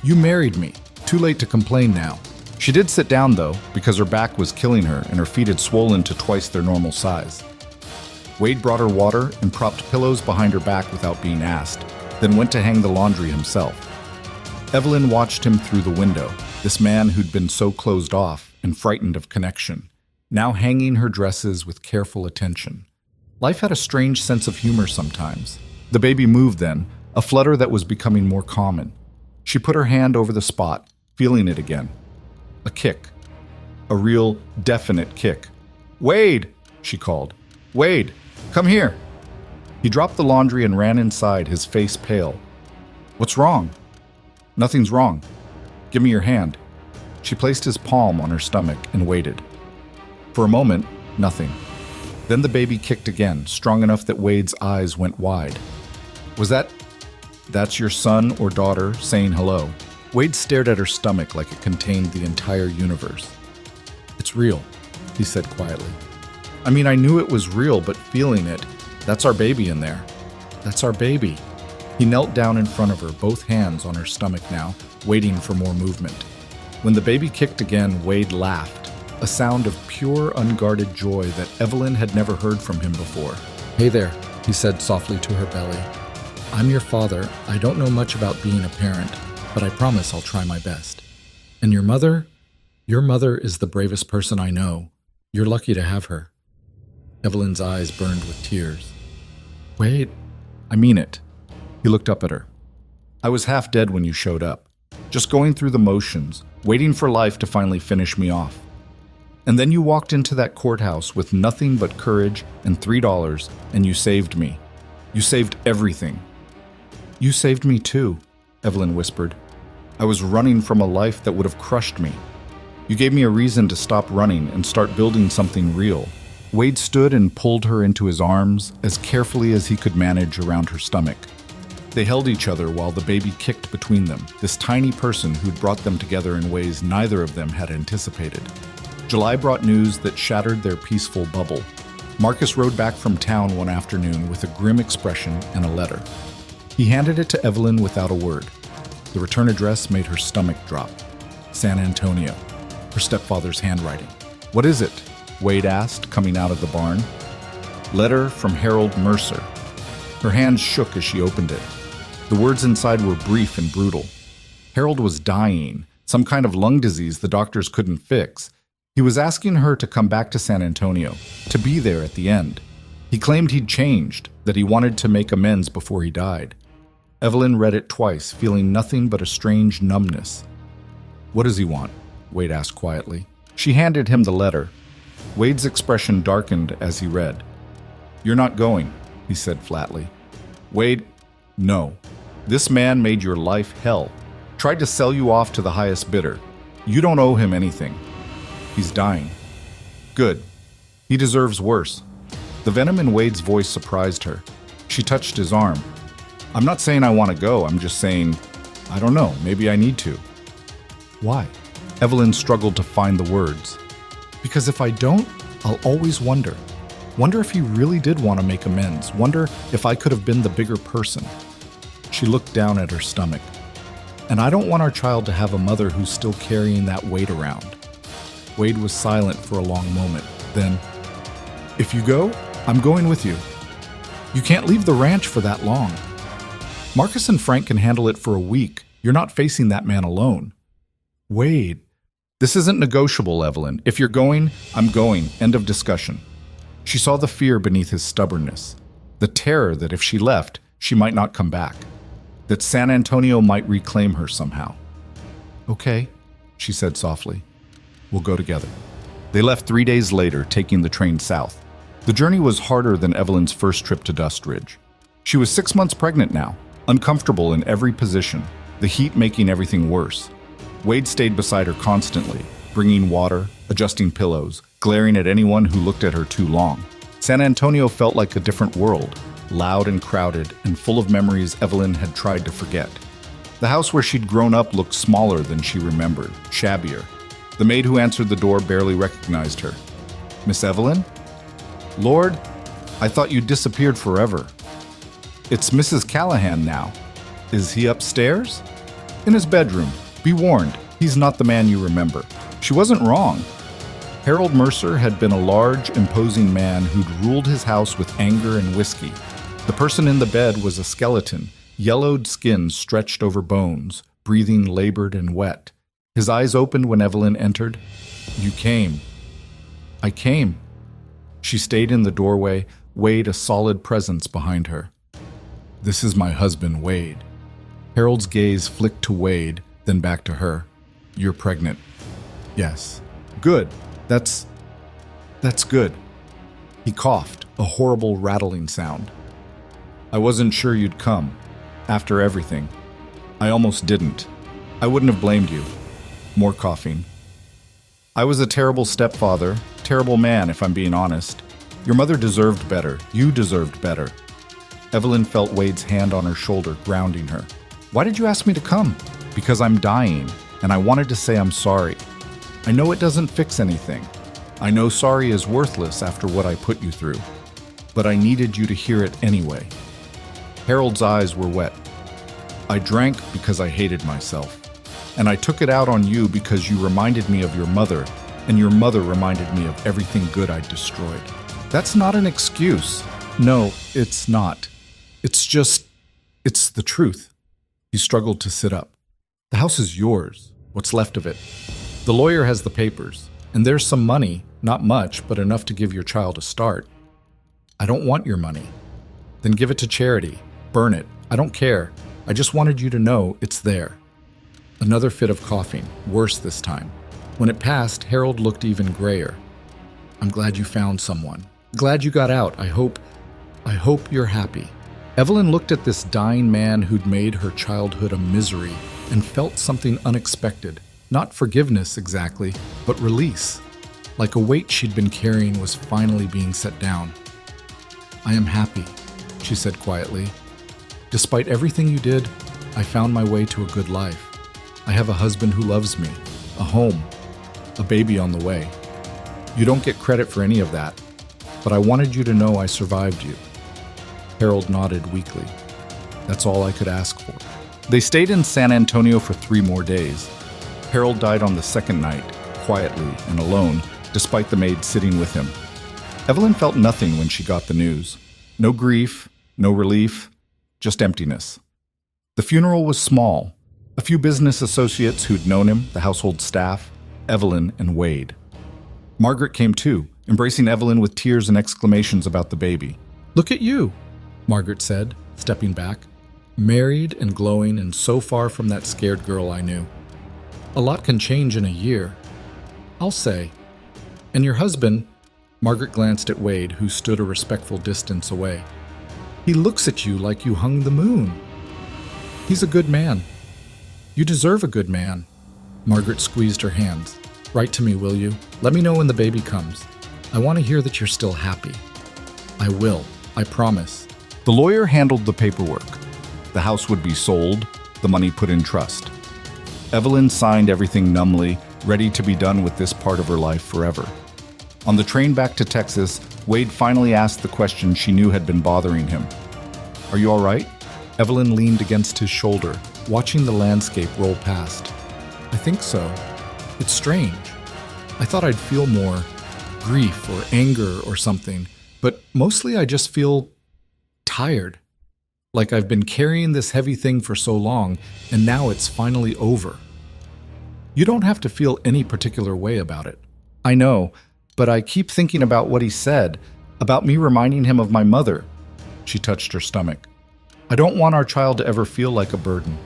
"You married me. Too late to complain now." She did sit down, though, because her back was killing her and her feet had swollen to twice their normal size. Wade brought her water and propped pillows behind her back without being asked, then went to hang the laundry himself. Evelyn watched him through the window, this man who'd been so closed off and frightened of connection, now hanging her dresses with careful attention. Life had a strange sense of humor sometimes. The baby moved then, a flutter that was becoming more common. She put her hand over the spot, feeling it again. A kick. A real, definite kick. "Wade!" she called. "Wade, come here." He dropped the laundry and ran inside, his face pale. "What's wrong?" "Nothing's wrong. Give me your hand." She placed his palm on her stomach and waited. For a moment, nothing. Then the baby kicked again, strong enough that Wade's eyes went wide. That's your son or daughter saying hello?" Wade stared at her stomach like it contained the entire universe. "It's real," he said quietly. "I mean, I knew it was real, but feeling it, that's our baby in there. That's our baby." He knelt down in front of her, both hands on her stomach now, waiting for more movement. When the baby kicked again, Wade laughed, a sound of pure, unguarded joy that Evelyn had never heard from him before. "Hey there," he said softly to her belly. "I'm your father. I don't know much about being a parent, but I promise I'll try my best. And your mother? Your mother is the bravest person I know. You're lucky to have her." Evelyn's eyes burned with tears. "Wade, I mean it." He looked up at her. "I was half dead when you showed up, just going through the motions, waiting for life to finally finish me off. And then you walked into that courthouse with nothing but courage and $3, and you saved me. You saved everything." "You saved me too," Evelyn whispered. "I was running from a life that would have crushed me. You gave me a reason to stop running and start building something real." Wade stood and pulled her into his arms as carefully as he could manage around her stomach. They held each other while the baby kicked between them, this tiny person who'd brought them together in ways neither of them had anticipated. July brought news that shattered their peaceful bubble. Marcus rode back from town one afternoon with a grim expression and a letter. He handed it to Evelyn without a word. The return address made her stomach drop. San Antonio. Her stepfather's handwriting. "What is it?" Wade asked, coming out of the barn. "Letter from Harold Mercer." Her hands shook as she opened it. The words inside were brief and brutal. Harold was dying, some kind of lung disease the doctors couldn't fix. He was asking her to come back to San Antonio, to be there at the end. He claimed he'd changed, that he wanted to make amends before he died. Evelyn read it twice, feeling nothing but a strange numbness. "What does he want?" Wade asked quietly. She handed him the letter. Wade's expression darkened as he read. "You're not going," he said flatly. "Wade, no. This man made your life hell. Tried to sell you off to the highest bidder. You don't owe him anything. He's dying." "Good. He deserves worse." The venom in Wade's voice surprised her. She touched his arm. "I'm not saying I want to go. I'm just saying, I don't know, maybe I need to." "Why?" Evelyn struggled to find the words. "Because if I don't, I'll always wonder. Wonder if he really did want to make amends. Wonder if I could have been the bigger person." She looked down at her stomach. "And I don't want our child to have a mother who's still carrying that weight around." Wade was silent for a long moment. Then, "If you go, I'm going with you. You can't leave the ranch for that long. Marcus and Frank can handle it for a week. You're not facing that man alone." "Wade." "This isn't negotiable, Evelyn. If you're going, I'm going. End of discussion." She saw the fear beneath his stubbornness, the terror that if she left, she might not come back, that San Antonio might reclaim her somehow. "Okay," she said softly. "We'll go together." They left 3 days later, taking the train south. The journey was harder than Evelyn's first trip to Dust Ridge. She was 6 months pregnant now, uncomfortable in every position, the heat making everything worse. Wade stayed beside her constantly, bringing water, adjusting pillows, glaring at anyone who looked at her too long. San Antonio felt like a different world, loud and crowded and full of memories Evelyn had tried to forget. The house where she'd grown up looked smaller than she remembered, shabbier. The maid who answered the door barely recognized her. "Miss Evelyn?" "Lord, I thought you disappeared forever." "It's Mrs. Callahan now. Is he upstairs?" "In his bedroom. Be warned, he's not the man you remember." She wasn't wrong. Harold Mercer had been a large, imposing man who'd ruled his house with anger and whiskey. The person in the bed was a skeleton, yellowed skin stretched over bones, breathing labored and wet. His eyes opened when Evelyn entered. "You came." "I came." She stayed in the doorway, Wade a solid presence behind her. "This is my husband, Wade." Harold's gaze flicked to Wade, then back to her. "You're pregnant." "Yes." "Good. That's good." He coughed, a horrible rattling sound. "I wasn't sure you'd come. After everything. I almost didn't. I wouldn't have blamed you." More coughing. "I was a terrible stepfather, terrible man if I'm being honest. Your mother deserved better. You deserved better." Evelyn felt Wade's hand on her shoulder, grounding her. "Why did you ask me to come?" "Because I'm dying, and I wanted to say I'm sorry. I know it doesn't fix anything. I know sorry is worthless after what I put you through. But I needed you to hear it anyway." Harold's eyes were wet. "I drank because I hated myself. And I took it out on you because you reminded me of your mother, and your mother reminded me of everything good I'd destroyed." "That's not an excuse." "No, it's not. It's the truth." He struggled to sit up. "The house is yours, what's left of it. The lawyer has the papers, and there's some money, not much, but enough to give your child a start." "I don't want your money." "Then give it to charity. Burn it. I don't care. I just wanted you to know it's there." Another fit of coughing, worse this time. When it passed, Harold looked even grayer. "I'm glad you found someone. Glad you got out. I hope you're happy." Evelyn looked at this dying man who'd made her childhood a misery and felt something unexpected. Not forgiveness exactly, but release. Like a weight she'd been carrying was finally being set down. "I am happy," she said quietly. "Despite everything you did, I found my way to a good life. I have a husband who loves me, a home, a baby on the way. You don't get credit for any of that, but I wanted you to know I survived you." Harold nodded weakly. "That's all I could ask for." They stayed in San Antonio for 3 more days. Harold died on the second night, quietly and alone, despite the maid sitting with him. Evelyn felt nothing when she got the news. No grief, no relief, just emptiness. The funeral was small. A few business associates who'd known him, the household staff, Evelyn and Wade. Margaret came too, embracing Evelyn with tears and exclamations about the baby. "Look at you," Margaret said, stepping back. Married and glowing and so far from that scared girl I knew. A lot can change in a year, I'll say. "And your husband," Margaret glanced at Wade, who stood a respectful distance away. "He looks at you like you hung the moon. He's a good man. You deserve a good man." Margaret squeezed her hands. "Write to me, will you? Let me know when the baby comes. I want to hear that you're still happy." "I will, I promise." The lawyer handled the paperwork. The house would be sold, the money put in trust. Evelyn signed everything numbly, ready to be done with this part of her life forever. On the train back to Texas, Wade finally asked the question she knew had been bothering him. "Are you all right?" Evelyn leaned against his shoulder, watching the landscape roll past. "I think so. It's strange. I thought I'd feel more grief or anger or something, but mostly I just feel tired. Like I've been carrying this heavy thing for so long, and now it's finally over." "You don't have to feel any particular way about it." "I know, but I keep thinking about what he said, about me reminding him of my mother." She touched her stomach. "I don't want our child to ever feel like a burden,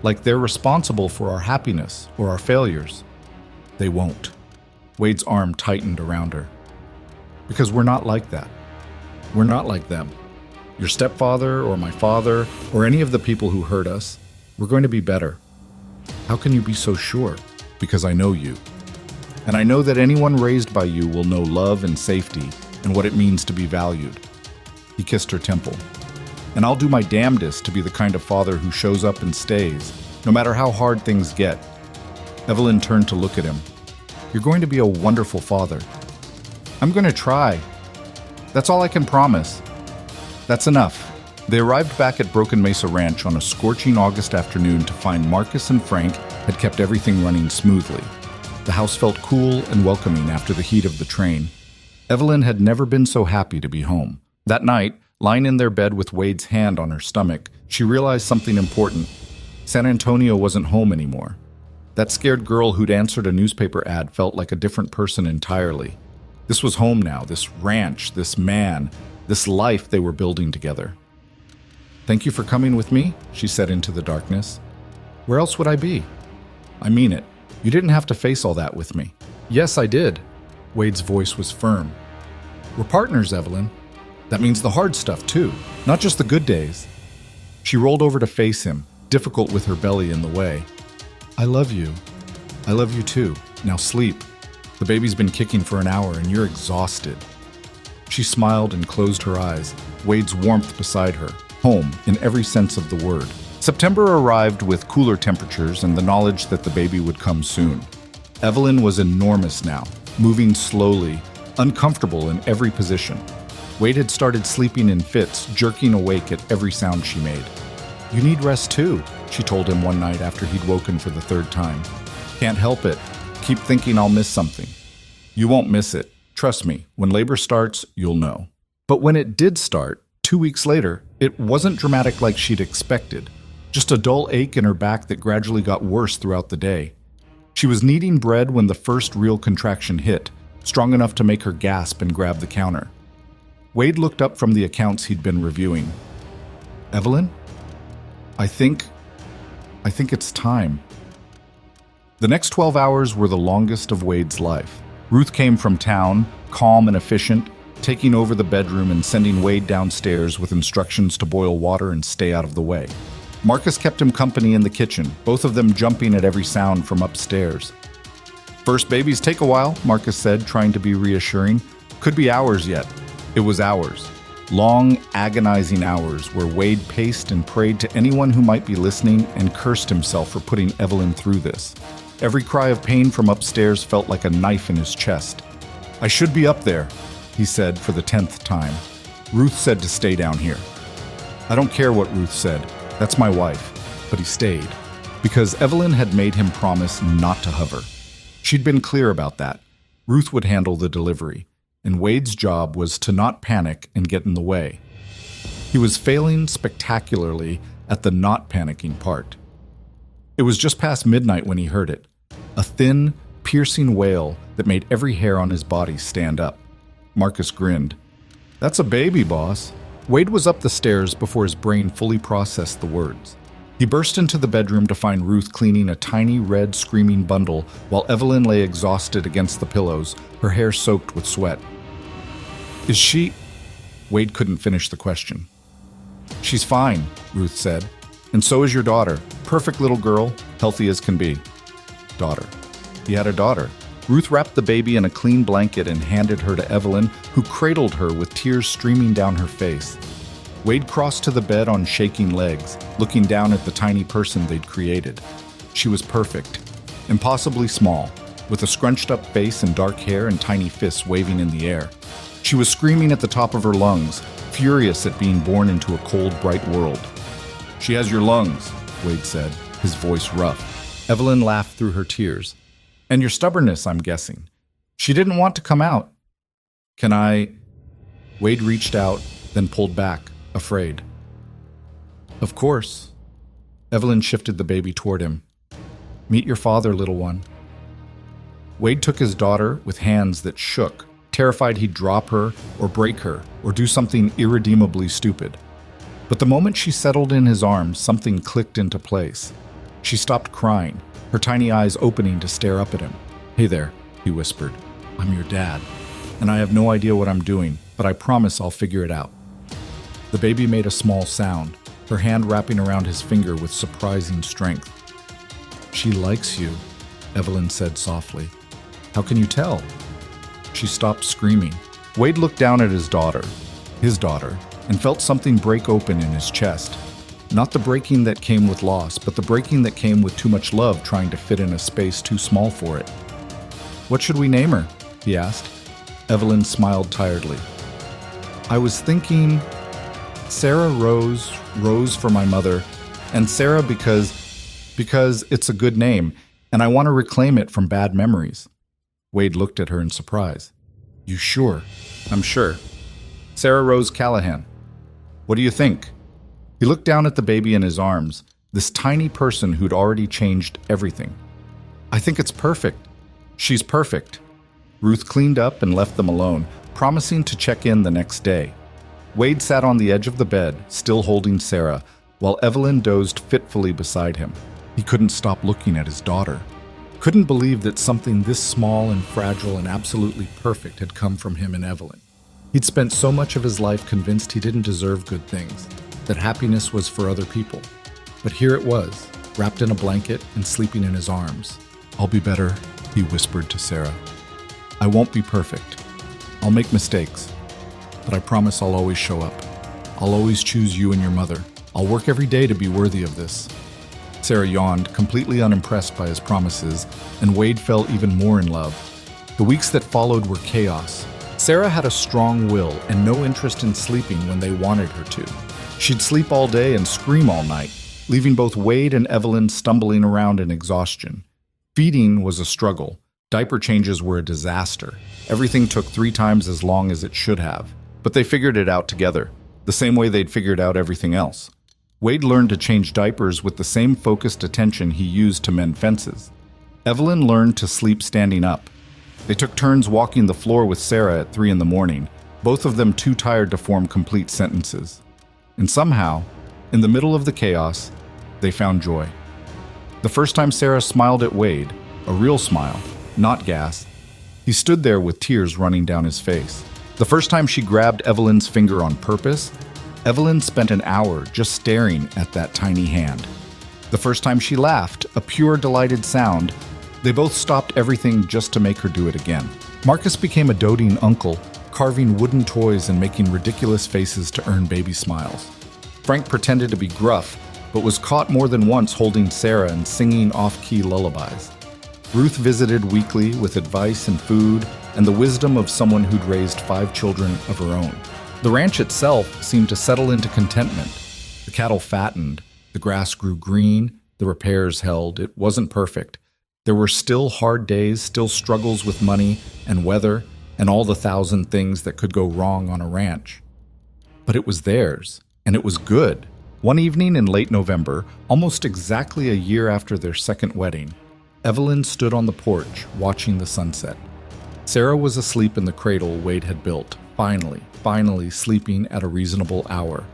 like they're responsible for our happiness or our failures." "They won't." Wade's arm tightened around her. "Because we're not like that. We're not like them. Your stepfather or my father or any of the people who hurt us, we're going to be better." "How can you be so sure?" "Because I know you. And I know that anyone raised by you will know love and safety and what it means to be valued." He kissed her temple. "And I'll do my damnedest to be the kind of father who shows up and stays, no matter how hard things get." Evelyn turned to look at him. "You're going to be a wonderful father." "I'm going to try. That's all I can promise." "That's enough." They arrived back at Broken Mesa Ranch on a scorching August afternoon to find Marcus and Frank had kept everything running smoothly. The house felt cool and welcoming after the heat of the train. Evelyn had never been so happy to be home. That night, lying in their bed with Wade's hand on her stomach, she realized something important. San Antonio wasn't home anymore. That scared girl who'd answered a newspaper ad felt like a different person entirely. This was home now, this ranch, this man, this life they were building together. "Thank you for coming with me," she said into the darkness. "Where else would I be?" "I mean it. You didn't have to face all that with me." "Yes, I did." Wade's voice was firm. "We're partners, Evelyn. That means the hard stuff, too, not just the good days." She rolled over to face him, difficult with her belly in the way. "I love you. I love you too. Now sleep. The baby's been kicking for an hour and you're exhausted." She smiled and closed her eyes, Wade's warmth beside her, home in every sense of the word. September arrived with cooler temperatures and the knowledge that the baby would come soon. Evelyn was enormous now, moving slowly, uncomfortable in every position. Wade had started sleeping in fits, jerking awake at every sound she made. "You need rest too," she told him one night after he'd woken for the third time. "Can't help it. Keep thinking I'll miss something." "You won't miss it. Trust me, when labor starts, you'll know." But when it did start, 2 weeks later, it wasn't dramatic like she'd expected. Just a dull ache in her back that gradually got worse throughout the day. She was kneading bread when the first real contraction hit, strong enough to make her gasp and grab the counter. Wade looked up from the accounts he'd been reviewing. "Evelyn? I think it's time." The next 12 hours were the longest of Wade's life. Ruth came from town, calm and efficient, taking over the bedroom and sending Wade downstairs with instructions to boil water and stay out of the way. Marcus kept him company in the kitchen, both of them jumping at every sound from upstairs. "First babies take a while," Marcus said, trying to be reassuring. "Could be hours yet." It was hours. Long, agonizing hours where Wade paced and prayed to anyone who might be listening and cursed himself for putting Evelyn through this. Every cry of pain from upstairs felt like a knife in his chest. "I should be up there," he said for the 10th time. "Ruth said to stay down here." "I don't care what Ruth said. That's my wife." But he stayed, because Evelyn had made him promise not to hover. She'd been clear about that. Ruth would handle the delivery, and Wade's job was to not panic and get in the way. He was failing spectacularly at the not panicking part. It was just past midnight when he heard it. A thin, piercing wail that made every hair on his body stand up. Marcus grinned. "That's a baby, boss." Wade was up the stairs before his brain fully processed the words. He burst into the bedroom to find Ruth cleaning a tiny red screaming bundle while Evelyn lay exhausted against the pillows, her hair soaked with sweat. "Is she—" Wade couldn't finish the question. "She's fine," Ruth said. "And so is your daughter. Perfect little girl, healthy as can be." Daughter. He had a daughter. Ruth wrapped the baby in a clean blanket and handed her to Evelyn, who cradled her with tears streaming down her face. Wade crossed to the bed on shaking legs, looking down at the tiny person they'd created. She was perfect, impossibly small, with a scrunched-up face and dark hair and tiny fists waving in the air. She was screaming at the top of her lungs, furious at being born into a cold, bright world. "She has your lungs," Wade said, his voice rough. Evelyn laughed through her tears. "And your stubbornness, I'm guessing. She didn't want to come out." "Can I—" Wade reached out, then pulled back, afraid. "Of course." Evelyn shifted the baby toward him. "Meet your father, little one." Wade took his daughter with hands that shook, terrified he'd drop her or break her or do something irredeemably stupid. But the moment she settled in his arms, something clicked into place. She stopped crying, her tiny eyes opening to stare up at him. "Hey there," he whispered. "I'm your dad, and I have no idea what I'm doing, but I promise I'll figure it out." The baby made a small sound, her hand wrapping around his finger with surprising strength. "She likes you," Evelyn said softly. "How can you tell?" She stopped screaming. Wade looked down at his daughter, and felt something break open in his chest. Not the breaking that came with loss, but the breaking that came with too much love trying to fit in a space too small for it. "What should we name her?" he asked. Evelyn smiled tiredly. "I was thinking Sarah Rose, Rose for my mother, and Sarah because it's a good name, and I want to reclaim it from bad memories." Wade looked at her in surprise. "You sure?" "I'm sure. Sarah Rose Callahan. What do you think?" He looked down at the baby in his arms, this tiny person who'd already changed everything. "I think it's perfect. She's perfect." Ruth cleaned up and left them alone, promising to check in the next day. Wade sat on the edge of the bed, still holding Sarah, while Evelyn dozed fitfully beside him. He couldn't stop looking at his daughter. Couldn't believe that something this small and fragile and absolutely perfect had come from him and Evelyn. He'd spent so much of his life convinced he didn't deserve good things, that happiness was for other people. But here it was, wrapped in a blanket and sleeping in his arms. "I'll be better," he whispered to Sarah. "I won't be perfect. I'll make mistakes. But I promise I'll always show up. I'll always choose you and your mother. I'll work every day to be worthy of this." Sarah yawned, completely unimpressed by his promises, and Wade fell even more in love. The weeks that followed were chaos. Sarah had a strong will and no interest in sleeping when they wanted her to. She'd sleep all day and scream all night, leaving both Wade and Evelyn stumbling around in exhaustion. Feeding was a struggle. Diaper changes were a disaster. Everything took 3 times as long as it should have. But they figured it out together, the same way they'd figured out everything else. Wade learned to change diapers with the same focused attention he used to mend fences. Evelyn learned to sleep standing up. They took turns walking the floor with Sarah at 3 in the morning, both of them too tired to form complete sentences. And somehow, in the middle of the chaos, they found joy. The first time Sarah smiled at Wade, a real smile, not gas, he stood there with tears running down his face. The first time she grabbed Evelyn's finger on purpose, Evelyn spent an hour just staring at that tiny hand. The first time she laughed, a pure, delighted sound, they both stopped everything just to make her do it again. Marcus became a doting uncle, carving wooden toys and making ridiculous faces to earn baby smiles. Frank pretended to be gruff, but was caught more than once holding Sarah and singing off-key lullabies. Ruth visited weekly with advice and food and the wisdom of someone who'd raised 5 children of her own. The ranch itself seemed to settle into contentment. The cattle fattened, the grass grew green, the repairs held. It wasn't perfect. There were still hard days, still struggles with money and weather and all the 1,000 things that could go wrong on a ranch. But it was theirs, and it was good. One evening in late November, almost exactly a year after their second wedding, Evelyn stood on the porch watching the sunset. Sarah was asleep in the cradle Wade had built, finally sleeping at a reasonable hour.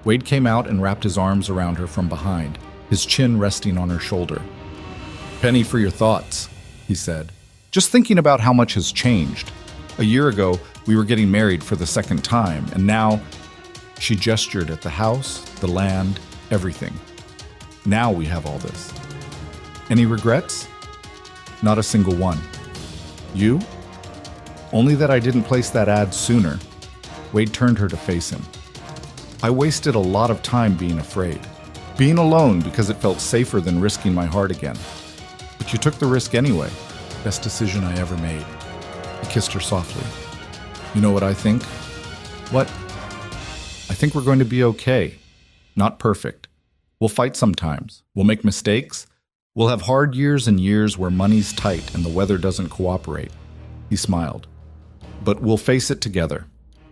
Wade came out and wrapped his arms around her from behind, his chin resting on her shoulder. "Penny for your thoughts," he said. "Just thinking about how much has changed. A year ago, we were getting married for the second time, and now..." She gestured at the house, the land, everything. "Now we have all this." "Any regrets?" "Not a single one." "You?" "Only that I didn't place that ad sooner." Wade turned her to face him. "I wasted a lot of time being afraid. Being alone because it felt safer than risking my heart again. But you took the risk anyway. Best decision I ever made." He kissed her softly. "You know what I think?" "What?" "I think we're going to be okay. Not perfect. We'll fight sometimes. We'll make mistakes. We'll have hard years and years where money's tight and the weather doesn't cooperate." He smiled. "But we'll face it together.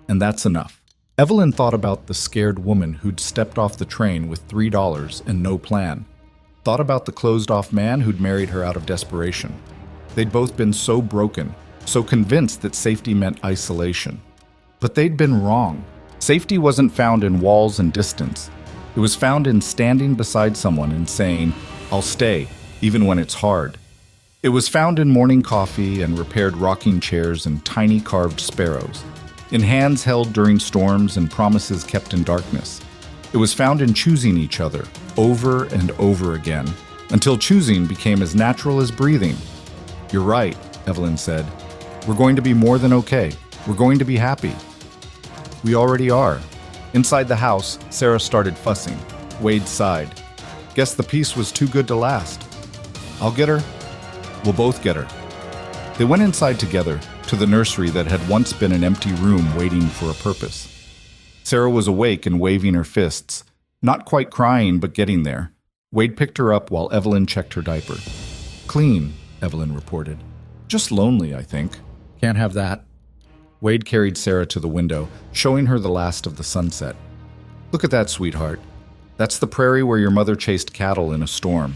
And that's enough." Evelyn thought about the scared woman who'd stepped off the train with $3 and no plan. Thought about the closed-off man who'd married her out of desperation. They'd both been so broken, so convinced that safety meant isolation. But they'd been wrong. Safety wasn't found in walls and distance. It was found in standing beside someone and saying, "I'll stay, even when it's hard." It was found in morning coffee and repaired rocking chairs and tiny carved sparrows, in hands held during storms and promises kept in darkness. It was found in choosing each other, over and over again, until choosing became as natural as breathing. "You're right," Evelyn said. "We're going to be more than okay. We're going to be happy." "We already are." Inside the house, Sarah started fussing. Wade sighed. "Guess the peace was too good to last." "I'll get her." "We'll both get her." They went inside together, to the nursery that had once been an empty room waiting for a purpose. Sarah was awake and waving her fists, not quite crying but getting there. Wade picked her up while Evelyn checked her diaper. "Clean," Evelyn reported. "Just lonely, I think." Can't have that. Wade carried Sarah to the window, showing her the last of the sunset. "Look at that, sweetheart. That's the prairie where your mother chased cattle in a storm,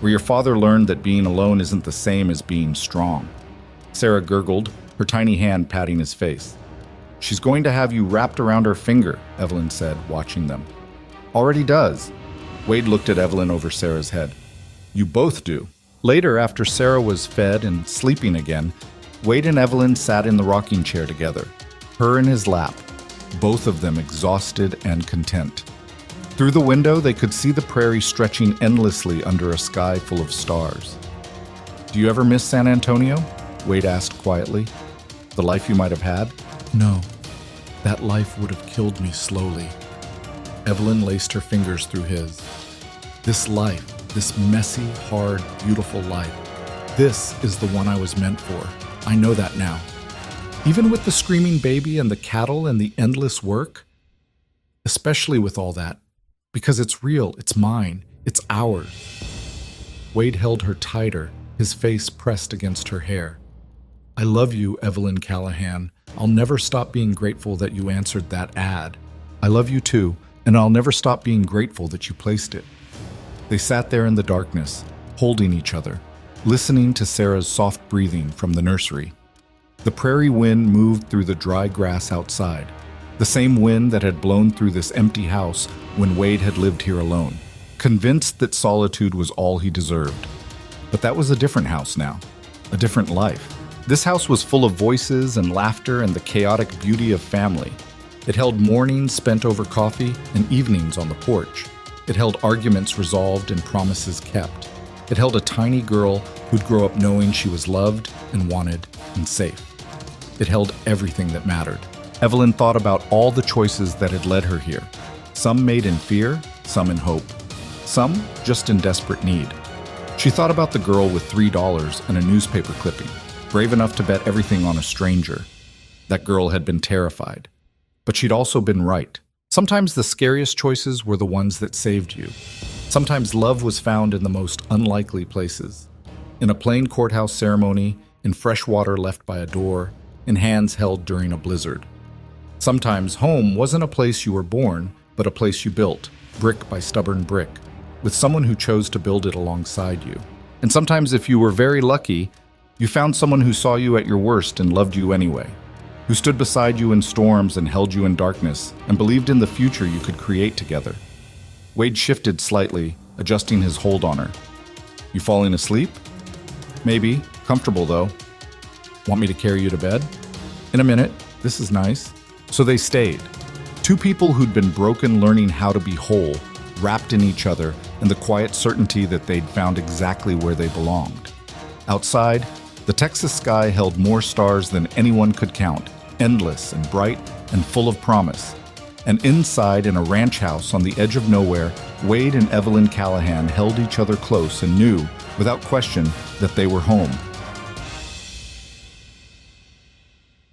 where your father learned that being alone isn't the same as being strong." Sarah gurgled, her tiny hand patting his face. "She's going to have you wrapped around her finger," Evelyn said, watching them. "Already does." Wade looked at Evelyn over Sarah's head. "You both do." Later, after Sarah was fed and sleeping again, Wade and Evelyn sat in the rocking chair together, her in his lap, both of them exhausted and content. Through the window, they could see the prairie stretching endlessly under a sky full of stars. "Do you ever miss San Antonio?" Wade asked quietly. "The life you might have had?" No, that life would have killed me slowly. Evelyn laced her fingers through his. "This life, this messy, hard, beautiful life, this is the one I was meant for. I know that now. Even with the screaming baby and the cattle and the endless work, especially with all that, because it's real, it's mine, it's ours." Wade held her tighter, his face pressed against her hair. "I love you, Evelyn Callahan. I'll never stop being grateful that you answered that ad." "I love you too, and I'll never stop being grateful that you placed it." They sat there in the darkness, holding each other, listening to Sarah's soft breathing from the nursery. The prairie wind moved through the dry grass outside, the same wind that had blown through this empty house when Wade had lived here alone, convinced that solitude was all he deserved. But that was a different house now, a different life. This house was full of voices and laughter and the chaotic beauty of family. It held mornings spent over coffee and evenings on the porch. It held arguments resolved and promises kept. It held a tiny girl who'd grow up knowing she was loved and wanted and safe. It held everything that mattered. Evelyn thought about all the choices that had led her here. Some made in fear, some in hope, some just in desperate need. She thought about the girl with $3 and a newspaper clipping, brave enough to bet everything on a stranger. That girl had been terrified. But she'd also been right. Sometimes the scariest choices were the ones that saved you. Sometimes love was found in the most unlikely places. In a plain courthouse ceremony, in fresh water left by a door, in hands held during a blizzard. Sometimes home wasn't a place you were born, but a place you built, brick by stubborn brick, with someone who chose to build it alongside you. And sometimes, if you were very lucky, you found someone who saw you at your worst and loved you anyway, who stood beside you in storms and held you in darkness and believed in the future you could create together. Wade shifted slightly, adjusting his hold on her. You falling asleep? Maybe. Comfortable, though. Want me to carry you to bed? In a minute. This is nice. So they stayed. Two people who'd been broken learning how to be whole, wrapped in each other and the quiet certainty that they'd found exactly where they belonged. Outside, the Texas sky held more stars than anyone could count, endless and bright and full of promise. And inside, in a ranch house on the edge of nowhere, Wade and Evelyn Callahan held each other close and knew, without question, that they were home.